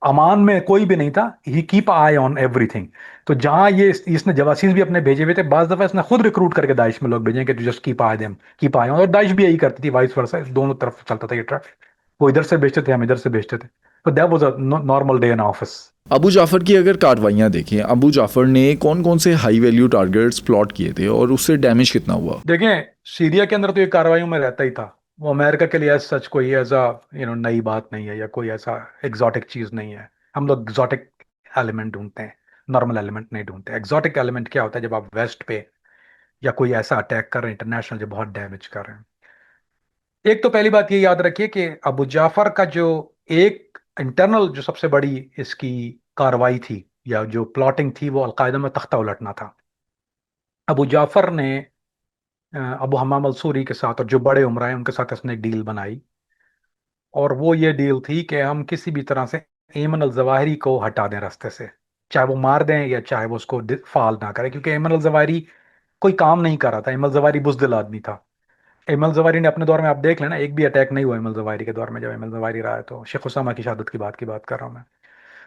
अमान में कोई भी नहीं था, ही कीप आई ऑन एवरीथिंग। तो जहां ये इसने जवासीज भी अपने भेजे हुए थे, बाज दफा इसने खुद रिक्रूट करके दाइश में लोग भेजे कि just keep I them, keep I on. और दाइश भी यही करती थी, वाइस वर्सा, दोनों तरफ चलता था ये ट्रैक। वो इधर से बेचते थे, हम इधर से बेचते थे। तो that was a normal day in office. Abu Jafar की अगर कार्रवाइयाँ देखें, अबू जाफ़र ने कौन कौन से हाई वैल्यू टारगेट्स प्लॉट किए थे और उससे डैमेज कितना हुआ? देखें, सीरिया के अंदर तो ये कार्रवाइयों में रहता ही था। वो अमेरिका के लिए सच कोई ऐसा नई बात नहीं है, या कोई ऐसा एग्जॉटिक चीज नहीं है। हम लोग एग्जॉटिक एलिमेंट ढूंढते हैं, नॉर्मल एलिमेंट नहीं ढूंढते। एग्जॉटिक एलिमेंट क्या होता है? जब आप वेस्ट पे या कोई ऐसा अटैक कर रहे हैं इंटरनेशनल, जो बहुत डैमेज कर रहे हैं। एक तो पहली बात ये याद रखिए कि अबू जाफर का जो एक इंटरनल, जो सबसे बड़ी इसकी कार्रवाई थी, या जो प्लॉटिंग थी, वो अलकायदा में तख्ता उलटना था। अबू जाफर ने अबू हमाम अल सूरी के साथ, और जो बड़े उमरा हैं उनके साथ इसने एक डील बनाई। और वो ये डील थी कि हम किसी भी तरह से एमन अल जवाहिरी को हटा दें रास्ते से, चाहे वो मार दें या चाहे वो उसको फाल ना करें, क्योंकि एमन अल जवाहिरी कोई काम नहीं कर रहा था। एमन अल जवाहिरी बुजदिल आदमी था। एमल जवारी ने अपने दौर में, आप देख लेना, एक भी अटैक नहीं हुआ एमल जवारी के दौर में। जब एमल जवारी रहा है, तो शेख उसामा की शहादत की बात कर रहा हूं मैं।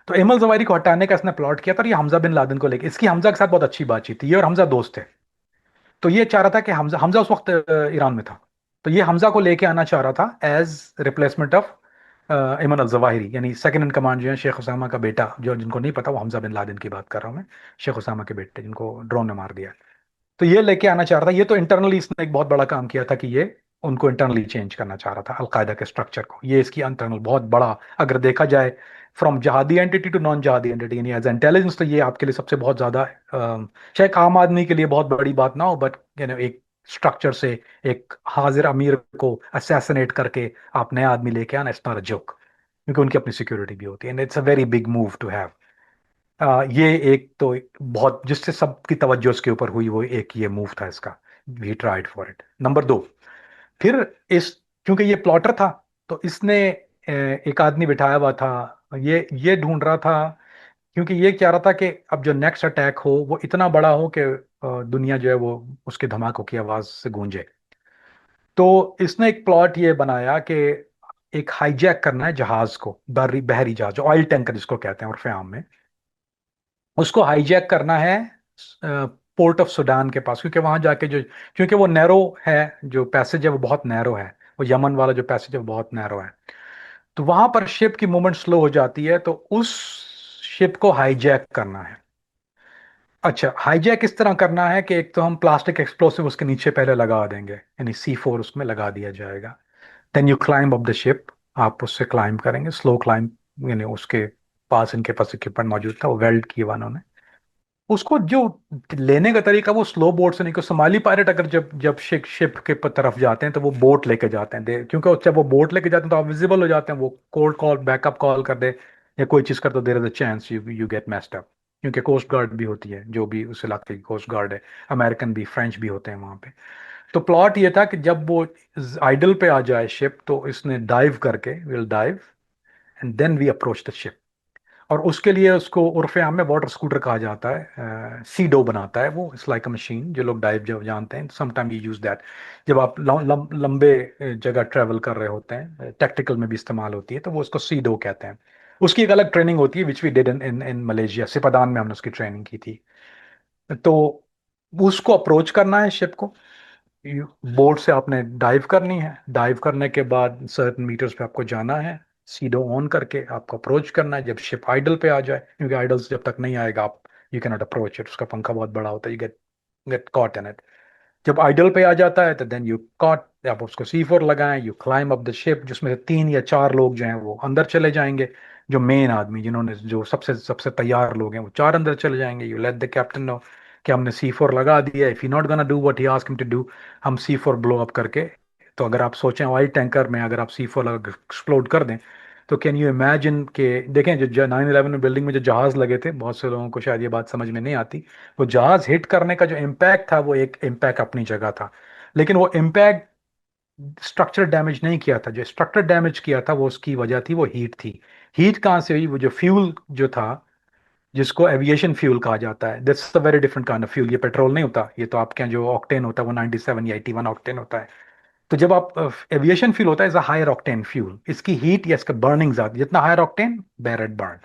तो एमल जवारी को हटाने का इसने प्लॉट किया था, और ये हमजा बिन लादेन को लेकर, इसकी हमजा के साथ बहुत अच्छी बातचीत थी, ये और हमजा दोस्त थे। तो ये चाह रहा था कि हमजा हमजा उस वक्त ईरान में था। तो ये हमजा को लेके आना चाह रहा था एज रिप्लेसमेंट ऑफ एमन अल जवाहिरी, यानी सेकंड इन कमांड जो है शेख उसामा का बेटा, जो जिनको नहीं पता, वो हमजा बिन लादेन की बात कर रहा हूं मैं। शेख उसामा के बेटे जिनको ड्रोन ने मार दिया। तो ये लेके आना चाह रहा था। ये तो इंटरनली इसने एक बहुत बड़ा काम किया था कि ये उनको इंटरनली चेंज करना चाह रहा था, अलकायदा के स्ट्रक्चर को। ये इसकी इंटरनल बहुत बड़ा, अगर देखा जाए फ्रॉम जहादी एंटिटी टू नॉन जहादी एंटिटी, यानी एज इंटेलिजेंस, तो ये आपके लिए सबसे बहुत ज्यादा, शायद आम आदमी के लिए बहुत बड़ी बात ना हो, बट एक स्ट्रक्चर से एक हाजिर अमीर को असैसिनेट करके आप नया आदमी लेके आना, इट्स नॉट अ जोक, क्योंकि उनकी अपनी सिक्योरिटी भी होती है, and it's a very big move to have. ये एक तो बहुत, जिससे सबकी तवज्जो उसके ऊपर हुई, वो एक ये मूव था इसका। We tried for it. Number 2, फिर इस क्योंकि ये प्लॉटर था, तो इसने एक आदमी बिठाया हुआ था। ये ढूंढ रहा था, क्योंकि ये चाह रहा था कि अब जो नेक्स्ट अटैक हो वो इतना बड़ा हो कि दुनिया जो है वो उसके धमाकों की आवाज से गूंजे। तो इसने एक प्लॉट ये बनाया कि एक हाईजैक करना है जहाज को, बहरी बहरी जहाज, ऑयल टैंकर जिसको कहते हैं उर्फ आम में, उसको हाईजैक करना है पोर्ट ऑफ सुडान के पास, क्योंकि वहां जाके जो, क्योंकि वो नैरो है, जो पैसेज है वो बहुत नैरो है, वो यमन वाला जो पैसेज है वो बहुत नैरो है। तो वहां पर शिप की मूवमेंट स्लो हो जाती है, तो उस शिप को हाईजैक करना है। अच्छा, हाईजैक इस तरह करना है कि एक तो हम प्लास्टिक एक्सप्लोसिव उसके नीचे पहले लगा देंगे, यानी C4 उसमें लगा दिया जाएगा। Then you climb up the ship, आप उससे क्लाइंब करेंगे, स्लो क्लाइंब, यानी उसके पास, इनके पास इक्विपमेंट मौजूद था, वो वेल्ड किया हुआ उन्होंने उसको। जो लेने का तरीका वो स्लो बोट से नहीं, क्योंकि सोमाली पायलट अगर जब जब शिप शिप के तरफ जाते हैं तो वो बोट लेके जाते हैं, क्योंकि जब वो बोट लेके जाते हैं तो आप विजिबल हो जाते हैं, वो कोल्ड कॉल बैकअप कॉल कर दे या कोई चीज कर, तो there is a chance you you get messed up, क्योंकि कोस्ट गार्ड भी होती है, जो भी उस इलाके की कोस्ट गार्ड है, अमेरिकन भी, फ्रेंच भी होते हैं वहां पे। तो प्लॉट ये था कि जब वो आइडल पे आ जाए शिप, तो इसने डाइव करके, will dive and then we approach the ship. और उसके लिए उसको उर्फ आम में वाटर स्कूटर कहा जाता है, सीडो बनाता है वो, इट्स लाइक अ मशीन, जो लोग डाइव जब जानते हैं, समटाइम यू यूज दैट जब आप लंबे जगह ट्रेवल कर रहे होते हैं, टैक्टिकल में भी इस्तेमाल होती है, तो वो उसको सीडो कहते हैं। उसकी एक अलग ट्रेनिंग होती है, which we did in in in Malaysia, Sipadan में हमने उसकी ट्रेनिंग की थी। तो उसको अप्रोच करना है शिप को, बोर्ड से आपने डाइव करनी है, डाइव करने के बाद सर्टन मीटर्स पे आपको जाना है, सीडो ऑन करके आपको अप्रोच करना है जब शिप आइडल पे आ जाए, क्योंकि आइडल्स जब तक नहीं आएगा आप, you can not approach it, उसका पंखा बहुत बड़ा होता है, you get get caught in it. जब आइडल पे आ जाता है तो देन यू कॉट, आप उसको C4 लगाएं, you climb up the ship, जिसमें से 3 या 4 लोग जो हैं वो अंदर चले जाएंगे, जो मेन आदमी, जिन्होंने, जो सबसे सबसे तैयार लोग हैं, वो 4 अंदर चले जाएंगे। You let the captain know कि हमने C4 लगा दिया, if you not gonna do what he ask him to do, हम C4 ब्लो अप करके, तो अगर आप सोचें ऑयल टैंकर में अगर आप C4 लगा एक्सप्लोड कर दें, तो कैन यू इमेजिन के, देखें जो 9/11 में बिल्डिंग में जो जहाज लगे थे, बहुत से लोगों को शायद ये बात समझ में नहीं आती, वो जहाज हिट करने का जो इम्पैक्ट था वो एक इम्पैक्ट अपनी जगह था, लेकिन वो इम्पैक्ट स्ट्रक्चर डैमेज नहीं किया था, जो स्ट्रक्चर डैमेज किया था वो उसकी वजह थी, वो हीट थी। हीट कहाँ से हुई? वो जो फ्यूल जो था, जिसको एविएशन फ्यूल कहा जाता है, that's a very different kind of fuel, ये पेट्रोल नहीं होता, ये तो आपके यहाँ जो ऑक्टेन होता है वो 97 या 81 ऑक्टेन होता है। तो जब आप, एविएशन फ्यूल होता है is a higher octane fuel, इसकी हीट या इसका बर्निंग ज्यादा, जितना higher octane better it burn.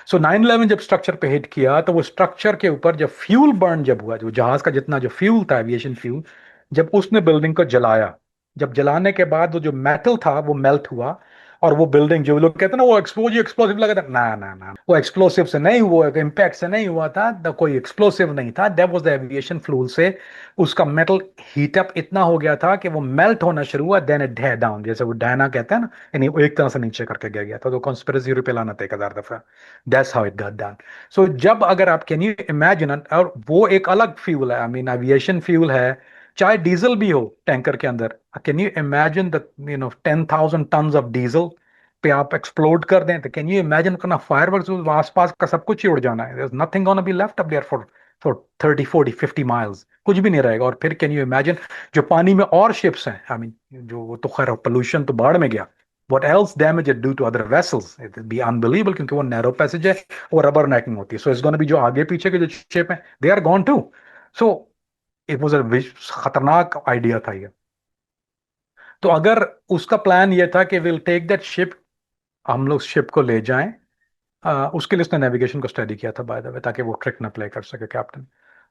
So 9/11 जब स्ट्रक्चर पे हिट किया, तो वो स्ट्रक्चर के ऊपर जब फ्यूल बर्न जब हुआ, जो जहाज का जितना जो फ्यूल था, एविएशन फ्यूल, जब उसने बिल्डिंग को जलाया, जब जलाने के बाद वो जो मेटल था वो मेल्ट हुआ, और वो बिल्डिंग, जो लोग कहते हैं ना वो एक्सप्लोजिव एक्सप्लोसिव लगा था, ना ना ना, वो एक्सप्लोसिव से नहीं हुआ, इम्पैक्ट से नहीं हुआ था, कोई एक्सप्लोसिव नहीं था, that was the aviation fuel से उसका मेटल हीट अप इतना हो गया था कि वो मेल्ट होना शुरू हुआ, देन इट ढह डाउन, जैसे वो डायना कहते हैं ना, यानी वो एक तरह से नीचे करके गिर गया था, तो कॉन्स्पिरेसी पे लाना था 1,000 दफा। That's how it got done. So जब अगर आप, कैन यू इमेजिन, और वो एक अलग फ्यूल है, आई मीन एविएशन फ्यूल है, चाहे डीजल भी हो टैंकर के अंदर, can you imagine the, 10,000 ton of diesel पे आप एक्सप्लोड कर दें, तो कैन यू इमेजिन करना, फायरवर्क्स, आसपास का सब कुछ ही उड़ जाना है, nothing gonna be left up there for 30, 40, 50 miles, कुछ भी नहीं रहेगा। और फिर कैन यू इमेजिन जो पानी में और शिप्स हैं, आई मीन जो, वो तो खैर पोल्यूशन तो बाढ़ में गया, what else damage it do to other vessels, it will be unbelievable, क्योंकि वो नैरो पैसेज है, वो रबर नेकिंग होती है, सो इट्स गोना बी, जो आगे पीछे के जो शिप हैं they are gone to. So it was a खतरनाक आइडिया था ये। तो अगर उसका प्लान ये था कि विल टेक दैट शिप, हम लोग शिप को ले जाएं, उसके लिए उसने नेविगेशन को स्टडी किया था बाय द वे, ताकि वो ट्रिक ना प्ले कर सके कैप्टन।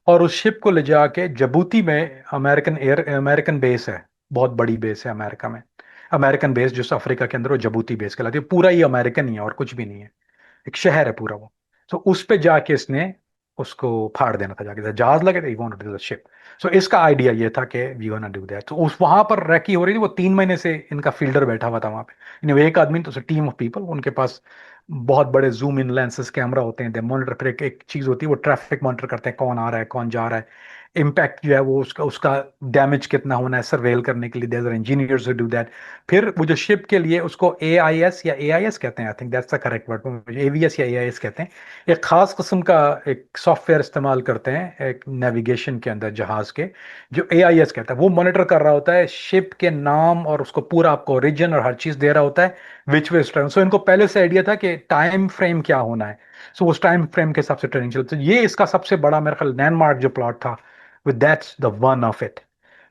और उस शिप को ले जाके जबूती में, अमेरिकन बेस है, बहुत बड़ी बेस है अमेरिका में, अमेरिकन बेस जो अफ्रीका के अंदर, वो जबूती बेस कहलाती है, पूरा ये अमेरिकन ही है और कुछ भी नहीं है, एक शहर है पूरा वो। तो उस पे जाके इसने उसको फाड़ देना था, जाके जहाज लगे थे, want to do the ship. So इसका आइडिया ये था कि वी गोना डू दैट। तो उस वहां पर रैकी हो रही थी, वो 3 महीने से इनका फील्डर बैठा हुआ था वहां पे, वो एक आदमी, तो टीम ऑफ पीपल, उनके पास बहुत बड़े जूम इन लेंसेस कैमरा होते हैं, दे मॉनिटर, फिर एक चीज होती है वो ट्रैफिक मॉनिटर करते हैं, कौन आ रहा है कौन जा रहा है, इम्पैक्ट जो है वो उसका उसका डैमेज कितना होना है, सर्वेल करने के लिए there are engineers who do that. फिर वो जो शिप के लिए उसको AIS या AIS कहते हैं, I think that's the correct word, AVS या AIS कहते हैं, एक खास किस्म का एक सॉफ्टवेयर इस्तेमाल करते हैं एक नेविगेशन के अंदर जहाज के, जो AIS कहता है, वो मॉनिटर कर रहा होता है शिप के नाम, और उसको पूरा आपको ओरिजिन और हर चीज दे रहा होता है, विच वे ट्रेवल। सो इनको पहले से आइडिया था कि टाइम फ्रेम क्या होना है, सो उस टाइम फ्रेम के हिसाब से ट्रेनिंग चलती, तो ये इसका सबसे बड़ा मेरे ख्याल लैंडमार्क जो प्लॉट था, with that's the one of it.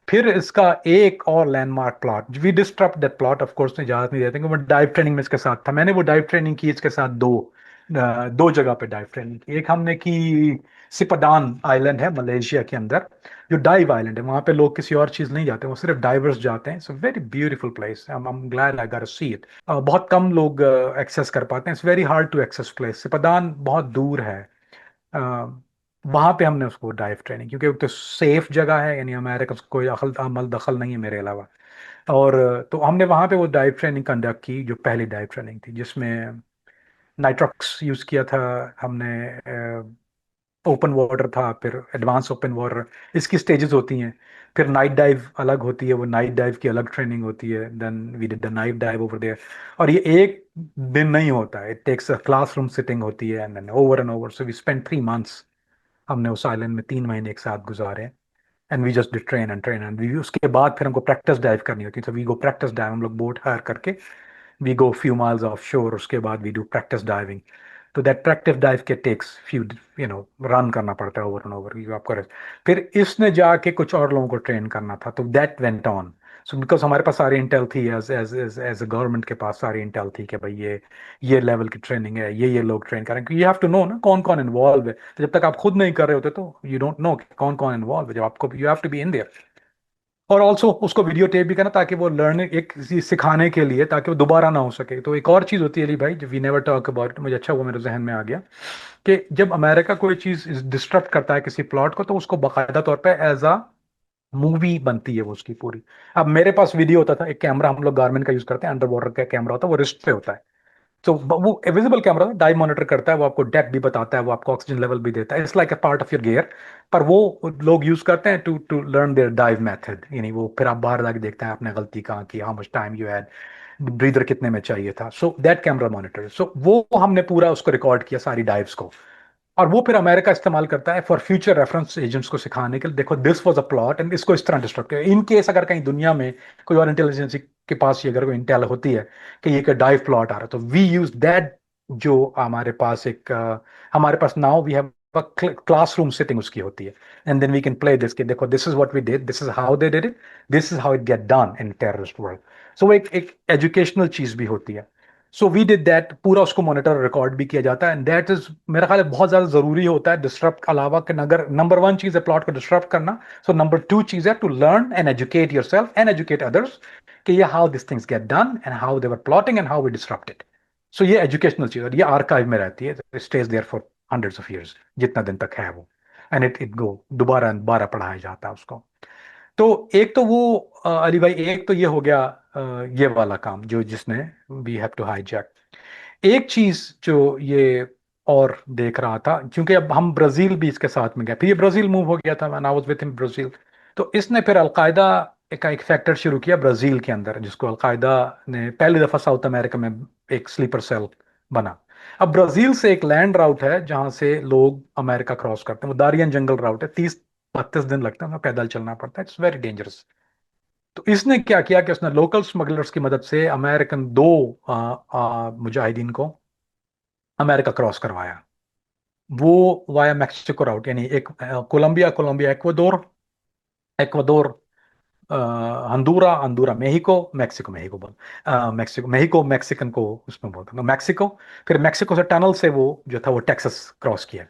फिर इसका एक और landmark plot, we disturb that plot, of course इजाजत नहीं देते, वो डाइव ट्रेनिंग में इसके साथ था, मैंने वो डाइव ट्रेनिंग की इसके साथ दो जगह पे डाइव ट्रेनिंग की। एक हमने की सिपदान आइलैंड है मलेशिया के अंदर, जो डाइव आइलैंड है, वहां पे लोग किसी और चीज नहीं जाते, वो सिर्फ डाइवर्स जाते हैं। It's very beautiful place, I am glad I got to see it. बहुत कम लोग एक्सेस कर पाते हैं, it's very hard to access place. Sipadan बहुत दूर है। वहां पे हमने उसको डाइव ट्रेनिंग, क्योंकि वो तो सेफ जगह है, यानी अमेरिका का कोई अकल अमल दखल नहीं है मेरे अलावा। और तो हमने वहां पे वो डाइव ट्रेनिंग कंडक्ट की, जो पहली डाइव ट्रेनिंग थी, जिसमें नाइट्रॉक्स यूज किया था हमने, ओपन वाटर था, फिर एडवांस ओपन वाटर, इसकी स्टेजेस होती हैं। फिर नाइट डाइव अलग होती है, वो नाइट डाइव की अलग ट्रेनिंग होती है, then we did the night dive over there. और ये एक दिन नहीं होता है, it takes a classroom sitting होती है, and over, so we spend 3 months. हमने उस आइलैंड में 3 महीने एक साथ गुजारे, and we just did train and train and we, उसके बाद फिर हमको प्रैक्टिस डाइव करनी होती है, तो वी गो प्रैक्टिस डाइव, हम लोग बोट हायर करके we go few miles off shore, उसके बाद वी डू प्रैक्टिस डाइविंग। तो दैट प्रैक्टिस डाइव के टेक्स फ्यू, रन करना पड़ता है ओवर एंड ओवर, यू आपको फिर इसने जाके कुछ और लोगों को ट्रेन करना था, तो that went on. So because हमारे पास सारी इंटेल थी, as as as as a government के पास सारी इंटेल थी कि भाई ये लेवल की ट्रेनिंग है, ये लोग ट्रेन करें, क्योंकि यू हैव टू नो ना कौन कौन इन्वॉल्व है। तो जब तक आप खुद नहीं कर रहे होते तो यू डोंट नो कौन कौन इन्वॉल्व है, जब आपको you have to be in there. और ऑल्सो उसको वीडियो टेप भी करना, ताकि वो लर्निंग एक चीज़ सिखाने के लिए, ताकि वो दोबारा ना हो सके। तो एक और चीज़ होती है अली भाई, जो वी नेवर टॉक अबाउट, मुझे अच्छा वो मेरे जहन में आ गया, कि जब अमेरिका कोई चीज़ डिस्टर्ब करता है किसी प्लॉट को, तो उसको बाकायदा तौर पे एज अ मूवी बनती है वो उसकी पूरी। अब मेरे पास वीडियो होता था, एक कैमरा हम लोग गारमेंट का यूज करते हैं, अंडर वाटर का कैमरा होता है, वो रिस्ट पे होता है। तो वो विजिबल कैमरा डाइव मॉनिटर करता है, वो आपको डेप्थ भी बताता है, वो आपको ऑक्सीजन लेवल भी देता है, it's like a part of your gear. पर वो लोग यूज करते हैं to to learn their dive method, यानी वो फिर आप बाहर जाके देखते हैं आपने गलती कहाँ की, how much time you had, breather कितने में चाहिए था, सो दैट कैमरा मॉनिटर। सो वो हमने पूरा उसको रिकॉर्ड किया सारी डाइव्स को, और वो फिर अमेरिका इस्तेमाल करता है फॉर फ्यूचर रेफरेंस एजेंट्स को सिखाने के लिए, देखो this was a plot and इसको इस तरह डिस्ट्रक्ट किया, इन केस अगर कहीं दुनिया में कोई और इंटेलिजेंस के पास ये अगर कोई इंटेल होती है कि ये डाइव प्लॉट आ रहा है, तो वी यूज दैट। जो हमारे पास हमारे पास now we have classroom setting उसकी होती है, and then we can play this, कि देखो this is what we did, this is how they did it, this is how it get done in terrorist world. So वो एक एजुकेशनल चीज भी होती है। सो वी डिड दैट, पूरा उसको मॉनिटर रिकॉर्ड भी किया जाता है, एंड दैट इज मेरा ख्याल है बहुत ज्यादा जरूरी होता है डिस्टर्ब के अलावा, कि अगर नंबर वन चीज है प्लॉट को डिस्टर्ब करना, सो नंबर टू चीज है to learn and educate yourself and educate others, कि ये how this things get done and how they were plotting and how we disturbed. So ये एजुकेशनल चीज, और ये आर्काइव में रहती है, stays there for hundreds of years, जितना दिन तक है वो, एंड इट गो दोबारा दोबारा पढ़ाया जाता है उसको। तो एक तो वो अली भाई, एक तो ये हो गया ये वाला काम जो जिसने वी हैव टू हाईजैक। एक चीज जो ये और देख रहा था, क्योंकि अब हम ब्राजील भी इसके साथ में गए, फिर ये ब्राजील मूव हो गया था, when I was with in Brazil. तो इसने फिर अलकायदा का एक फैक्टर शुरू किया ब्राजील के अंदर, जिसको अलकायदा ने पहली दफा साउथ अमेरिका में एक स्लीपर सेल बना। अब ब्राजील से एक लैंड राउट है जहां से लोग अमेरिका क्रॉस करते हैं, वो दारियन जंगल राउट है, 30-32 दिन लगते हैं, पैदल चलना पड़ता है, इट्स वेरी डेंजरस। तो इसने क्या किया कि उसने लोकल स्मगलर्स की मदद से अमेरिकन दो मुजाहिदीन को अमेरिका क्रॉस करवाया। वो वाया मैक्सिको राउट, यानी एक Colombia, Colombia Ecuador, Ecuador Honduras, Honduras Mexico, Mexico, Mexico बोल, मैक्सिको, मेहिको मैक्सिकन को उसमें बोलते हैं मैक्सिको। फिर मैक्सिको से टनल से वो जो था वो टेक्सास क्रॉस किया,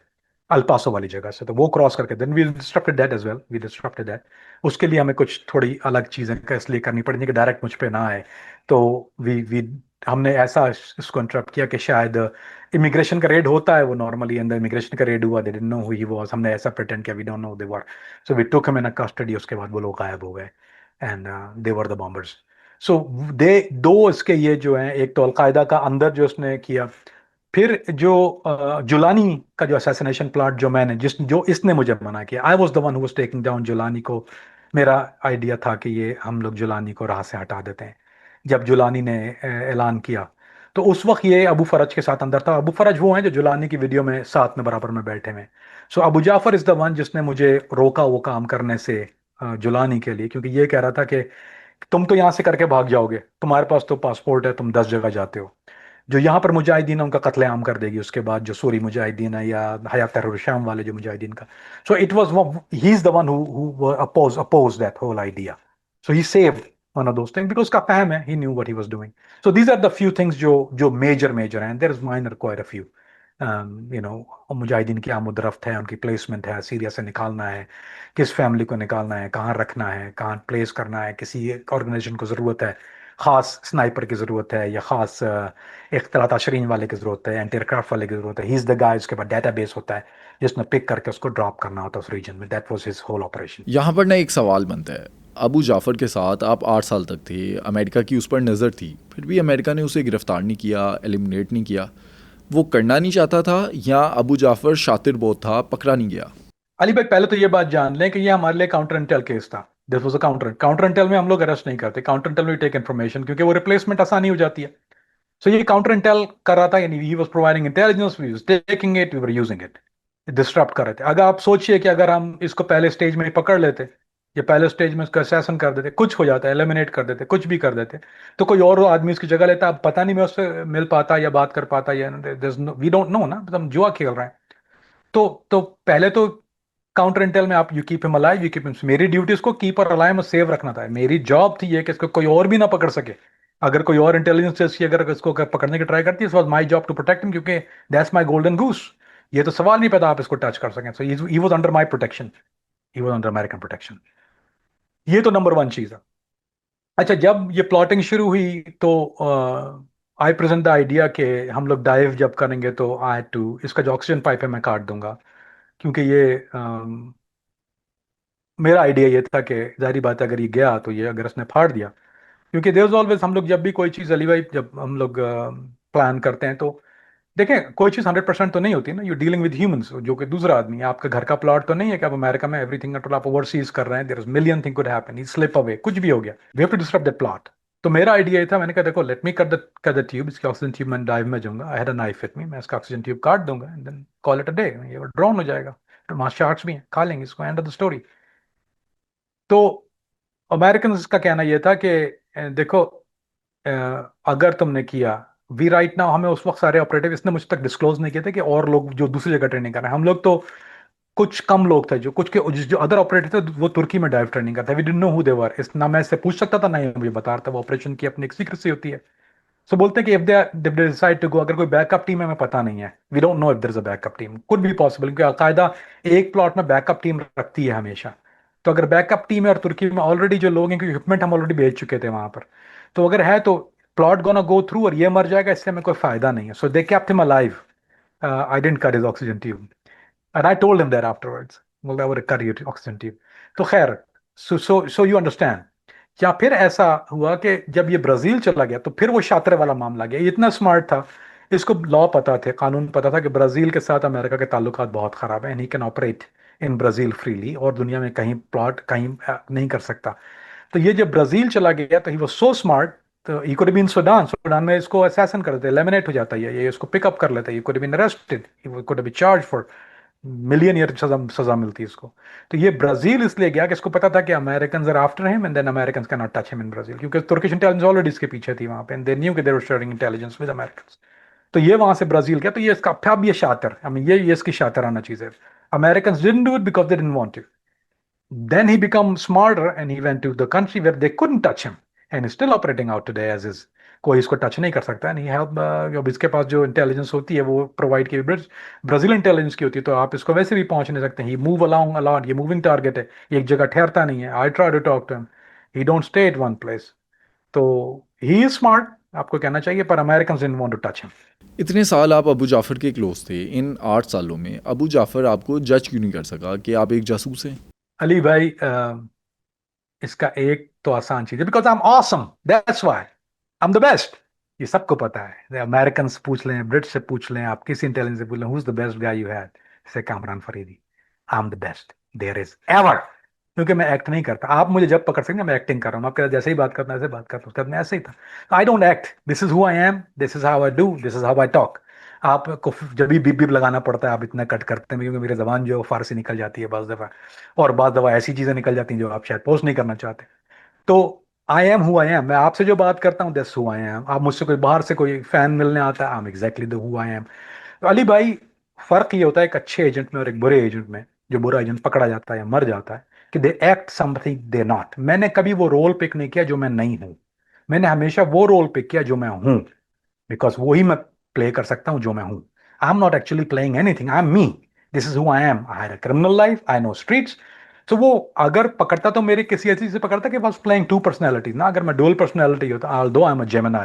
अल्पासो वाली जगह से, तो वो क्रॉस करके then we disrupted that as well, we disrupted that. उसके लिए हमें कुछ थोड़ी अलग चीजें इसलिए करनी पड़ी कि डायरेक्ट मुझ पे ना आए। तो वी हमने ऐसा इसको इंटरप्ट किया कि शायद इमिग्रेशन का रेड होता है वो नॉर्मली, अंदर इमिग्रेशन का रेड हुआ, they didn't know who he was, हमने ऐसा प्रिटेंड किया we don't know they were. So we took him in custody, उसके बाद वो लोग गायब हो गए, and they were the bombers. So they दो इसके ये जो हैं, एक तो अलकायदा का अंदर जो उसने किया, फिर जो जुलानी का जो असैसिनेशन प्लॉट जो मैंने जो इसने मुझे मना किया, I was the one who was taking down Jolani को। मेरा आइडिया था कि ये हम लोग जुलानी को राह से हटा देते हैं। जब जुलानी ने ऐलान किया, तो उस वक्त ये अबू फरज के साथ अंदर था। अबू फरज वो हैं जो जुलानी की वीडियो में साथ में बराबर में बैठे हुए। So Abu Jafar is the one जिसने मुझे रोका वो काम करने से जुलानी के लिए, क्योंकि ये कह रहा था कि तुम तो यहाँ से करके भाग जाओगे, तुम्हारे पास तो पासपोर्ट है, तुम 10 जगह जाते हो। जो यहाँ पर मुजाहिदीन है उनका कत्लेआम कर देगी उसके बाद, जो सूरी मुजाहिदीन है या हयात तहरीर शाम वाले जो मुजाहिदीन का। So it was, he is the one who oppose that whole idea. So he saved one of those things because उसका फहम है, he knew what he was doing. So these are the few things जो जो मेजर मेजर हैं, there is minor quite a few. You know, मुजाहिदीन की आमुदरफ्त है, उनकी प्लेसमेंट है, सीरिया से निकालना है, किस फैमिली को निकालना है, कहाँ रखना है, कहाँ प्लेस करना है, किसी ऑर्गेनाइजेशन को ज़रूरत है, ख़ास स्नाइपर की ज़रूरत है या ख़ास इख्तलात तशरीन वाले की ज़रूरत है, एंटी एयरक्राफ्ट वाले की ज़रूरत है, ही इज़ द गाय, उसके बाद डाटा बेस होता है जिसमें पिक करके उसको ड्रॉप करना होता है उस रीजन में। That was his whole operation. यहाँ पर ना एक सवाल बनता है, अबू जाफ़र के साथ आप 8 साल तक थे, अमेरिका की उस पर नज़र थी, फिर भी अमेरिका ने उसे गिरफ़्तार नहीं किया, एलिमिनेट नहीं किया। वो करना नहीं चाहता था या अबू जाफ़र शातिर बहुत था, पकड़ा नहीं गया? अली भाई, पहले तो ये बात जान लें कि ये हमारे लिए काउंटर इंटेल केस था। This was a counter Intel में हम लोग अरेस्ट नहीं करते, काउंटर इंटेल में टेक इन्फॉर्मेशन, क्योंकि वो रिप्लेसमेंट आसानी हो जाती है। सो ये काउंटर इंटेल कर रहा था, यानी he was providing intelligence, we was taking it, we were using it, disturb कर रहे थे। अगर आप सोचिए कि अगर हम इसको पहले स्टेज में ही पकड़ लेते या पहले स्टेज में इसका असैसन कर देते, कुछ हो जाता, एलिमिनेट कर देते, कुछ भी कर देते, तो कोई और आदमी इसकी जगह लेता, अब पता नहीं मैं उससे मिल पाता या बात कर पाता, या वी डोंट नो ना, हम जुआ खेल रहे हैं। तो पहले तो काउंटर इंटेल में आप, you keep him alive, you keep him, मेरी ड्यूटी इसको कीप और अलाइव में सेव रखना था। मेरी जॉब थी ये कि इसको कोई और भी ना पकड़ सके। अगर कोई और इंटेलिजेंस एजेंसी अगर इसको पकड़ने की ट्राई करती है, it was my job to protect him, क्योंकि दैट्स माय गोल्डन गूस। ये तो सवाल नहीं पैदा आप इसको टच कर सकें। So he was under my protection, he was under American protection. ये तो नंबर वन चीज है। अच्छा, जब ये प्लॉटिंग शुरू हुई तो आई प्रेजेंट द आइडिया कि हम लोग डाइव जब करेंगे तो आई टू, इसका जो ऑक्सीजन पाइप है मैं काट दूंगा, क्योंकि ये मेरा आइडिया ये था कि जाहिर बात है अगर ये गया तो ये, अगर इसने फाड़ दिया, क्योंकि देयर इज ऑलवेज, हम लोग जब भी कोई चीज़, अली भाई, जब हम लोग प्लान करते हैं तो देखें, कोई चीज़ 100% तो नहीं होती ना। यू डीलिंग विद ह्यूमंस, जो कि दूसरा आदमी है, आपका घर का प्लॉट तो नहीं है कि आप अमेरिका में एवरीथिंग कंट्रोल, आप ओवरसीज कर रहे हैं, there is million thing could happen, he slip away, कुछ भी हो गया, we have to disturb that plot. तो मेरा आइडिया ये था, मैंने कहा देखो, let me cut the tube, इसकी ऑक्सीजन ट्यूब, मैं डाइव में जाऊंगा, I had a knife with me, मैं इसका ऑक्सीजन ट्यूब काट दूंगा and then call it a day, ये ड्रोन हो जाएगा, तो वहाँ शार्क्स भी हैं, खा लेंगे इसको, एंड ऑफ द स्टोरी। तो अमेरिकन का कहना यह था कि देखो, अ, अगर तुमने किया, वी राइट नाउ, हमें उस वक्त सारे ऑपरेटिव, इसने मुझ तक डिस्क्लोज नहीं किए थे कि और लोग जो दूसरी जगह ट्रेनिंग कर रहे हैं, हम लोग तो कुछ कम लोग थे, जो कुछ के जो अदर ऑपरेटिव थे वो तुर्की में डाइव ट्रेनिंग करते, we didn't know who they were, इस ना मैं इससे पूछ सकता था ना ये मुझे बता रहा था, वो ऑपरेशन की अपनी एक सीक्रेसी होती है। सो बोलते हैं कि if they decide to go, अगर कोई बैकअप टीम है हमें पता नहीं है, we don't know if there is a backup team, could be possible, क्योंकि अलकायदा एक प्लॉट में बैकअप टीम रखती है हमेशा। तो अगर बैकअप टीम है और तुर्की में ऑलरेडी जो लोग हैं, क्योंकि इक्विपमेंट हम ऑलरेडी भेज चुके थे वहां पर, तो अगर है तो प्लॉट गोना गो थ्रू और ये मर जाएगा, इससे हमें कोई फायदा नहीं है। So they kept him alive, I didn't cut his oxygen tube, and I told him that afterwards, बोलता है कट योर ऑक्सीजन ट्यूब। तो खैर, सो यू अंडरस्टैंड। या फिर ऐसा हुआ कि जब ये ब्राजील चला गया तो फिर वो शातिर वाला मामला गया, ये इतना स्मार्ट था, इसको लॉ पता थे, कानून पता था कि ब्राजील के साथ अमेरिका के ताल्लुकात बहुत खराब है, and he can operate in Brazil freely, और दुनिया में कहीं प्लॉट कहीं नहीं कर सकता। तो ये जब ब्राजील चला गया तो ही वाज सो स्मार्ट, तो he could been Sudan, Sudan में इसको असैसन कर देते, एलिमिनेट हो जाता है, ये इसको पिकअप कर लेता है, ये could been arrested, he could be charge for million year सजा सजा मिलती है इसको। तो ये ब्राजील इसलिए गया कि इसको पता था कि American are after him, and then American can not touch him in Brazil, क्योंकि तुर्किश इंटेलिजेंस ऑलरेडी इसके पीछे थी वहां पे, एंड दे न्यू कि they were sharing intelligence with American. तो ये वहां से ब्राजील गया, तो ये इसका अब ये शातिर, आई मीन ये इसकी शातिराना चीज है। American didn't do it because they didn't want to, then he became smarter and he went to the country where they couldn't touch him, and he's still operating out today as is, कोई इसको टच नहीं कर सकता, नहीं हेल्प। अब इसके पास जो इंटेलिजेंस होती है वो प्रोवाइड की ब्राजील इंटेलिजेंस की होती है, तो आप इसको वैसे भी पहुंच नहीं सकते। ही मूव अलाउंग अलॉट, ये मूविंग टारगेट है, एक जगह ठहरता नहीं है। I try to talk to him, he don't stay at one place. तो ही इज स्मार्ट, आपको कहना चाहिए, पर American didn't want to touch him. इतने साल आप अबू जाफ़र के क्लोज थे, इन 8 सालों में अबू जाफ़र आपको जज क्यों नहीं कर सका कि आप एक जासूस हैं? अली भाई, इसका एक तो आसान चीज है, because I M awesome, that's why I am the best. ये सबको पता है, अमेरिकन से पूछ लें, ब्रिट से पूछ लें, आप किसी इंटेलिजेंस से पूछ लें, who is the best guy you had, say Kamran Faridi, I am the best there is ever. क्योंकि मैं एक्ट नहीं करता, आप मुझे जब पकड़ सकते मैं एक्टिंग कर रहा हूँ, आप जैसे ही बात करना ऐसे बात करता हूँ, उसके बाद मैं ऐसे ही था। I don't act, this is who I M, this is how I do, this is how I talk. आपको जब भी बीप बीप लगाना पड़ता है आप इतना कट करते हैं, क्योंकि मेरी जबान जो है वो फारसी निकल जाती है बाज दफा, और बाज दफा ऐसी चीजें निकल जाती हैं जो आप शायद पोस्ट नहीं करना चाहते। तो आई एम हु आई एम। मैं आपसे जो बात करता हूँ दैट्स हु आई एम। आप मुझसे कोई बाहर से कोई फैन मिलने आता है, I am exactly the who I M. तो अली भाई, फर्क ये होता है एक अच्छे एजेंट में और एक बुरे एजेंट में। जो बुरा एजेंट पकड़ा जाता है या मर जाता है, कि they act something they not. मैंने कभी वो रोल पिक नहीं किया जो मैं नहीं हूं। मैंने हमेशा वो रोल पिक किया जो मैं हूं, बिकॉज वो ही मैं प्ले कर सकता हूँ जो मैं हूँ। आई am not actually playing anything, I am me. This is who I am. I had a criminal life, I know streets. तो वो अगर पकड़ता तो मेरी किसी ऐसी से पकड़ता कि वाज प्लेइंग टू पर्सनैलिटीज ना। अगर मैं डुअल पर्सनैलिटी होता, although I am a Gemini,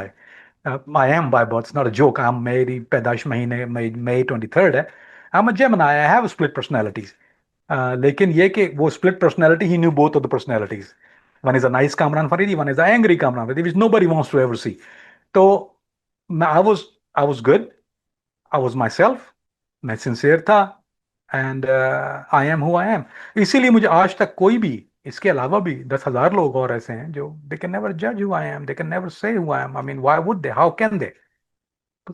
I am by birth not a joke. I am, मेरी पैदाइश महीने मई 23 है। I am a Gemini, I have split personalities. लेकिन ये कि वो split personality, he knew both of the personalities. One is a nice Kamran Faridi, one is a angry Kamran Faridi, which nobody wants to ever see. तो मैं I was good, I was my self. मैं सिंसियर था, and I am who I M. इसीलिए मुझे आज तक कोई भी, इसके अलावा भी 10,000 लोग और ऐसे हैं जो दे कैन नेवर जज who I am, they can never say who I am. I mean why would they, how can they?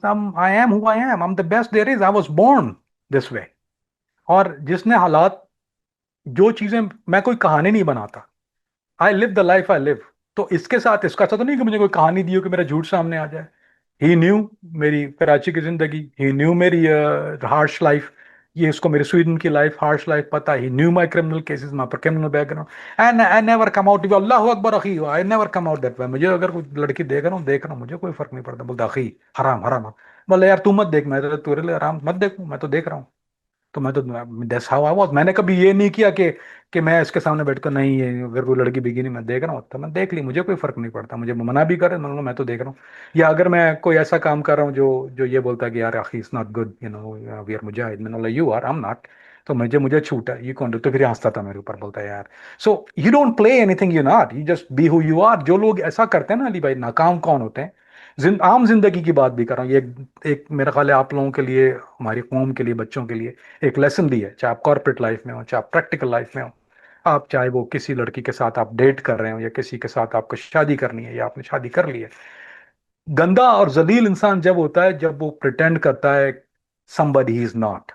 I am who I am, I am the best there is, I was born this way. और जिसने हालात, जो चीजें, मैं कोई कहानी नहीं बनाता, I live the life I live. तो इसके साथ इसका ऐसा तो नहीं कि मुझे कोई कहानी दी हो कि मेरा झूठ सामने आ जाए। ही न्यू मेरी कराची की जिंदगी, ही न्यू मेरी हार्श लाइफ। ये इसको मेरी स्वीडन की लाइफ, हार्श लाइफ पता। He knew my criminal cases, my criminal background. And I never come out, अल्लाह अकबर अखी, I never come out that way. मुझे अगर कोई लड़की देख रहा हूँ, मुझे कोई फर्क नहीं पड़ता, बोलता अखी हराम हराम। बोले यार तू मत देख, मैं तो तेरे लिए हराम मत देखूं, मैं तो देख रहा हूँ। तो मैं तो, दैट्स हाउ आई वाज। मैंने कभी ये नहीं किया कि मैं इसके सामने बैठकर, नहीं ये अगर कोई लड़की बिगी नहीं मैं देख रहा हूँ तो मैं देख ली, मुझे कोई फर्क नहीं पड़ता। मुझे मना भी करे, मैं तो देख रहा हूँ। या अगर मैं कोई ऐसा काम कर रहा हूँ जो जो ये बोलता है कि यार अखी it's not good, you know we are मुजाहिद, मैंने you are, I am not. तो मुझे छूट है, ये कौन? तो फिर हंसता था मेरे ऊपर, बोलता है यार। So you don't play anything, you not, you just be who you are. जो लोग ऐसा करते हैं ना अली भाई, नाकाम कौन होते हैं? आम जिंदगी की बात भी कर रहा हूँ। ये एक मेरा ख्याल है आप लोगों के लिए, हमारी कौम के लिए, बच्चों के लिए एक लेसन भी है। चाहे आप कॉर्पोरेट लाइफ में हो, चाहे आप प्रैक्टिकल लाइफ में हो, आप चाहे वो किसी लड़की के साथ आप डेट कर रहे हो, या किसी के साथ आपको शादी करनी है, या आपने शादी कर ली है। गंदा और जलील इंसान जब होता है जब वो प्रिटेंड करता है somebody ही इज नॉट।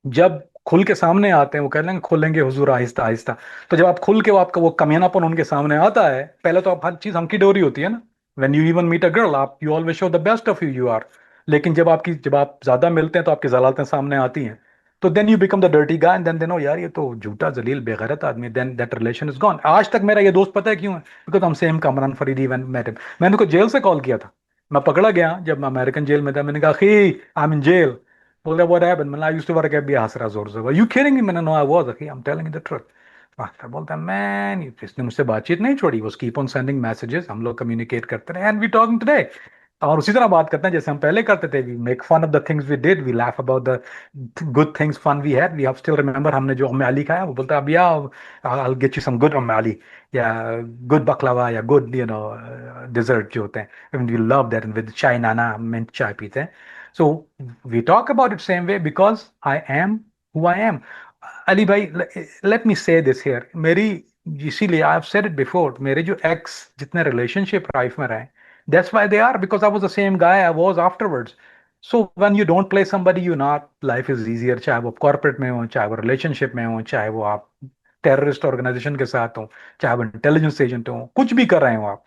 जब खुल के सामने आते हैं, वो कह लेंगे खोलेंगे हुजूर आहिस्ता आहिस्ता। तो जब आप खुल के वो आपका वो कमीनापन उनके सामने आता है, पहले तो आप हर चीज हंकी डोरी होती है ना। When you even meet a girl, आप you always show the best of you you are. लेकिन जब आप ज्यादा मिलते हैं तो आपकी जलालतें सामने आती हैं। तो then you become the dirty guy, and then they know यार ये तो झूठा जलील बेगैरत आदमी। Then that relation is gone. आज तक मेरा ये दोस्त पता है क्यों है? बिकॉज हम same Kamran Faridi even met him. मैंने उनको जेल से कॉल किया था। मैं पकड़ा गया जब मैं अमेरिकन जेल में था, मैंने कहा खी आई एम इन जेल। बोल रहा व्हाट हैपेंड? मैंने I used to work at B हंस रहा जोर से, यू किडिंग मी? मैंने no I was, I am telling you the truth. फिर बोलता है मैन, इसने मुझसे बातचीत नहीं छोड़ी, वो कीप ऑन सेंडिंग मैसेजेस, हम लोग कम्युनिकेट करते रहे, एंड वी टॉकिंग टुडे। और उसी तरह बात करते हैं जैसे हम पहले करते थे। We make fun of the things we did, we laugh about the good things fun we had. We have still remember हमने जो अम्मे अली खाया, वो बोलता है अब या I get you some good Umm Ali, या गुड बकलावा, या गुड यू नो डिजर्ट जो होते हैं, वी लव दैट विद चाय नाना, मिंट चाय पीते हैं। So we talk about it same way because I am who I am. Ali भाई, let me say this here, मेरी, इसीलिए I have said it before, मेरे जो एक्स जितने रिलेशनशिप लाइफ में रहे, that's why they are, because I was the same guy I was afterwards. So when you don't play somebody you not, life is easier। चाहे वो कॉर्पोरेट में हो, चाहे वो रिलेशनशिप में हो, चाहे वो आप टेररिस्ट ऑर्गेनाइजेशन के साथ हो, चाहे वो इंटेलिजेंस एजेंट हो, कुछ भी कर रहे हो आप,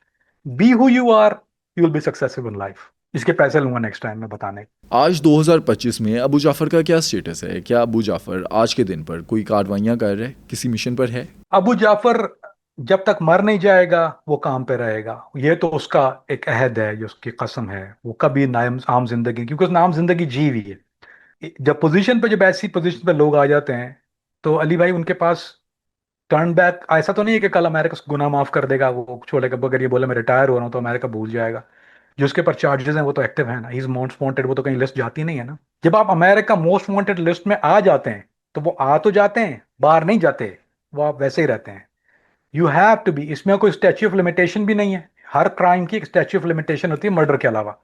be who you are, you will be successful in life. इसके पैसे लूंगा नेक्स्ट टाइम में बताने। आज 2025 में अबू जाफ़र का क्या स्टेटस है? क्या अबू जाफ़र आज के दिन पर कोई कार्रवाइयाँ कर रहे, किसी मिशन पर है? अबू जाफर जब तक मर नहीं जाएगा वो काम पे रहेगा। ये तो उसका एक अहद है, ये उसकी कसम है। वो कभी नाम आम जिंदगी, क्योंकि उसने आम जिंदगी जी हुई है। जब ऐसी पोजीशन पे लोग आ जाते हैं, तो अली भाई उनके पास टर्न बैक, ऐसा तो नहीं है कि कल अमेरिका गुनाह माफ कर देगा, वो छोड़ेगा। अगर ये बोले मैं रिटायर हो रहा हूँ तो अमेरिका भूल जाएगा। जो उसके ऊपर चार्जेस हैं वो तो एक्टिव है ना, ही इज मोस्ट वांटेड, वो तो कहीं लिस्ट जाती नहीं है ना। जब आप अमेरिका मोस्ट वांटेड लिस्ट में आ जाते हैं, तो वो आ तो जाते हैं, बाहर नहीं जाते, वो आप वैसे ही रहते हैं। यू हैव टू बी, इसमें कोई स्टैच्यू ऑफ लिमिटेशन भी नहीं है। हर क्राइम की एक स्टैच्यू ऑफ लिमिटेशन होती है, मर्डर के अलावा।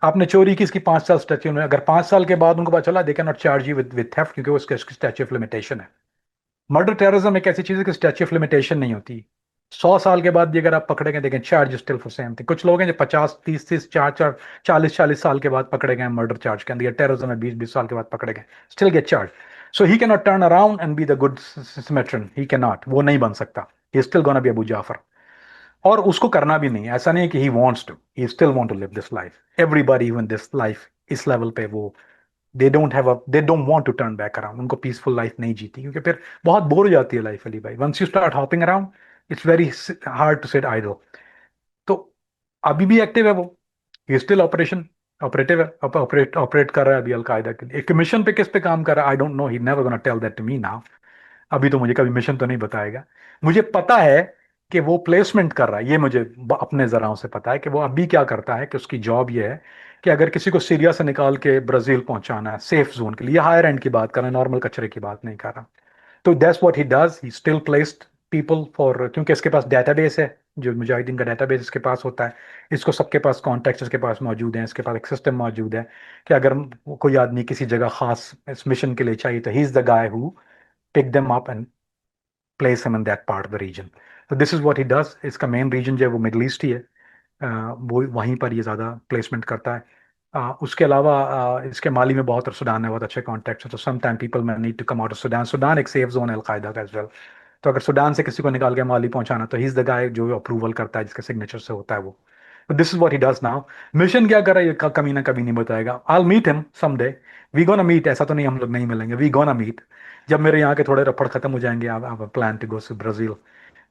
आपने चोरी की, इसकी 5 साल स्टैच्यू में, अगर 5 साल के बाद उनको पता चला, they can not charge you with theft, क्योंकि वो स्टैच्यू ऑफ लिमिटेशन है। मर्डर टेररिज्म एक ऐसी चीज है कि स्टैच्यू ऑफ लिमिटेशन नहीं होती। 100 साल के बाद भी अगर आप पकड़े गए, देखें charge still for same thing. कुछ लोग हैं जो 50 30 30 चार चार 40 40 साल के बाद पकड़े गए मर्डर चार्ज के अंदर, या टेररिज्म में 20 20 साल के बाद पकड़े गए, still get charge. So he can not turn around and be the good Samaritan, he can not, वो नहीं बन सकता। He still gonna be Abu Jafar. और उसको करना भी नहीं है, ऐसा नहीं है कि he wants to, he still want to live this life, everybody even this life, इस लेवल पे वो they don't want to turn back around, उनको पीसफुल लाइफ नहीं जीती, क्योंकि फिर बहुत बोर हो जाती है लाइफ अली भाई, once you start hopping around it's very hard to sit idle. तो अभी भी एक्टिव है वो, ये स्टिल ऑपरेटिव है, ऑपरेट कर रहा है अभी अलकायदा के लिए। एक मिशन पे किस पे काम कर रहा है I don't know, he never gonna tell that to me now. अभी तो मुझे कभी मिशन तो नहीं बताएगा। मुझे पता है कि वो प्लेसमेंट कर रहा है, ये मुझे अपने जराओं से पता है कि वो अभी क्या करता है, कि उसकी जॉब ये है कि अगर किसी को सीरिया से निकाल के ब्राजील पहुंचाना है सेफ जोन के लिए, हायर एंड की बात कर रहा है, नॉर्मल कचरे की बात नहीं कर रहा। तो that's what he does, he still placed people for, क्योंकि इसके पास डेटाबेस है, जो मुजाहिदीन का डेटाबेस इसके पास होता है, इसको सबके पास कॉन्टैक्ट इसके पास मौजूद हैं, इसके पास एक सिस्टम मौजूद है कि अगर कोई आदमी किसी जगह खास इस मिशन के लिए चाहिए तो he is the guy who pick them up and place him in that part of the region. तो this is what he does. इसका मेन रीजन जो है वो मिडल ईस्ट ही है, वो वहीं पर ये ज़्यादा प्लेसमेंट करता है। उसके अलावा इसके माली में बहुत, और सुडान में बहुत अच्छे कॉन्टैक्ट्स हैं, तो some time people may need to come out of Sudan, Sudan एक सेफ जोन है अलकायदा का एज वेल। तो अगर सुडान से किसी को निकाल के माली पहुंचाना तो ही इज द गाय जो अप्रूवल करता है, जिसके सिग्नेचर से होता है वो। तो this is what he does now. Mission क्या कर रहा है ये कभी ना कभी नहीं बताएगा। I meet him someday, we gonna meet, ऐसा तो नहीं हम लोग नहीं मिलेंगे, वी गोना मीट। जब मेरे यहाँ के थोड़े रफड़ खत्म हो जाएंगे, I plan to go to Brazil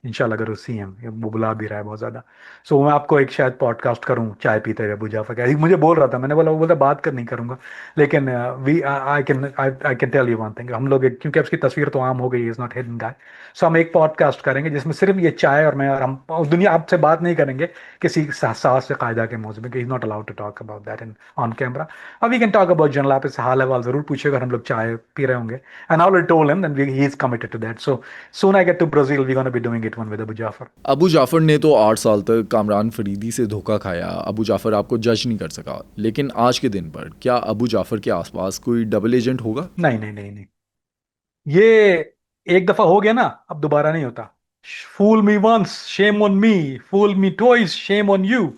इंशाल्लाह, अगर उसी हैं, वो बुला भी रहा है बहुत ज्यादा। सो मैं आपको एक शायद पॉडकास्ट करूं चाय पीते हुए अबू जाफर का, मुझे बोल रहा था, मैंने बोला, वो बोलता बात कर नहीं करूंगा, लेकिन we I can tell you one thing, हम लोग क्योंकि उसकी तस्वीर तो आम हो गई, is not hidden guy. So हम एक पॉडकास्ट करेंगे जिसमें सिर्फ ये चाय और मैं और हम, और दुनिया आपसे बात नहीं करेंगे किसी साहस से कायदा के मौजूद में, is not allowed to talk about that in on camera. अब we can talk about general, आप इससे हाल अहवाल जरूर पूछिएगा, हम लोग चाय पी रहे होंगे। And I already told him that he is committed to that. So soon I get to Brazil, we're gonna be doing it one with Abu Jafar. Abu Jafar ने तो 8 साल तक कामरान फरीदी से धोखा खाया, अबू जाफ़र आपको जज नहीं कर सका, लेकिन आज के दिन पर क्या अबू जाफ़र के आसपास कोई डबल एजेंट होगा? नहीं नहीं नहीं नहीं, ये एक दफा हो गया ना, अब दोबारा नहीं होता। Fool me once shame on me, fool me twice shame on you.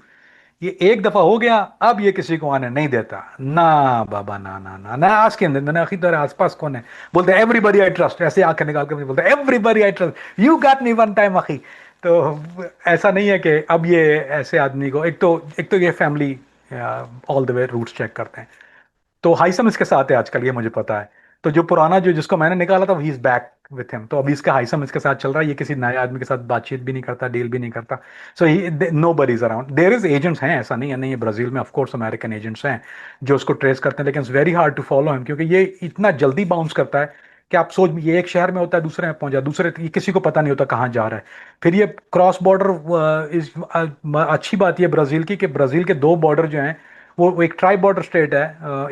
ये एक दफा हो गया, अब ये किसी को आने नहीं देता ना बाबा, ना ना ना ना। आज के अंदर मैंने आखिर तेरे आसपास कौन है, बोलते एवरीबडी आई ट्रस्ट, ऐसे आंखें निकाल के मुझे बोलते everybody I trust, you got me one time आखी। तो ऐसा नहीं है कि अब ये ऐसे आदमी को, एक तो ये family all the way roots check करते हैं। तो हाइसम इसके साथ है आजकल, ये मुझे पता है। तो जो पुराना जो जिसको मैंने निकाला था he is back with him, तो अभी इसका हाइसम इसके साथ चल रहा है, ये किसी नए आदमी के साथ बातचीत भी नहीं करता, डील भी नहीं करता। So he nobody is around, there is agents हैं, ऐसा नहीं है, नहीं है ब्राजील में ऑफकोर्स अमेरिकन एजेंट्स हैं जो उसको ट्रेस करते हैं, लेकिन it's very hard to follow him, क्योंकि ये इतना जल्दी बाउंस करता है कि आप सोच, ये एक शहर में होता है दूसरे में पहुंच जाए, दूसरे ये किसी को पता नहीं होता कहाँ जा रहा है। फिर ये क्रॉस बॉर्डर इस अच्छी बात ये ब्राजील की, कि ब्राजील के दो बॉर्डर जो हैं वो एक ट्राई बॉर्डर स्टेट है,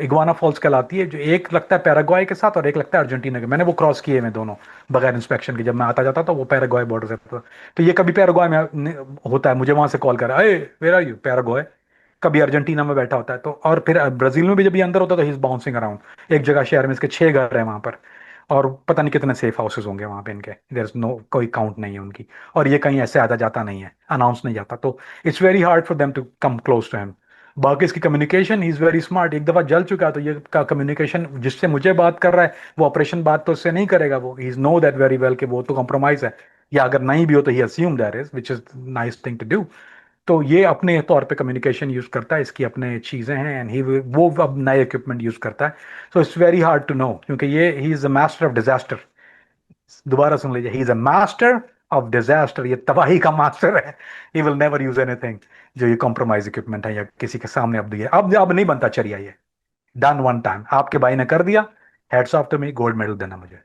इग्वाना फॉल्स कहलाती है, जो एक लगता है पैराग्वाय के साथ और एक लगता है अर्जेंटीना के। मैंने वो क्रॉस किए मैं दोनों बगैर इंस्पेक्शन के, जब मैं आता जाता था वो पैराग्वाय बॉर्डर से तो ये कभी पैराग्वाय में होता है, मुझे वहां से कॉल करा, अरे वेयर आर यू पैराग्वाय, कभी अर्जेंटीना में बैठा होता है। तो और फिर ब्राजील में भी जब ये अंदर होता है तो ही इज बाउंसिंग अराउंड, एक जगह शहर में इसके 6 घर हैं वहां पर, और पता नहीं कितने सेफ हाउसेज होंगे वहां पे इनके, देयर इज नो कोई काउंट नहीं है उनकी, और ये कहीं ऐसे आता जाता नहीं है, अनाउंस नहीं जाता, तो it's very hard for them to come close to him. बाकी इसकी communication he is very smart, एक दफा जल चुका तो ये का कम्युनिकेशन, जिससे मुझे बात कर रहा है वो ऑपरेशन बात तो उससे नहीं करेगा, वो he is no that very well कि वो तो कॉम्प्रोमाइज है, या अगर नहीं भी हो तो he assume that is, which is nice thing to do. तो ये अपने तौर पे कम्युनिकेशन यूज करता है, इसकी अपने चीजें हैं, एंड ही वो अब नए इक्विपमेंट यूज करता है। So it's very hard to know, क्योंकि ये he is a master of disaster, दोबारा सुन लीजिए, he is a master of disaster, ये तबाही का मास्टर है। He will never use anything जो ये कॉम्प्रोमाइज इक्विपमेंट है या किसी के सामने अब दिया, अब नहीं बनता चरिया ये, डन वन टाइम, आपके भाई ने कर दिया, heads off to me, gold medal देना मुझे।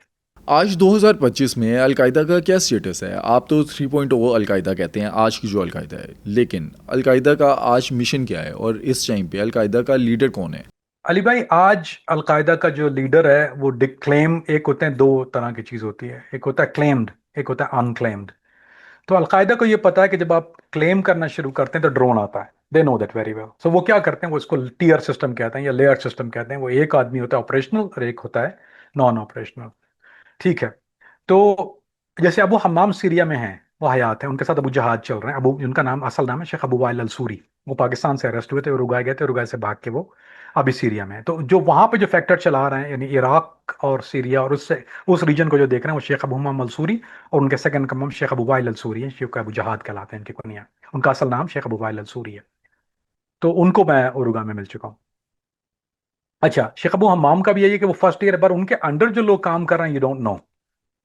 आज 2025 में अलकायदा का क्या स्टेटस है? आप तो 3.0 अलकायदा कहते हैं आज की जो अलकायदा है, लेकिन अलकायदा का आज मिशन क्या है और इस टाइम पे अलकायदा का लीडर कौन है? अली भाई, आज अलकायदा का जो लीडर है वो डिक्लेम, एक होते हैं, दो तरह की चीज होती है, एक होता है क्लेम्ड, एक होता है अनक्लेम्ड। तो अलकायदा को ये पता है कि जब आप क्लेम करना शुरू करते हैं तो ड्रोन आता है, they know that very well. So वो क्या करते हैं, वो इसको टीयर सिस्टम कहते हैं या लेयर सिस्टम कहते हैं, वो एक आदमी होता है ऑपरेशनल और एक होता है नॉन ऑपरेशनल, ठीक है। तो जैसे अबू हम्माम सीरिया में हैं, वो हयात है, उनके साथ अबू जहाज चल रहे हैं, अबू, उनका नाम, असल नाम है शेख अबू वाइल अल सूरी, वो पाकिस्तान से अरेस्ट हुए थे, उरुग्वाय गए थे, उरुग्वाय से भाग के वो अभी सीरिया में। तो जो वहां पे जो फैक्टर चला रहे हैं, यानी इराक और सीरिया और उससे उस रीजन को जो देख रहे हैं, वो शेख अबू हम्माम अल-सूरी और उनके सेकंड का नाम शेख अबू वाइल अल-सूरी है। शेख अबू जहाद कहलाते हैं इनकी कुनिया, उनका असल नाम शेख अबू वाइल अल-सूरी है। तो उनको मैं उरुगा में मिल चुका हूँ। अच्छा, शेख अबू हम्माम का भी यही है कि वो फर्स्ट ईयर है, पर उनके अंडर जो लोग काम कर रहे हैं, यू डोंट नो,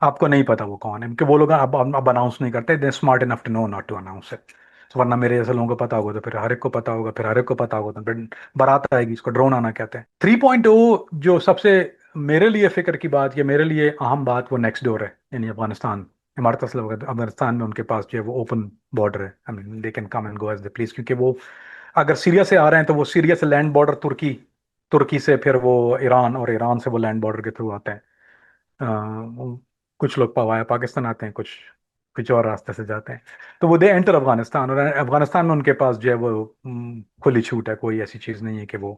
आपको नहीं पता वो कौन है, क्योंकि वो लोग अब अनाउंस नहीं करते, they smart enough to know not to announce it. वरना मेरे जैसे लोगों को पता होगा तो फिर हर एक को पता होगा, फिर हर एक को पता होगा तो फिर बारात आएगी, इसको ड्रोन आना कहते हैं। 3.0 जो सबसे मेरे लिए फिक्र की बात, या मेरे लिए अहम बात, वो नेक्स्ट डोर है, यानी अफगानिस्तान। इमारत असलम अफगानिस्तान में उनके पास जो है वो ओपन बॉर्डर है, I mean they can come and go as they please, क्योंकि वो अगर सीरिया से आ रहे हैं तो वो सीरिया से लैंड बॉर्डर तुर्की, तुर्की से फिर वो ईरान, और ईरान से वो लैंड बॉर्डर के थ्रू आते हैं। कुछ लोग पवाया पाकिस्तान आते हैं, कुछ कुछ और रास्ते से जाते हैं। तो वो दे एंटर अफगानिस्तान, और अफगानिस्तान में उनके पास जो है वो खुली छूट है, कोई ऐसी चीज़ नहीं है कि वो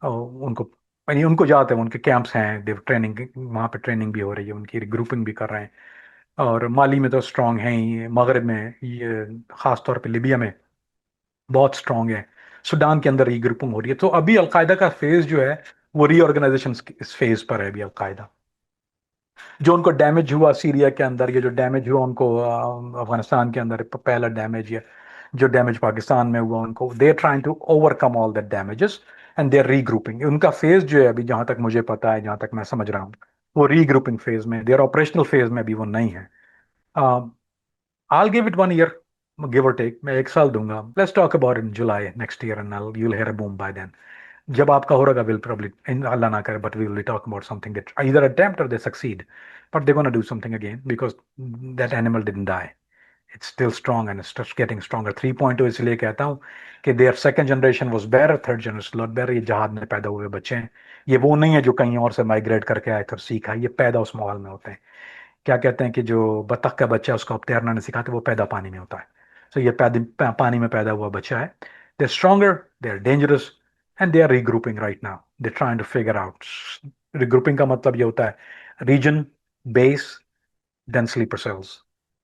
उनको, यानी उनको जाते हैं, उनके कैंप्स हैं, देव ट्रेनिंग, वहाँ पे ट्रेनिंग भी हो रही है, उनकी रिग्रुपिंग भी कर रहे हैं। और माली में तो स्ट्रांग हैं ही, मगरब में ये खास तौर पे लिबिया में बहुत स्ट्रांग है, सूडान के अंदर रिग्रुपिंग हो रही है। तो अभी अलकायदा का फेज जो है वो रीऑर्गेनाइजेशन इस फेज पर है अभी अलकायदा। जो उनको डैमेज हुआ सीरिया के अंदर, ये जो डैमेज हुआ उनको अफगानिस्तान के अंदर, पहला डैमेज, या जो डैमेज पाकिस्तान में हुआ उनको, they are trying to overcome all that damages and they are regrouping. उनका फेज जो है अभी, जहां तक मुझे पता है, जहां तक मैं समझ रहा हूँ, वो रीग्रुपिंग फेज में, देर ऑपरेशनल फेज में अभी वो नहीं है। I'll give it 1 year, give or take, मैं 1 साल दूंगा। Let's talk about it in July next year and you'll hear a boom by then. जब आपका हो रहा विल प्रॉब्ली, अल्लाह ना करे, but we will talk about something that either attempt or they succeed, but they're going to do something again because that animal didn't die. It's still strong and it's just getting stronger. 3.0 इसलिए कहता हूँ कि their second generation was better, third generation lot better। ये जहाज में पैदा हुए बच्चे हैं, ये वो नहीं है जो कहीं और से माइग्रेट करके आए थे और सीखा, ये पैदा उस माहौल में होते हैं। क्या कहते हैं कि जो बतख का बच्चा है उसको आप तैरना नहीं सिखाते, वो पैदा पानी में होता है। तो ये पानी में पैदा हुआ बच्चा है। They are stronger, they are dangerous, and they are regrouping right now, they trying to figure out. Regrouping का मतलब ये होता है region, base, then sleeper cells,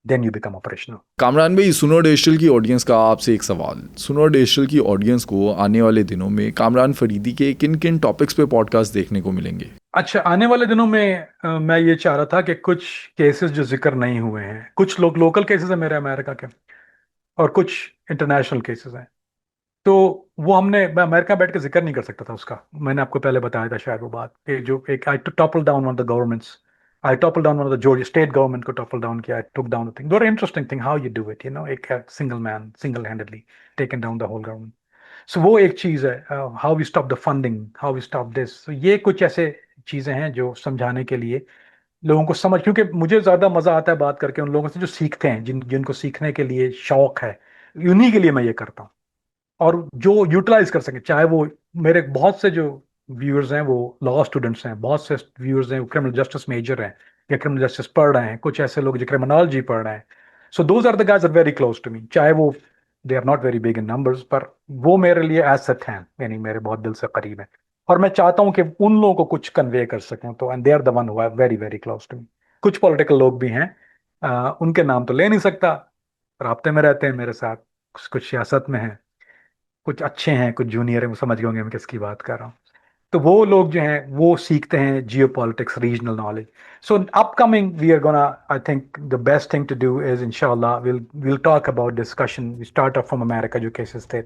then you become operational. Kamran भाई, सुनो डिजिटल की ऑडियंस का आपसे एक सवाल। सुनो डिजिटल की ऑडियंस को आने वाले दिनों में कामरान फरीदी के किन किन टॉपिक्स पे पॉडकास्ट देखने को मिलेंगे? अच्छा, आने वाले दिनों में मैं ये चाह रहा था कि कुछ केसेस जो जिक्र नहीं हुए हैं, कुछ लोग लोकल केसेस हैं मेरे अमेरिका के, और कुछ इंटरनेशनल केसेस हैं। तो वो मैं अमेरिका बैठ के जिक्र नहीं कर सकता था उसका, मैंने आपको पहले बताया था शायद वो बात, कि जो एक I to topple down one of the governments, I topple down one of the Georgia state government को टॉपल डाउन किया, I took down the thing, very interesting thing how you do it, you know, एक single man single handedly taken down the whole government. So वो एक चीज़ है, how we stop the funding, how we stop this. ये कुछ ऐसे चीज़ें हैं जो समझाने के लिए लोगों को समझ, क्योंकि मुझे ज़्यादा मज़ा आता है बात करके उन लोगों से जो सीखते हैं, जिनको सीखने के लिए शौक है, उन्हीं के लिए मैं ये करता हूँ। और जो यूटिलाइज कर सके, चाहे वो मेरे बहुत से जो व्यूअर्स हैं वो लॉ स्टूडेंट्स हैं, बहुत से व्यूअर्स हैं वो क्रिमिनल जस्टिस मेजर हैं या क्रिमिनल जस्टिस पढ़ रहे हैं, कुछ ऐसे लोग जो क्रिमिनोलॉजी पढ़ रहे हैं। So those are the guys are very close to me, चाहे वो they are not very big in numbers, पर वो मेरे लिए एसेट हैं, यानी मेरे बहुत दिल से करीब हैं। और मैं चाहता हूँ कि उन लोगों को कुछ कन्वे कर सकूँ, तो and they are the one who are very very close to me. कुछ पॉलिटिकल लोग भी हैं, उनके नाम तो ले नहीं सकता, राब्ते में रहते हैं मेरे साथ, कुछ सियासत में हैं, कुछ अच्छे हैं, कुछ जूनियर हैं, वो समझ गए होंगे मैं किसकी बात कर रहा हूँ। तो वो लोग जो हैं वो सीखते हैं geopolitics, regional knowledge. So upcoming we are gonna, I think the best thing to do is इंशाल्लाह will talk about discussion, we start off from America जो केसेस थे,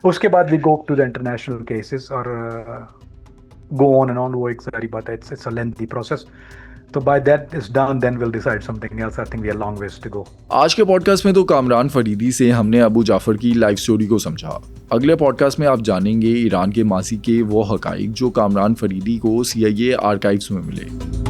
उसके बाद we go to the international cases और गो ऑन एंड ऑन। वो एक सारी बात है, इट्स अ लेंथी प्रोसेस। तो by that is done, then will decide something else. I think we are long ways to go. आज के पॉडकास्ट में तो कामरान फरीदी से हमने अबू जाफर की लाइफ स्टोरी को समझा। अगले पॉडकास्ट में आप जानेंगे ईरान के मासी के वो हकाइक जो कामरान फरीदी को CIA आर्काइव्स में मिले।